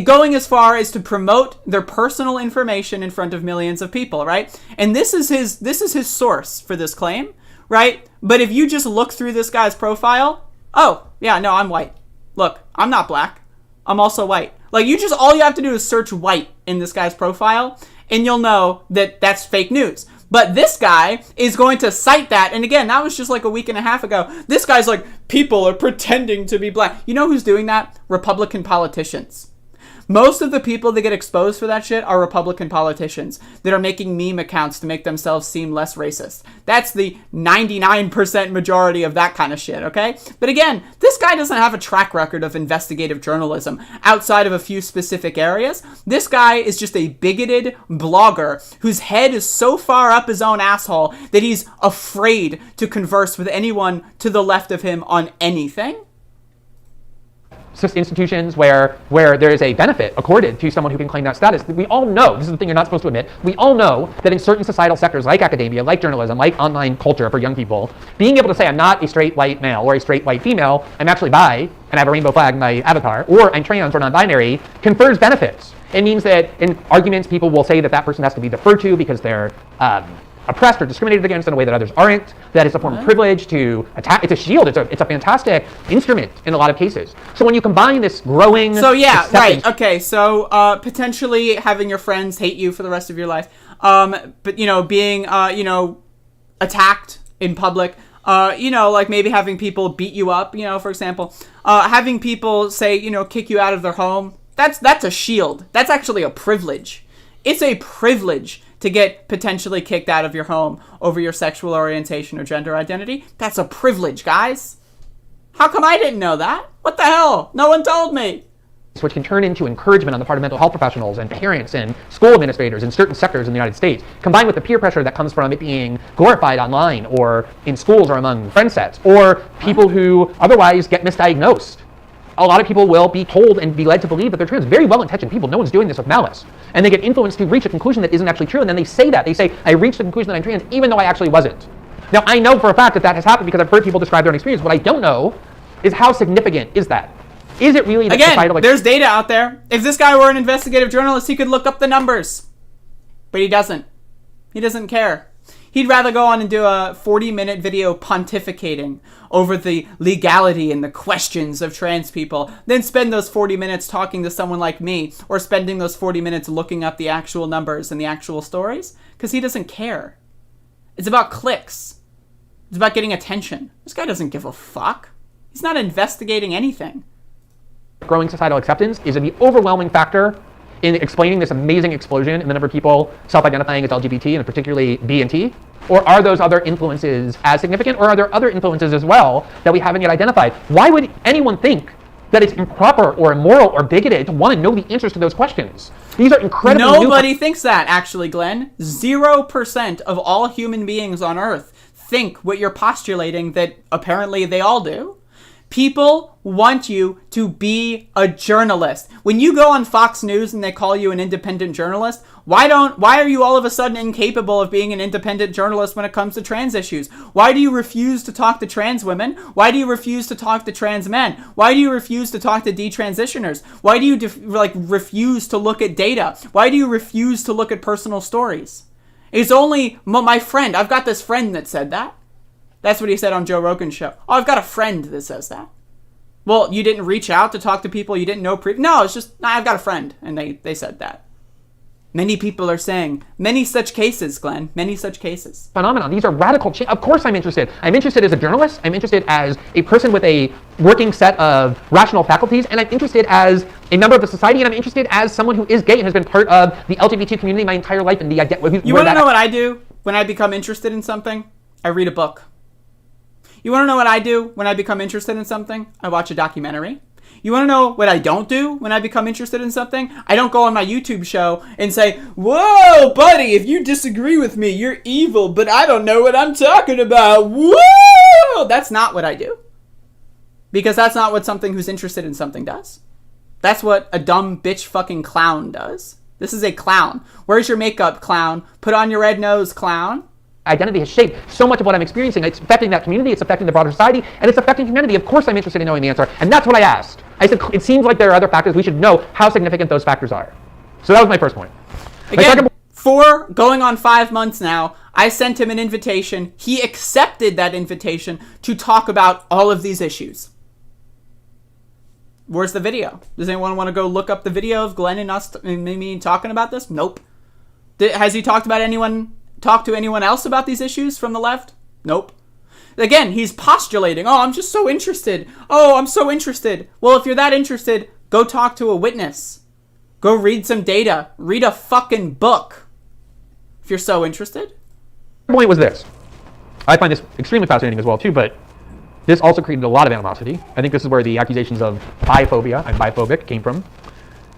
Going as far as to promote their personal information in front of millions of people, right? And this is his source for this claim, right? But if you just look through this guy's profile, oh, yeah, no, I'm white. Look, I'm not black. I'm also white. Like, all you have to do is search white in this guy's profile, and you'll know that that's fake news. But this guy is going to cite that, and again, that was just like a week and a half ago. This guy's like, people are pretending to be black. You know who's doing that? Republican politicians. Most of the people that get exposed for that shit are Republican politicians that are making meme accounts to make themselves seem less racist. That's the 99% majority of that kind of shit, okay? But again, this guy doesn't have a track record of investigative journalism outside of a few specific areas. This guy is just a bigoted blogger whose head is so far up his own asshole that he's afraid to converse with anyone to the left of him on anything. Institutions where there is a benefit accorded to someone who can claim that status. We all know, this is the thing you're not supposed to admit, we all know that in certain societal sectors like academia, like journalism, like online culture for young people, being able to say I'm not a straight white male or a straight white female, I'm actually bi, and I have a rainbow flag in my avatar, or I'm trans or non-binary, confers benefits. It means that in arguments, people will say that that person has to be deferred to because they're oppressed or discriminated against in a way that others aren't, that it's a form of privilege to attack. It's a shield. It's a fantastic instrument in a lot of cases. So when you combine this growing... So yeah, right. Okay, so potentially having your friends hate you for the rest of your life, but, being, attacked in public, like maybe having people beat you up, for example, having people say, kick you out of their home, that's a shield. That's actually a privilege. It's a privilege to get potentially kicked out of your home over your sexual orientation or gender identity. That's a privilege, guys. How come I didn't know that? What the hell? No one told me. Which can turn into encouragement on the part of mental health professionals and parents and school administrators in certain sectors in the United States, combined with the peer pressure that comes from it being glorified online or in schools or among friend sets, or people who otherwise get misdiagnosed. A lot of people will be told and be led to believe that they're trans. Very well-intentioned people. No one's doing this with malice. And they get influenced to reach a conclusion that isn't actually true. And then they say that. They say, I reached the conclusion that I'm trans, even though I actually wasn't. Now, I know for a fact that that has happened because I've heard people describe their own experience. What I don't know is how significant is that? Is it really that Again, there's data out there. If this guy were an investigative journalist, he could look up the numbers. But he doesn't. He doesn't care. He'd rather go on and do a 40-minute video pontificating over the legality and the questions of trans people than spend those 40 minutes talking to someone like me or spending those 40 minutes looking up the actual numbers and the actual stories, because he doesn't care. It's about clicks. It's about getting attention. This guy doesn't give a fuck. He's not investigating anything. growing societal acceptance is the overwhelming factor in explaining this amazing explosion in the number of people self-identifying as LGBT, and particularly B and T? Or are those other influences as significant, or are there other influences as well that we haven't yet identified? Why would anyone think that it's improper or immoral or bigoted to want to know the answers to those questions? These are incredibly Nobody thinks that, actually, Glenn. 0% of all human beings on Earth think what you're postulating that apparently they all do. People want you to be a journalist. When you go on Fox News and they call you an independent journalist, why are you all of a sudden incapable of being an independent journalist when it comes to trans issues? Why do you refuse to talk to trans women? Why do you refuse to talk to trans men? Why do you refuse to talk to detransitioners? Why do you refuse to look at data? Why do you refuse to look at personal stories? It's only my friend. I've got this friend that said that. That's what he said on Joe Rogan's show. Oh, I've got a friend that says that. Well, you didn't reach out to talk to people you didn't know No, it's just, I've got a friend, and they said that. Many people are saying, many such cases, Glenn, many such cases. Phenomenon. These are radical change. Of course I'm interested. I'm interested as a journalist. I'm interested as a person with a working set of rational faculties, and I'm interested as a member of the society, and I'm interested as someone who is gay and has been part of the LGBT community my entire life. And the idea. You want to know what I do when I become interested in something? I read a book. You want to know what I do when I become interested in something? I watch a documentary. You want to know what I don't do when I become interested in something? I don't go on my YouTube show and say, whoa, buddy, if you disagree with me, you're evil, but I don't know what I'm talking about. Whoa! That's not what I do. Because that's not what something who's interested in something does. That's what a dumb bitch fucking clown does. This is a clown. Where's your makeup, clown? Put on your red nose, clown. Identity has shaped so much of what I'm experiencing. It's affecting that community, it's affecting the broader society, and it's affecting humanity. Of course I'm interested in knowing the answer, and that's what I asked. I said, it seems like there are other factors. We should know how significant those factors are. So that was my first point. Again, for going on 5 months now, I sent him an invitation. He accepted that invitation to talk about all of these issues. Where's the video? Does anyone want to go look up the video of Glenn and us and me talking about this? Nope. Has he talked to anyone else about these issues from the left? Nope. Again, he's postulating, oh, I'm just so interested. Oh, I'm so interested. Well, if you're that interested, go talk to a witness. Go read some data. Read a fucking book. If you're so interested. The point was this. I find this extremely fascinating as well, too, but this also created a lot of animosity. I think this is where the accusations of biphobia, I'm biphobic, came from.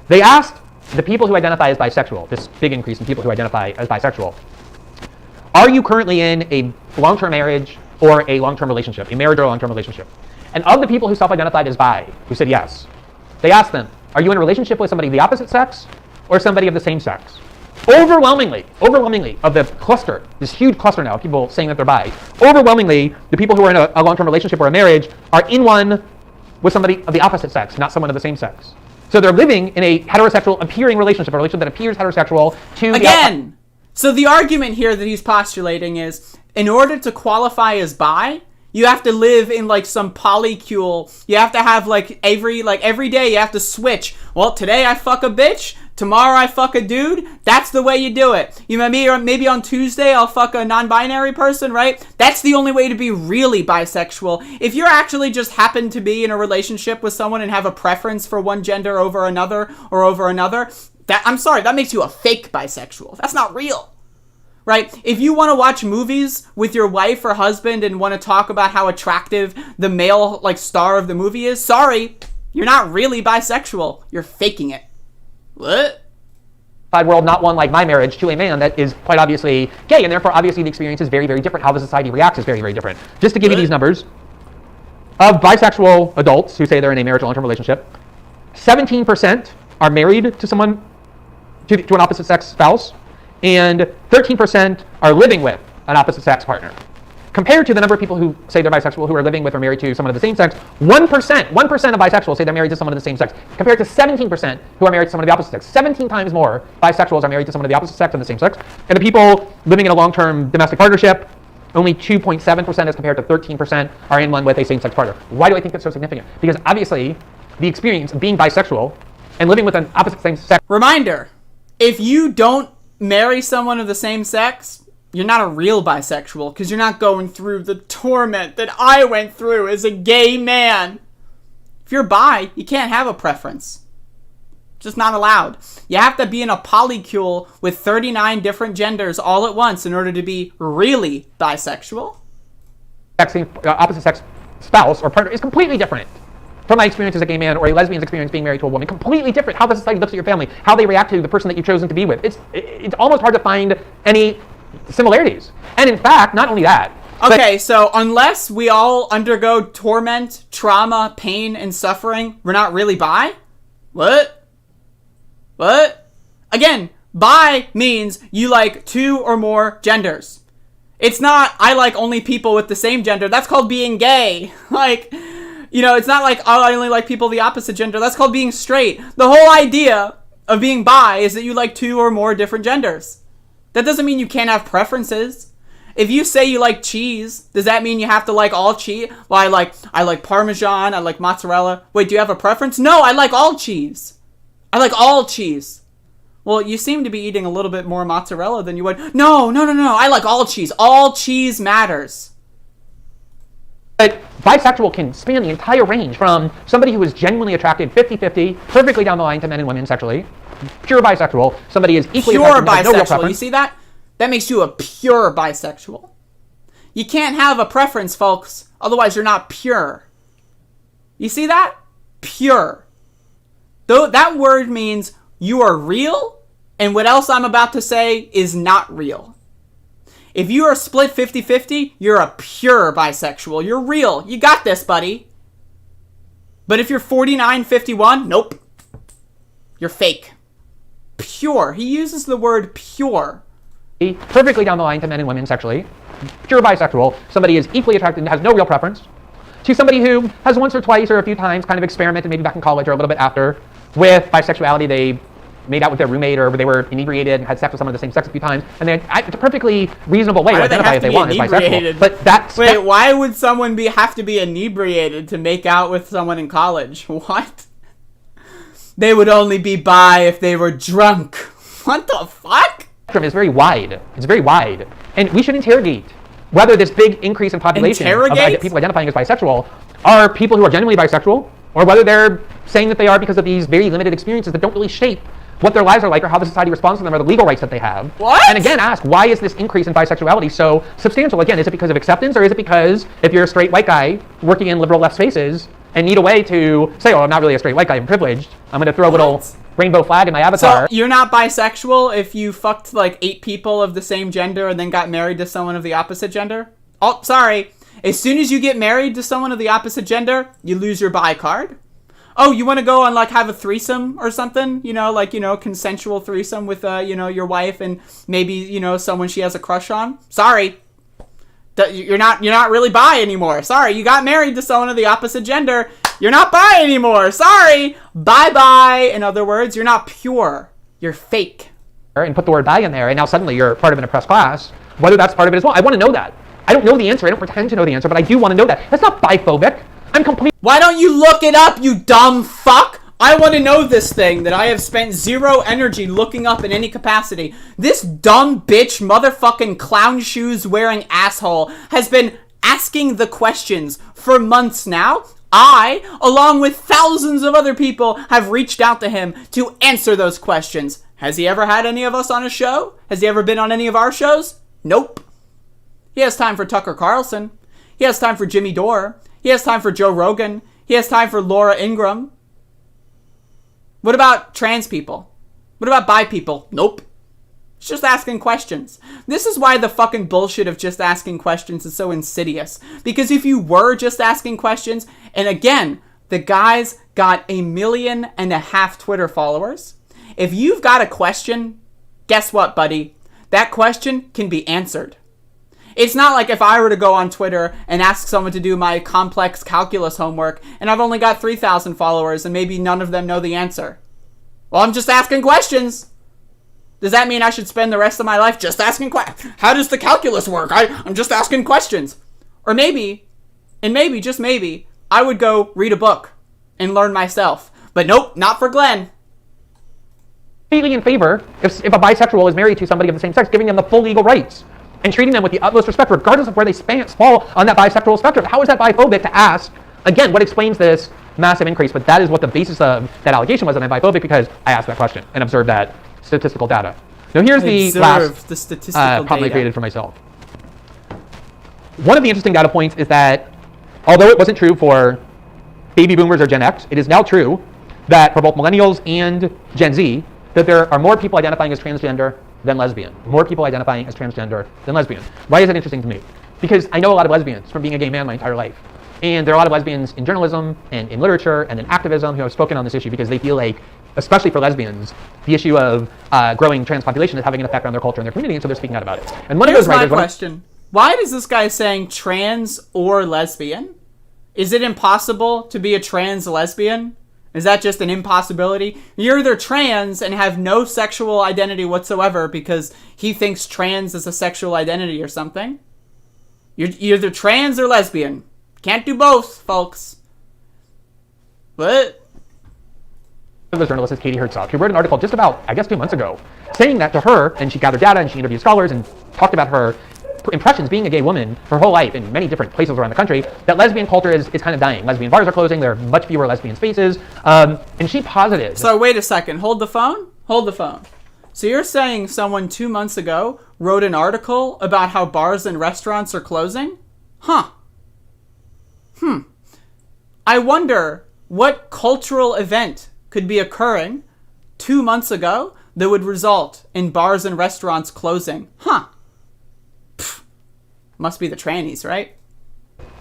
They asked the people who identify as bisexual, this big increase in people who identify as bisexual, are you currently in a long-term marriage or a long-term relationship, a marriage or a long-term relationship? And of the people who self-identified as bi, who said yes, they asked them, are you in a relationship with somebody of the opposite sex or somebody of the same sex? Overwhelmingly of the cluster, this huge cluster now of people saying that they're bi, overwhelmingly, the people who are in a long-term relationship or a marriage are in one with somebody of the opposite sex, not someone of the same sex. So they're living in a heterosexual appearing relationship, a relationship that appears heterosexual to Again! So the argument here that he's postulating is, in order to qualify as bi, you have to live in like some polycule. You have to have every day you have to switch. Well, today I fuck a bitch, tomorrow I fuck a dude. That's the way you do it. You know, maybe on Tuesday I'll fuck a non-binary person, right? That's the only way to be really bisexual. If you're actually just happen to be in a relationship with someone and have a preference for one gender over another or over another, I'm sorry, that makes you a fake bisexual. That's not real. Right? If you want to watch movies with your wife or husband and want to talk about how attractive the male star of the movie is, sorry, you're not really bisexual. You're faking it. What? World, not one like my marriage to a man that is quite obviously gay, and therefore obviously the experience is very, very different. How the society reacts is very, very different. Just to give you these numbers, of bisexual adults who say they're in a marriage or long-term relationship, 17% are married to someone, to an opposite sex spouse, and 13% are living with an opposite sex partner. Compared to the number of people who say they're bisexual who are living with or married to someone of the same sex, 1% of bisexuals say they're married to someone of the same sex, compared to 17% who are married to someone of the opposite sex. 17 times more bisexuals are married to someone of the opposite sex than the same sex. And the people living in a long-term domestic partnership, only 2.7% as compared to 13% are in one with a same-sex partner. Why do I think that's so significant? Because obviously the experience of being bisexual and living with an opposite same sex. Reminder, if you don't marry someone of the same sex, you're not a real bisexual because you're not going through the torment that I went through as a gay man. If you're bi, you can't have a preference. Just not allowed. You have to be in a polycule with 39 different genders all at once in order to be really bisexual. Opposite sex spouse or partner is completely different from my experience as a gay man or a lesbian's experience being married to a woman. Completely different. How the society looks at your family, how they react to the person that you've chosen to be with. It's almost hard to find any similarities. And in fact, not only that. Okay, so unless we all undergo torment, trauma, pain, and suffering, we're not really bi? What? Again, bi means you like 2 or more genders. It's not, I like only people with the same gender. That's called being gay. Like, you know, it's not like, oh, I only like people of the opposite gender. That's called being straight. The whole idea of being bi is that you like 2 or more different genders. That doesn't mean you can't have preferences. If you say you like cheese, does that mean you have to like all cheese? Well, I like Parmesan, I like mozzarella. Wait, do you have a preference? No, I like all cheese. I like all cheese. Well, you seem to be eating a little bit more mozzarella than you would. No. I like all cheese. All cheese matters. But bisexual can span the entire range from somebody who is genuinely attracted 50-50, perfectly down the line to men and women sexually. Pure bisexual. Somebody is equally pure attracted, bisexual. No real preference. You see that? That makes you a pure bisexual. You can't have a preference, folks. Otherwise, you're not pure. You see that? Pure. Though that word means you are real, and what else I'm about to say is not real. If you are split 50-50, you're a pure bisexual. You're real. You got this, buddy. But if you're 49-51, nope. You're fake. Pure. He uses the word pure. Perfectly down the line to men and women sexually. Pure bisexual. Somebody is equally attracted and has no real preference. To somebody who has once or twice or a few times kind of experimented, maybe back in college or a little bit after, with bisexuality. They made out with their roommate or they were inebriated and had sex with someone of the same sex a few times. And then it's a perfectly reasonable way to identify if they want as bisexual. But that's... Wait, why would someone have to be inebriated to make out with someone in college? What? They would only be bi if they were drunk. What the fuck? Is very wide. It's very wide. And we should interrogate whether this big increase in population of people identifying as bisexual are people who are genuinely bisexual, or whether they're saying that they are because of these very limited experiences that don't really shape what their lives are like or how the society responds to them or the legal rights that they have. What? And again, ask, why is this increase in bisexuality so substantial? Again, is it because of acceptance, or is it because if you're a straight white guy working in liberal left spaces and need a way to say, oh, I'm not really a straight white guy, I'm privileged, I'm going to throw a little rainbow flag in my avatar. So you're not bisexual if you fucked like 8 people of the same gender and then got married to someone of the opposite gender? Oh, sorry. As soon as you get married to someone of the opposite gender, you lose your bi card. Oh, you want to go and like have a threesome or something? You know, like, you know, consensual threesome with, you know, your wife and maybe, you know, someone she has a crush on? Sorry. You're not really bi anymore. Sorry, you got married to someone of the opposite gender. You're not bi anymore. Sorry. Bye-bye. In other words, you're not pure. You're fake. And put the word bi in there, and now suddenly you're part of an oppressed class. Whether that's part of it as well. I want to know that. I don't know the answer. I don't pretend to know the answer, but I do want to know that. That's not biphobic. I'm completely... Why don't you look it up, you dumb fuck? I want to know this thing that I have spent 0 energy looking up in any capacity. This dumb bitch motherfucking clown shoes wearing asshole has been asking the questions for months now. I, along with thousands of other people, have reached out to him to answer those questions. Has he ever had any of us on a show? Has he ever been on any of our shows? Nope. He has time for Tucker Carlson. He has time for Jimmy Dore. He has time for Joe Rogan. He has time for Laura Ingraham. What about trans people? What about bi people? Nope. It's just asking questions. This is why the fucking bullshit of just asking questions is so insidious. Because if you were just asking questions, and again, the guy's got 1.5 million Twitter followers. If you've got a question, guess what, buddy? That question can be answered. It's not like if I were to go on Twitter and ask someone to do my complex calculus homework and I've only got 3,000 followers and maybe none of them know the answer. Well, I'm just asking questions. Does that mean I should spend the rest of my life just asking questions? How does the calculus work? I'm just asking questions. Or maybe, and maybe, just maybe, I would go read a book and learn myself. But nope, not for Glenn. Completely in favor, if a bisexual is married to somebody of the same sex, giving them the full legal rights and treating them with the utmost respect, regardless of where they fall on that bisexual spectrum. How is that biphobic to ask again, what explains this massive increase, but that is what the basis of that allegation was, and I'm biphobic because I asked that question and observed that statistical data. Now here's the last problem I created for myself. One of the interesting data points is that although it wasn't true for baby boomers or Gen X, it is now true that for both millennials and Gen Z, that there are more people identifying as transgender than lesbian. More people identifying as transgender than lesbian. Why is that interesting to me? Because I know a lot of lesbians from being a gay man my entire life. And there are a lot of lesbians in journalism and in literature and in activism who have spoken on this issue because they feel like, especially for lesbians, the issue of growing trans population is having an effect on their culture and their community, and so they're speaking out about it. And one Here's of those writers, my question. Why is this guy saying trans or lesbian? Is it impossible to be a trans lesbian? Is that just an impossibility? You're either trans and have no sexual identity whatsoever because he thinks trans is a sexual identity or something. You're either trans or lesbian. Can't do both, folks. What? The journalist is Katie Herzog, who wrote an article just about, I guess, 2 months ago, saying that to her, and she gathered data and she interviewed scholars and talked about her impressions being a gay woman her whole life in many different places around the country, that lesbian culture is kind of dying. Lesbian bars are closing, there are much fewer lesbian spaces, and she posited. So wait a second, hold the phone? Hold the phone. So you're saying someone 2 months ago wrote an article about how bars and restaurants are closing? Huh. I wonder what cultural event could be occurring 2 months ago that would result in bars and restaurants closing. Must be the trannies, right?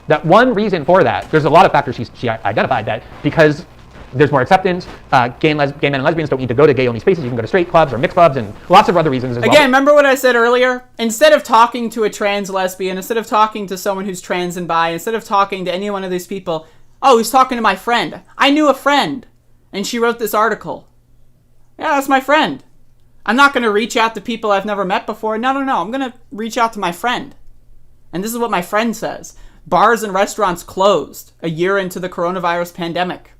That one reason for that, there's a lot of factors she identified, that because there's more acceptance, gay men and lesbians don't need to go to gay-only spaces, you can go to straight clubs or mixed clubs and lots of other reasons as well. Again, remember what I said earlier? Instead of talking to a trans lesbian, instead of talking to someone who's trans and bi, instead of talking to any one of these people, oh, he's talking to my friend. I knew a friend, and she wrote this article. Yeah, that's my friend. I'm not going to reach out to people I've never met before. No. I'm going to reach out to my friend. And this is what my friend says. Bars and restaurants closed a year into the coronavirus pandemic.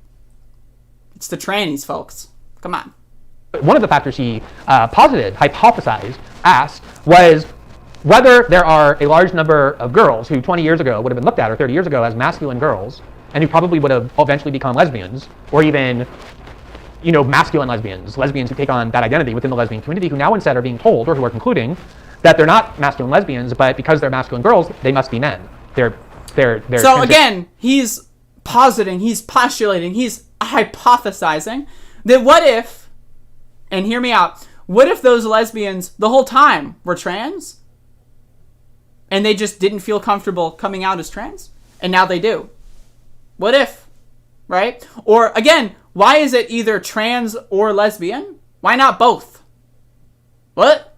It's the trannies, folks. Come on. One of the factors she hypothesized, asked, was whether there are a large number of girls who 20 years ago would have been looked at, or 30 years ago, as masculine girls, and who probably would have eventually become lesbians, or even, masculine lesbians who take on that identity within the lesbian community, who now instead are being told, or who are concluding, that they're not masculine lesbians, but because they're masculine girls, they must be men. They're so again, he's positing, he's postulating, he's hypothesizing that what if, and hear me out, what if those lesbians the whole time were trans and they just didn't feel comfortable coming out as trans, and now they do? What if, right? Or again, why is it either trans or lesbian? Why not both? What?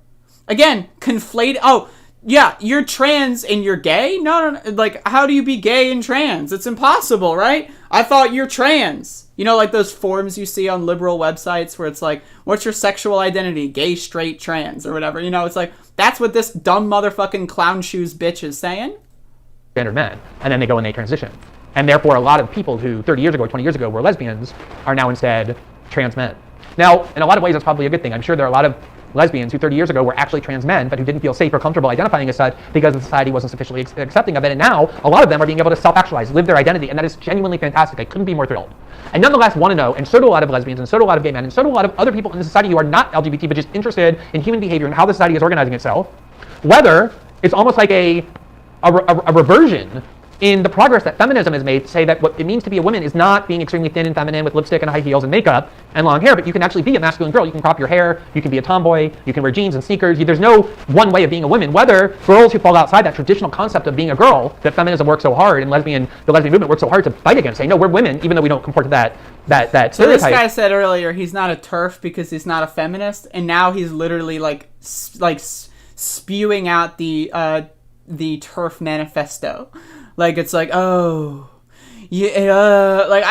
Again, conflate. Oh, yeah, you're trans and you're gay? No. Like, how do you be gay and trans? It's impossible, right? I thought you're trans. Like those forums you see on liberal websites where it's like, what's your sexual identity? Gay, straight, trans, or whatever. It's like, that's what this dumb motherfucking clown shoes bitch is saying. Standard men, and then they go and they transition. And therefore, a lot of people who 30 years ago, 20 years ago were lesbians are now instead trans men. Now, in a lot of ways, that's probably a good thing. I'm sure there are a lot of lesbians who 30 years ago were actually trans men, but who didn't feel safe or comfortable identifying as such because the society wasn't sufficiently accepting of it. And now, a lot of them are being able to self-actualize, live their identity, and that is genuinely fantastic. I couldn't be more thrilled. I nonetheless want to know, and so do a lot of lesbians, and so do a lot of gay men, and so do a lot of other people in the society who are not LGBT, but just interested in human behavior and how the society is organizing itself, whether it's almost like a reversion in the progress that feminism has made to say that what it means to be a woman is not being extremely thin and feminine with lipstick and high heels and makeup and long hair, but you can actually be a masculine girl. You can crop your hair, you can be a tomboy, you can wear jeans and sneakers. There's no one way of being a woman. Whether girls who fall outside that traditional concept of being a girl that feminism works so hard and the lesbian movement works so hard to fight against, say, no, we're women, even though we don't comport to that stereotype. So this guy said earlier he's not a TERF because he's not a feminist, and now he's literally like spewing out the TERF manifesto. Like, it's like, oh, yeah, like,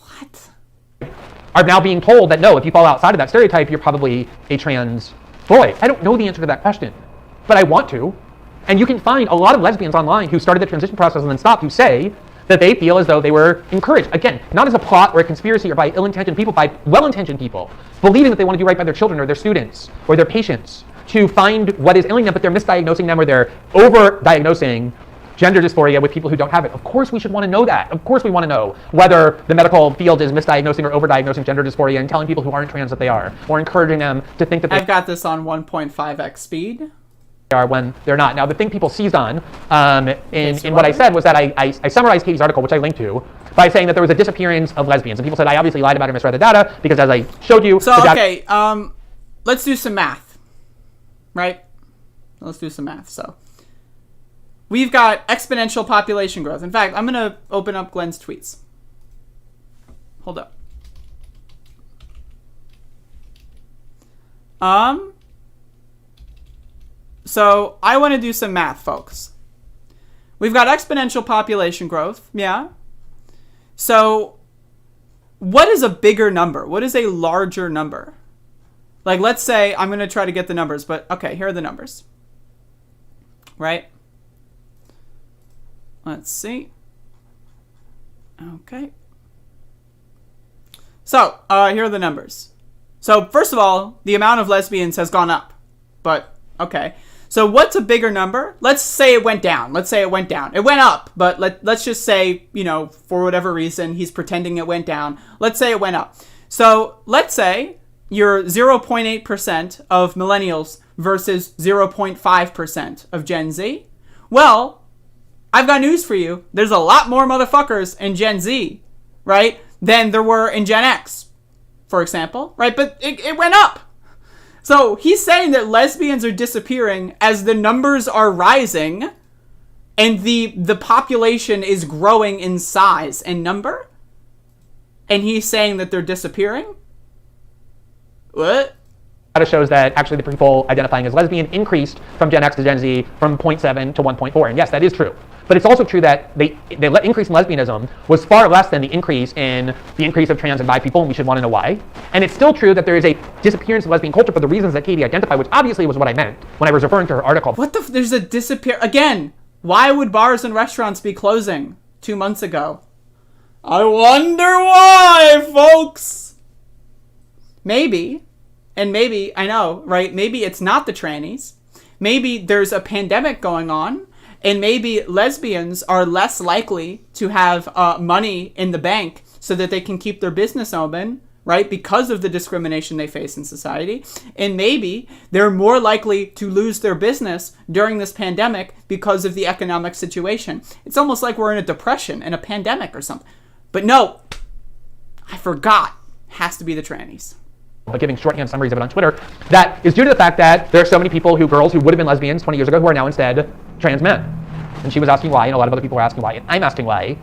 what? Are now being told that, no, if you fall outside of that stereotype, you're probably a trans boy. I don't know the answer to that question, but I want to. And you can find a lot of lesbians online who started the transition process and then stopped, who say that they feel as though they were encouraged. Again, not as a plot or a conspiracy or by ill-intentioned people, by well-intentioned people, believing that they want to do right by their children or their students or their patients, to find what is ailing them, but they're misdiagnosing them or they're over-diagnosing gender dysphoria with people who don't have it. Of course we should want to know that. Of course we want to know whether the medical field is misdiagnosing or overdiagnosing gender dysphoria and telling people who aren't trans that they are, or encouraging them to think that they I've got this on 1.5x speed. Are when they're not. Now, the thing people seized on in what I said was that I summarized Katie's article, which I linked to, by saying that there was a disappearance of lesbians. And people said I obviously lied about it and misread the data because, as I showed you... So, okay, let's do some math, right? Let's do some math. So, we've got exponential population growth. In fact, I'm going to open up Glenn's tweets. Hold up. So I want to do some math, folks. We've got exponential population growth, yeah. So what is a bigger number? What is a larger number? Like, let's say, I'm going to try to get the numbers, but okay, here are the numbers. Right? Let's see. Okay. So, here are the numbers. So, first of all, the amount of lesbians has gone up. But, okay. So what's a bigger number? Let's say it went down. Let's say it went down. It went up, but let's just say, you know, for whatever reason, he's pretending it went down. Let's say it went up. So let's say you're 0.8% of millennials versus 0.5% of Gen Z. Well, I've got news for you. There's a lot more motherfuckers in Gen Z, right, than there were in Gen X, for example, right? But it went up. So he's saying that lesbians are disappearing as the numbers are rising and the population is growing in size and number. And he's saying that they're disappearing? What? Data shows that actually the people identifying as lesbian increased from Gen X to Gen Z from 0.7 to 1.4. And yes, that is true. But it's also true that the increase in lesbianism was far less than the increase of trans and bi people, and we should want to know why. And it's still true that there is a disappearance of lesbian culture for the reasons that Katie identified, which obviously was what I meant when I was referring to her article. What the there's a disappear... Again, why would bars and restaurants be closing 2 months ago? I wonder why, folks! Maybe, and maybe, I know, right? Maybe it's not the trannies. Maybe there's a pandemic going on, and maybe lesbians are less likely to have money in the bank so that they can keep their business open, right? Because of the discrimination they face in society. And maybe they're more likely to lose their business during this pandemic because of the economic situation. It's almost like we're in a depression and a pandemic or something. But no, I forgot. Has to be the trannies. But giving shorthand summaries of it on Twitter, that is due to the fact that there are so many girls who would have been lesbians 20 years ago who are now instead trans men. And she was asking why, and a lot of other people are asking why, and I'm asking why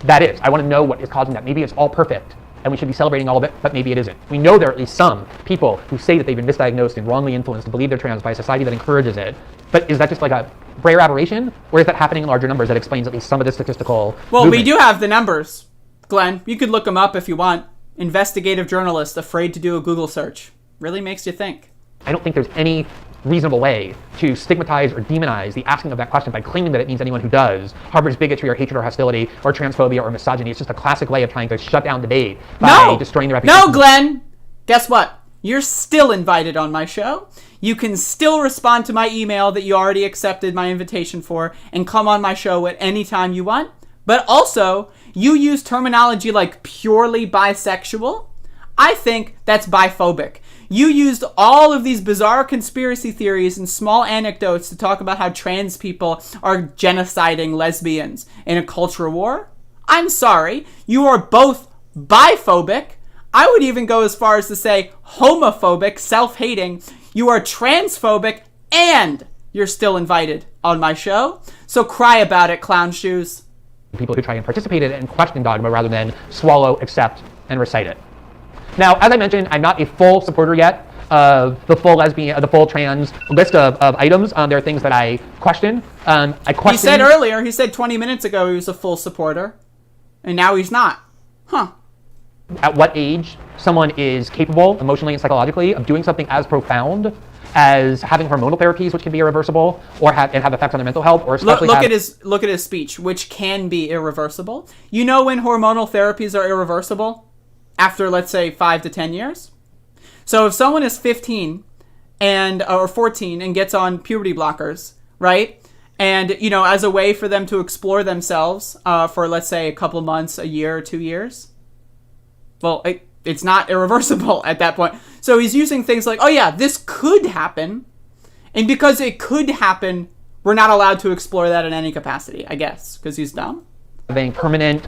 that is. I want to know what is causing that. Maybe it's all perfect, and we should be celebrating all of it, but maybe it isn't. We know there are at least some people who say that they've been misdiagnosed and wrongly influenced to believe they're trans by a society that encourages it. But is that just like a rare aberration, or is that happening in larger numbers that explains at least some of the statistical movement? We do have the numbers, Glenn. You could look them up if you want. Investigative journalist afraid to do a Google search. Really makes you think. I don't think there's any reasonable way to stigmatize or demonize the asking of that question by claiming that it means anyone who does harbors bigotry or hatred or hostility or transphobia or misogyny. It's just a classic way of trying to shut down debate by destroying the reputation. No, Glenn! Guess what? You're still invited on my show. You can still respond to my email that you already accepted my invitation for and come on my show at any time you want. But also, you use terminology like purely bisexual. I think that's biphobic. You used all of these bizarre conspiracy theories and small anecdotes to talk about how trans people are genociding lesbians in a culture war. I'm sorry, you are both biphobic. I would even go as far as to say homophobic, self-hating. You are transphobic, and you're still invited on my show. So cry about it, clown shoes. People who try and participate in it and question dogma rather than swallow, accept, and recite it. Now, as I mentioned, I'm not a full supporter yet of the full trans list of items. There are things that I question. He said earlier, he said 20 minutes ago he was a full supporter, and now he's not. Huh. At what age someone is capable, emotionally and psychologically, of doing something as profound as having hormonal therapies, which can be irreversible, or have effects on their mental health, or especially look at his speech, which can be irreversible. You know when hormonal therapies are irreversible? After, let's say, 5 to 10 years. So if someone is 15 or 14 and gets on puberty blockers, right, And, you know, as a way for them to explore themselves for, let's say, a couple months, a year, or 2 years. Well, it's not irreversible at that point. So he's using things like, oh yeah, this could happen. And because it could happen, we're not allowed to explore that in any capacity, I guess, because he's dumb. Having permanent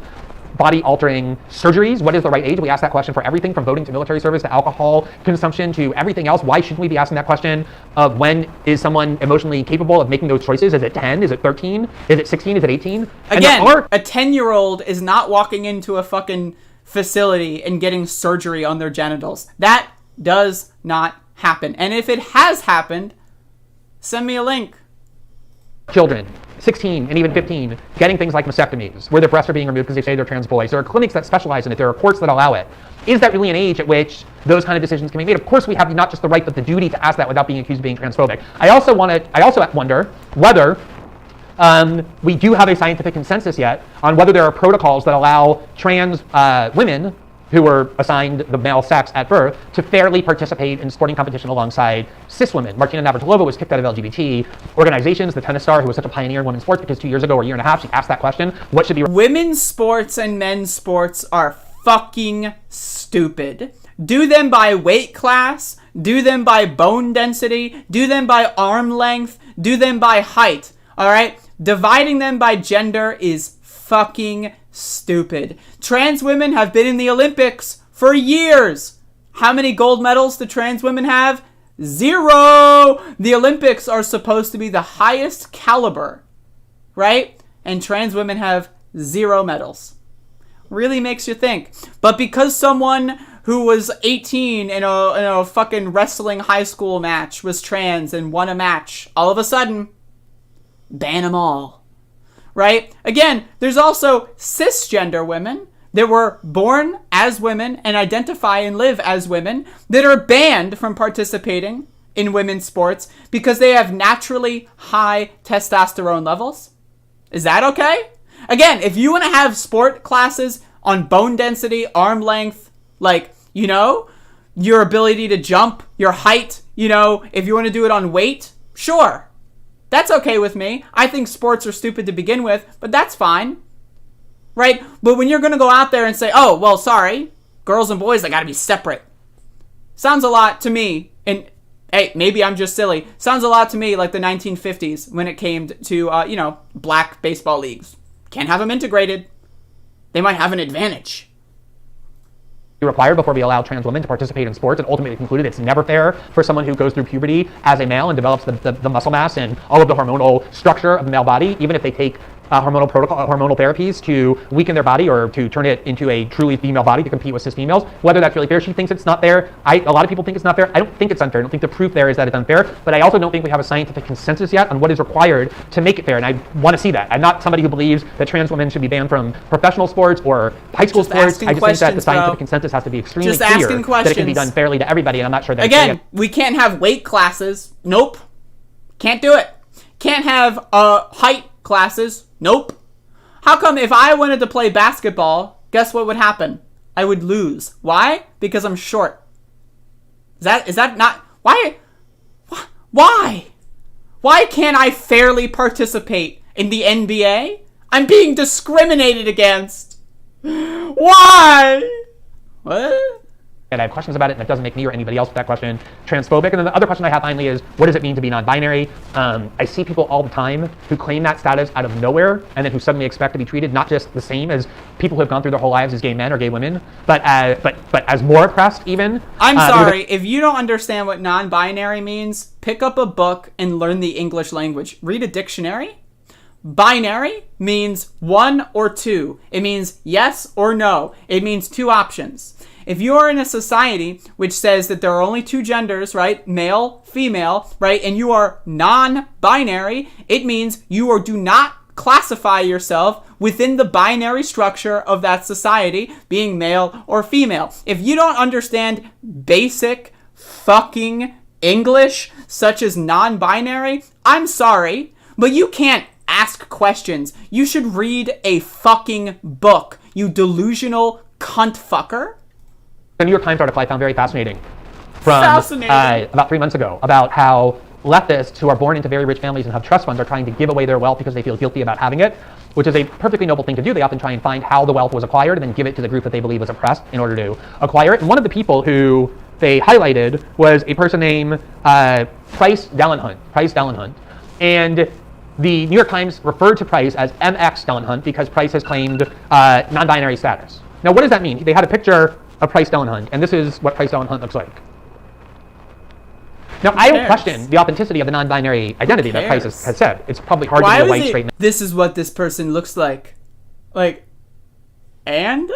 body-altering surgeries. What is the right age? We ask that question for everything from voting to military service to alcohol consumption to everything else. Why shouldn't we be asking that question of when is someone emotionally capable of making those choices? Is it 10? Is it 13? Is it 16? Is it 18? Again, a 10-year-old is not walking into a fucking facility and getting surgery on their genitals. That does not happen. And if it has happened, send me a link. Children, 16 and even 15, getting things like mastectomies, where their breasts are being removed because they say they're trans boys. There are clinics that specialize in it. There are courts that allow it. Is that really an age at which those kind of decisions can be made? Of course, we have not just the right, but the duty to ask that without being accused of being transphobic. I also wonder whether we do have a scientific consensus yet on whether there are protocols that allow trans women who were assigned the male sex at birth to fairly participate in sporting competition alongside cis women. Martina Navratilova was kicked out of LGBT organizations. The tennis star who was such a pioneer in women's sports because 2 years ago or a year and a half, she asked that question, what should be... Women's sports and men's sports are fucking stupid. Do them by weight class, do them by bone density, do them by arm length, do them by height, all right? Dividing them by gender is fucking stupid. Trans women have been in the Olympics for years. How many gold medals do trans women have? 0! The Olympics are supposed to be the highest caliber, right? And trans women have 0 medals. Really makes you think. But because someone who was 18 in a fucking wrestling high school match was trans and won a match, all of a sudden, ban them all. Right? Again, there's also cisgender women that were born as women and identify and live as women that are banned from participating in women's sports because they have naturally high testosterone levels. Is that okay? Again, if you want to have sport classes on bone density, arm length, like, you know, your ability to jump, your height, you know, if you want to do it on weight, sure. That's okay with me. I think sports are stupid to begin with, but that's fine. Right? But when you're going to go out there and say, oh, well, sorry, girls and boys, they got to be separate. Sounds a lot to me, and hey, maybe I'm just silly. Sounds a lot to me like the 1950s when it came to, black baseball leagues. Can't have them integrated. They might have an advantage. Required before we allow trans women to participate in sports, and ultimately concluded it's never fair for someone who goes through puberty as a male and develops the muscle mass and all of the hormonal structure of the male body, even if they take hormonal therapies to weaken their body or to turn it into a truly female body to compete with cis females, whether that's really fair. She thinks it's not fair. A lot of people think it's not fair. I don't think it's unfair. I don't think the proof there is that it's unfair, but I also don't think we have a scientific consensus yet on what is required to make it fair, and I want to see that. I'm not somebody who believes that trans women should be banned from professional sports or high school sports. I just think that the scientific consensus has to be extremely clear that it can be done fairly to everybody, and I'm not sure that again, we can't have weight classes. Nope. Can't do it. Can't have height classes. Nope. How come if I wanted to play basketball, guess what would happen? I would lose. Why? Because I'm short. Is that not... Why? Why can't I fairly participate in the NBA? I'm being discriminated against. Why? What? And I have questions about it, and it doesn't make me or anybody else with that question transphobic. And then the other question I have finally is, what does it mean to be non-binary? I see people all the time who claim that status out of nowhere, and then who suddenly expect to be treated not just the same as people who have gone through their whole lives as gay men or gay women, but as more oppressed even. I'm sorry, if you don't understand what non-binary means, pick up a book and learn the English language. Read a dictionary. Binary means 1 or 2. It means yes or no. It means 2 options. If you are in a society which says that there are only 2 genders, right, male, female, right, and you are non-binary, it means you do not classify yourself within the binary structure of that society, being male or female. If you don't understand basic fucking English, such as non-binary, I'm sorry, but you can't ask questions. You should read a fucking book, you delusional cunt fucker. The New York Times article I found very fascinating from about 3 months ago about how leftists who are born into very rich families and have trust funds are trying to give away their wealth because they feel guilty about having it, which is a perfectly noble thing to do. They often try and find how the wealth was acquired and then give it to the group that they believe was oppressed in order to acquire it. And one of the people who they highlighted was a person named Price Dellenhunt. And the New York Times referred to Price as MX Dellenhunt because Price has claimed non-binary status. Now, what does that mean? They had a picture of Price Dellenhunt, and this is what Price Dellenhunt looks like. Now, I don't question the authenticity of the non-binary identity that Price has said. It's probably hard to be a white, straight man. This is what this person looks like. And?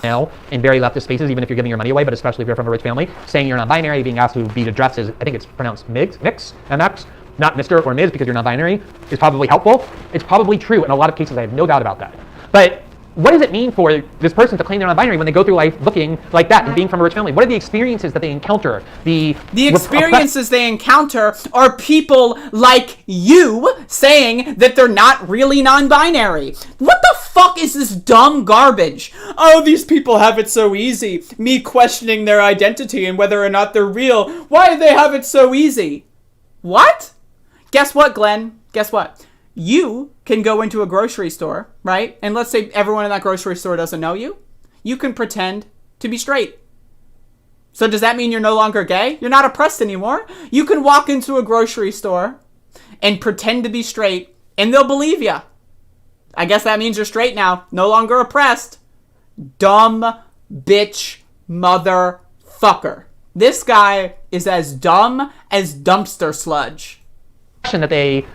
Now, in very leftist spaces, even if you're giving your money away, but especially if you're from a rich family, saying you're non-binary, being asked to be addressed as, I think it's pronounced Mix, MX, not Mr. or Ms. because you're non-binary, is probably helpful. It's probably true in a lot of cases. I have no doubt about that. But what does it mean for this person to claim they're non-binary when they go through life looking like that and being from a rich family? What are the experiences that they encounter? The experiences they encounter are people like you saying that they're not really non-binary. What the fuck is this dumb garbage? Oh, these people have it so easy. Me questioning their identity and whether or not they're real. Why do they have it so easy? What? Guess what, Glenn? Guess what? You can go into a grocery store, right? And let's say everyone in that grocery store doesn't know you. You can pretend to be straight. So does that mean you're no longer gay? You're not oppressed anymore. You can walk into a grocery store and pretend to be straight, and they'll believe you. I guess that means you're straight now. No longer oppressed. Dumb bitch motherfucker. This guy is as dumb as dumpster sludge. That they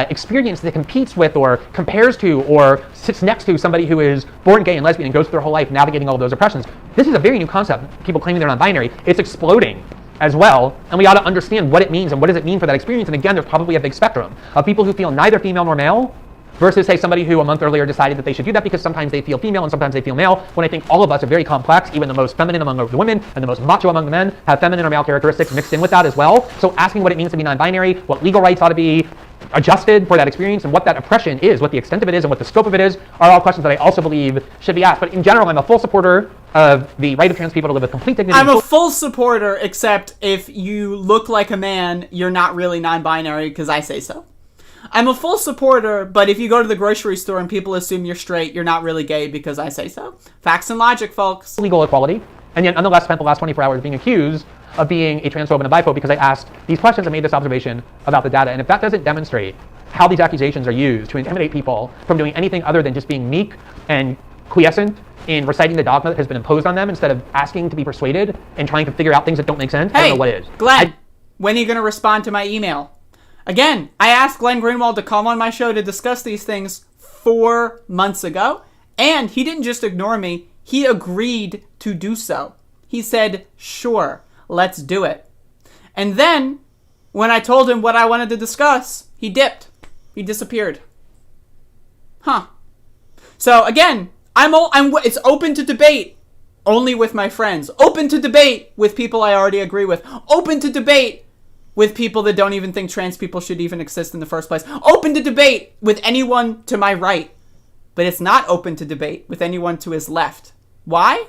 experience that competes with or compares to or sits next to somebody who is born gay and lesbian and goes through their whole life navigating all of those oppressions. This is a very new concept. People claiming they're non-binary. It's exploding as well, and we ought to understand what it means and what does it mean for that experience. And again, there's probably a big spectrum of people who feel neither female nor male versus, say, somebody who a month earlier decided that they should do that because sometimes they feel female and sometimes they feel male, when I think all of us are very complex. Even the most feminine among the women and the most macho among the men have feminine or male characteristics mixed in with that as well. So asking what it means to be non-binary, what legal rights ought to be adjusted for that experience, and what that oppression is, what the extent of it is, and what the scope of it is, are all questions that I also believe should be asked. But in general, I'm a full supporter of the right of trans people to live with complete dignity. I'm a full supporter, except if you look like a man, you're not really non-binary because I say so. I'm a full supporter, but if you go to the grocery store and people assume you're straight, you're not really gay because I say so. Facts and logic, folks. Legal equality, and yet nonetheless spent the last 24 hours being accused of being a transphobe and a biphobe because I asked these questions and made this observation about the data. And if that doesn't demonstrate how these accusations are used to intimidate people from doing anything other than just being meek and quiescent in reciting the dogma that has been imposed on them instead of asking to be persuaded and trying to figure out things that don't make sense, I don't know what is. Glenn, when are you going to respond to my email? Again, I asked Glenn Greenwald to come on my show to discuss these things 4 months ago, and he didn't just ignore me, he agreed to do so. He said, sure, let's do it. And then, when I told him what I wanted to discuss, he dipped. He disappeared. Huh. So again, it's open to debate only with my friends. Open to debate with people I already agree with. Open to debate with people that don't even think trans people should even exist in the first place. Open to debate with anyone to my right. But it's not open to debate with anyone to his left. Why?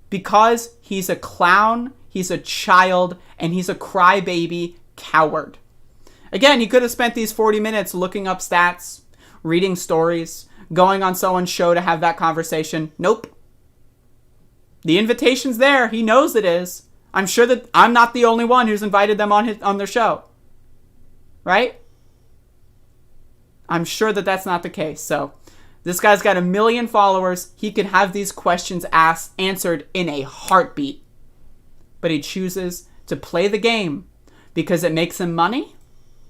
Because he's a clown, he's a child, and he's a crybaby coward. Again, he could have spent these 40 minutes looking up stats, reading stories, going on someone's show to have that conversation. Nope. The invitation's there. He knows it is. I'm sure that I'm not the only one who's invited them on their show. Right? I'm sure that that's not the case. So, this guy's got 1 million followers. He could have these questions answered in a heartbeat. But he chooses to play the game because it makes him money?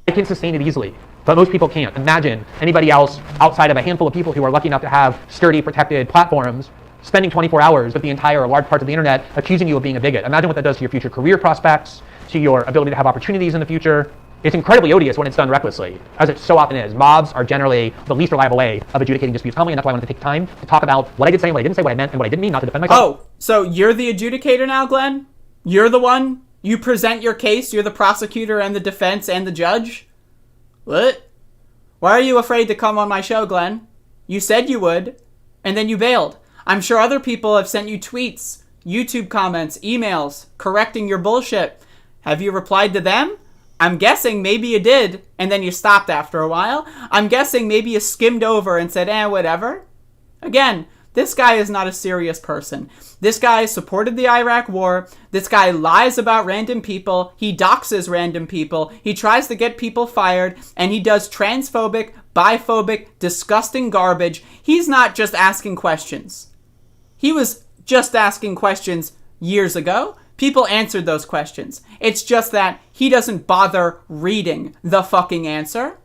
I can sustain it easily, but most people can't. Imagine anybody else outside of a handful of people who are lucky enough to have sturdy, protected platforms spending 24 hours with the entire or large parts of the internet accusing you of being a bigot. Imagine what that does to your future career prospects, to your ability to have opportunities in the future. It's incredibly odious when it's done recklessly, as it so often is. Mobs are generally the least reliable way of adjudicating disputes calmly, and that's why I wanted to take time to talk about what I did say, what I didn't say, what I meant, and what I didn't mean, not to defend myself. Oh, so you're the adjudicator now, Glenn? You're the one? You present your case, you're the prosecutor and the defense and the judge? What? Why are you afraid to come on my show, Glenn? You said you would, and then you bailed. I'm sure other people have sent you tweets, YouTube comments, emails, correcting your bullshit. Have you replied to them? I'm guessing maybe you did, and then you stopped after a while. I'm guessing maybe you skimmed over and said, whatever. Again, this guy is not a serious person. This guy supported the Iraq war. This guy lies about random people. He doxes random people. He tries to get people fired, and he does transphobic, biphobic, disgusting garbage. He's not just asking questions. He was just asking questions years ago. People answered those questions. It's just that he doesn't bother reading the fucking answer.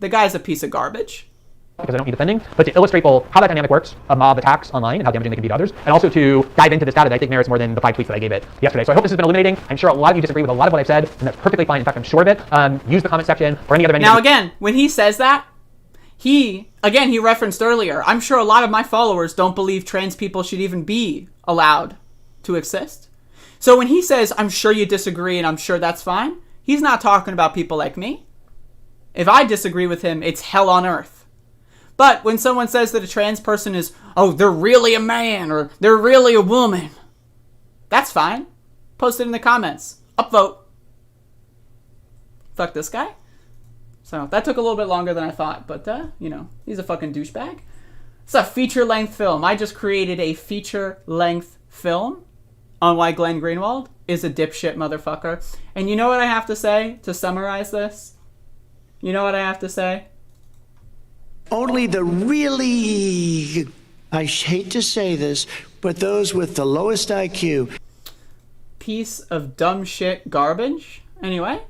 The guy's a piece of garbage. Because I don't need defending, but to illustrate both how that dynamic works, mob attacks online and how damaging they can be to others, and also to dive into this data that I think merits more than the 5 tweets that I gave it yesterday. So I hope this has been illuminating. I'm sure a lot of you disagree with a lot of what I've said, and that's perfectly fine. In fact, I'm sure of it. Use the comment section or any other venue. Now again, when he says that, he referenced earlier, I'm sure a lot of my followers don't believe trans people should even be allowed to exist. So when he says, I'm sure you disagree and I'm sure that's fine, he's not talking about people like me. If I disagree with him, it's hell on earth. But when someone says that a trans person is, they're really a man or they're really a woman, that's fine. Post it in the comments. Upvote. Fuck this guy. So that took a little bit longer than I thought, but, he's a fucking douchebag. It's a feature-length film. I just created a feature-length film on why Glenn Greenwald is a dipshit motherfucker. And you know what I have to say to summarize this? You know what I have to say? Only the really, I hate to say this, but those with the lowest IQ. Piece of dumb shit garbage. Anyway,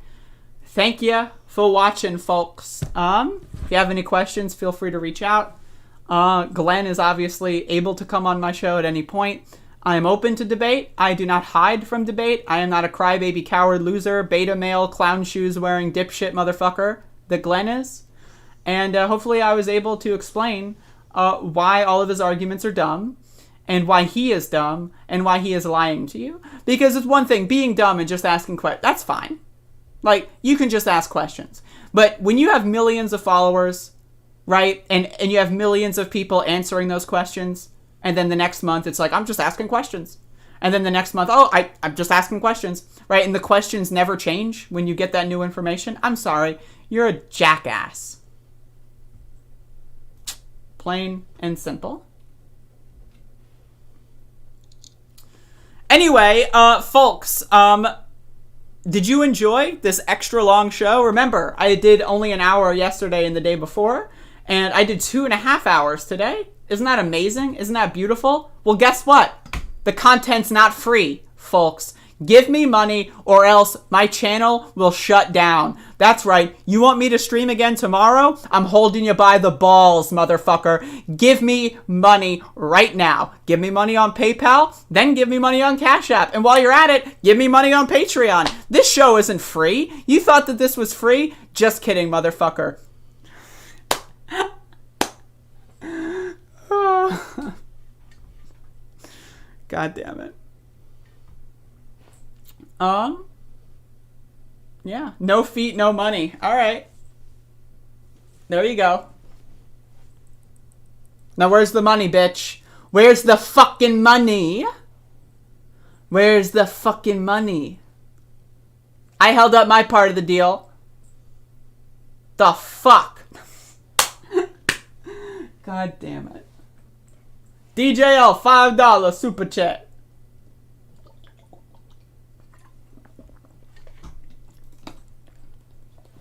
thank you for watching, folks. If you have any questions, feel free to reach out. Glenn is obviously able to come on my show at any point. I am open to debate. I do not hide from debate. I am not a crybaby, coward, loser, beta male, clown shoes wearing dipshit motherfucker that Glenn is. And hopefully I was able to explain why all of his arguments are dumb, and why he is dumb, and why he is lying to you. Because it's one thing, being dumb and just asking questions, that's fine. Like, you can just ask questions. But when you have millions of followers, right, and you have millions of people answering those questions, and then the next month it's like, I'm just asking questions. And then the next month, I'm just asking questions, right? And the questions never change when you get that new information. I'm sorry, you're a jackass. Plain and simple. Anyway, folks, did you enjoy this extra long show? Remember, I did only an hour yesterday and the day before, and I did 2.5 hours today. Isn't that amazing? Isn't that beautiful? Well, guess what? The content's not free, folks. Give me money or else my channel will shut down. That's right. You want me to stream again tomorrow? I'm holding you by the balls, motherfucker. Give me money right now. Give me money on PayPal, then give me money on Cash App. And while you're at it, give me money on Patreon. This show isn't free. You thought that this was free? Just kidding, motherfucker. God damn it. Yeah, no feet, no money. All right. There you go. Now where's the money, bitch? Where's the fucking money? Where's the fucking money? I held up my part of the deal. The fuck? God damn it. DJL, $5 super chat.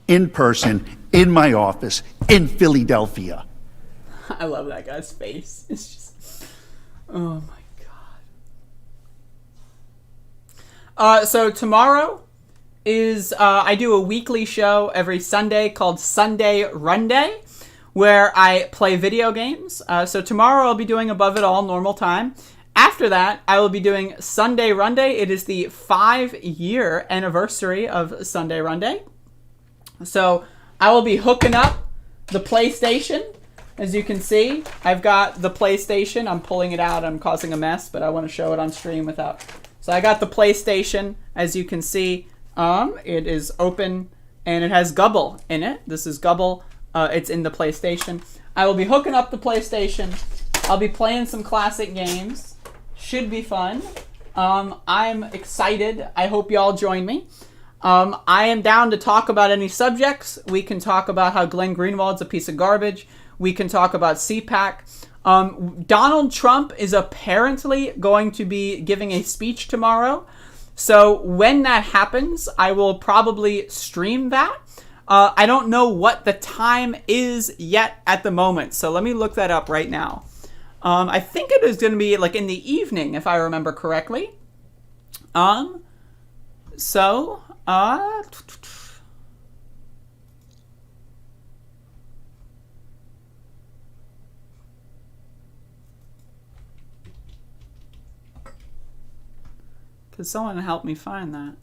In person, in my office, in Philadelphia. I love that guy's face. It's just, oh my god. So tomorrow is, I do a weekly show every Sunday called Sunday Run Day, where I play video games. So tomorrow I'll be doing Above It All normal time. After that, I will be doing Sunday Run Day. It is the 5-year anniversary of Sunday Run Day. So I will be hooking up the PlayStation. As you can see, I've got the PlayStation. I'm pulling it out. I'm causing a mess, but I want to show it on stream without. So I got the PlayStation. As you can see, it is open and it has Gubble in it. This is Gubble. It's in the PlayStation. I will be hooking up the PlayStation. I'll be playing some classic games. Should be fun. I'm excited. I hope y'all join me. I am down to talk about any subjects. We can talk about how Glenn Greenwald's a piece of garbage. We can talk about Cpac. Donald Trump is apparently going to be giving a speech tomorrow. So when that happens, I will probably stream that. I don't know what the time is yet at the moment. So let me look that up right now. I think it is going to be like in the evening, if I remember correctly. Could someone help me find that?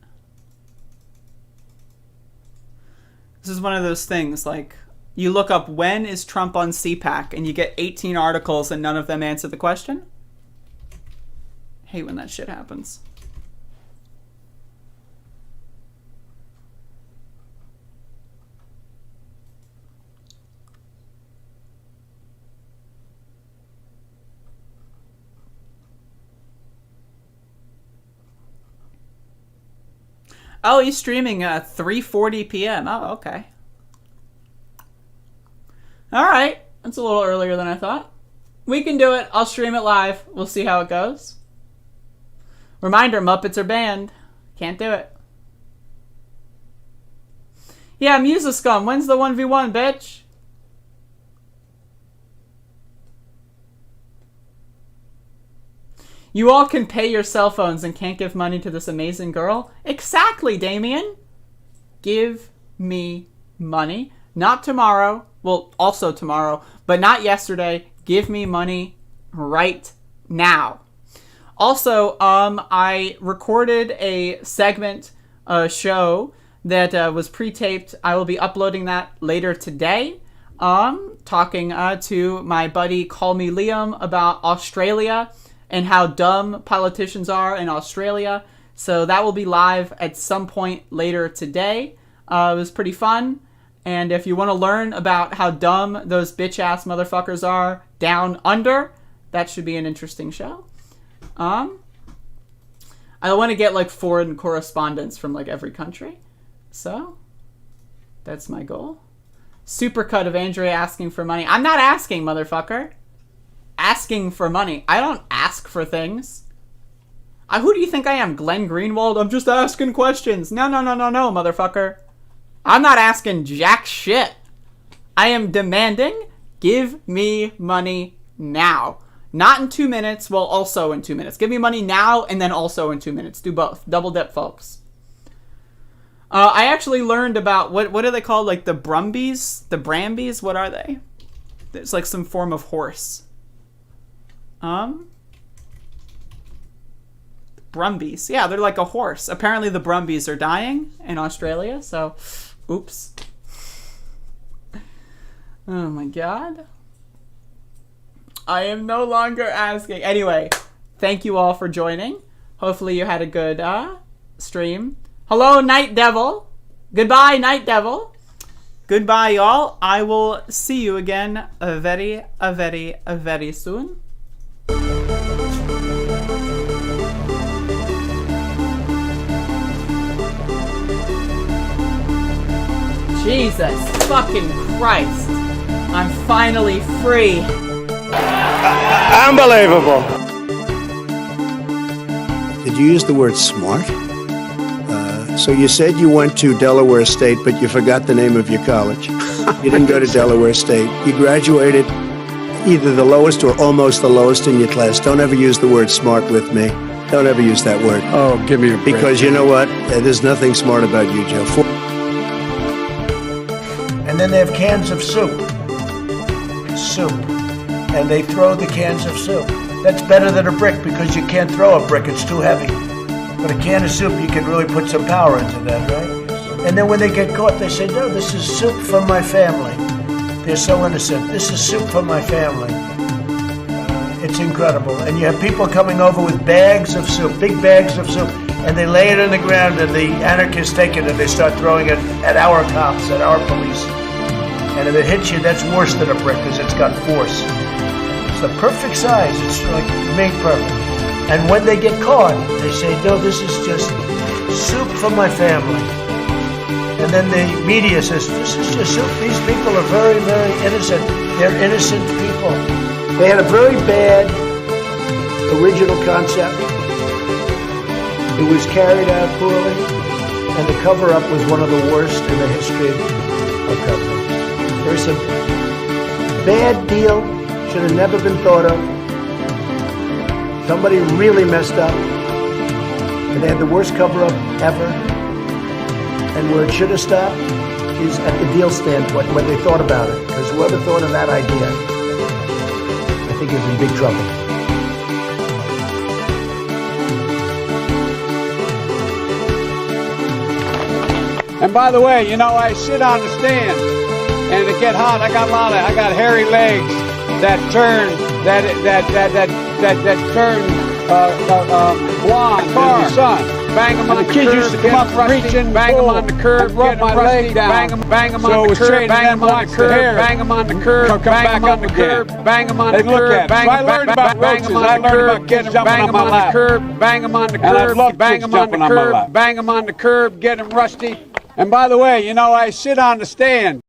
This is one of those things, like, you look up when is Trump on Cpac and you get 18 articles and none of them answer the question. I hate when that shit happens. Oh, he's streaming at 3:40 p.m. Oh, okay. All right. That's a little earlier than I thought. We can do it. I'll stream it live. We'll see how it goes. Reminder, Muppets are banned. Can't do it. Yeah, Musascum. When's the 1v1, bitch? You all can pay your cell phones and can't give money to this amazing girl? Exactly, Damien. Give me money. Not tomorrow. Well, also tomorrow, but not yesterday. Give me money right now. Also, I recorded a segment, show that was pre-taped. I will be uploading that later today. Talking to my buddy Call Me Liam about Australia and how dumb politicians are in Australia. So that will be live at some point later today. It was pretty fun. And if you want to learn about how dumb those bitch-ass motherfuckers are down under, that should be an interesting show. I want to get like foreign correspondents from like every country. So that's my goal. Supercut of Andrea asking for money. I'm not asking, motherfucker. Asking for money. I don't ask for things. Who do you think I am, Glenn Greenwald? I'm just asking questions. No, motherfucker. I'm not asking jack shit. I am demanding, give me money now. Not in 2 minutes, well, also in 2 minutes. Give me money now and then also in 2 minutes. Do both. Double dip, folks. I actually learned about, what are they called? Like the Brumbies? The Brambies? What are they? It's like some form of horse. Brumbies. Yeah, they're like a horse. Apparently the Brumbies are dying in Australia, so oops. Oh my god. I am no longer asking. Anyway, thank you all for joining. Hopefully you had a good stream. Hello, Night Devil. Goodbye, Night Devil. Goodbye, y'all. I will see you again very soon. Jesus fucking Christ. I'm finally free. Unbelievable. Did you use the word smart? So you said you went to Delaware State, but you forgot the name of your college. You didn't go to Delaware State. You graduated either the lowest or almost the lowest in your class. Don't ever use the word smart with me. Don't ever use that word. Oh, give me a break. Because you know what? There's nothing smart about you, Joe. And then they have cans of soup. Soup. And they throw the cans of soup. That's better than a brick because you can't throw a brick. It's too heavy. But a can of soup, you can really put some power into that, right? And then when they get caught, they say, no, this is soup from my family. They're so innocent. This is soup from my family. It's incredible. And you have people coming over with bags of soup, big bags of soup, and they lay it on the ground, and the anarchists take it, and they start throwing it at our cops, at our police. And if it hits you, that's worse than a brick because it's got force. It's the perfect size. It's like made perfect. And when they get caught, they say, no, this is just soup from my family. And then the media says, this is just soup. These people are very, very innocent. They're innocent people. They had a very bad original concept. It was carried out poorly, and the cover-up was one of the worst in the history of cover-up. Very simple. Bad deal, should have never been thought of. Somebody really messed up, and they had the worst cover-up ever. And where it should have stopped is at the deal standpoint, when they thought about it. Because whoever thought of that idea, I think is in big trouble. And by the way, you know, I sit on the stand, and it get hot. I got hairy legs that turn blonde in the sun. Bang them on the kids used to come up and reach in, bang them on the curb, rub my leg down, bang them on the curb, bang them on the curb, bang them on the curb, come back up again, bang them on the curb, bang them on the curb, bang them on the curb, bang them on the curb, bang them on the curb, bang them on the curb, bang them on the curb, get them rusty. And by the way, you know, I sit on the stand.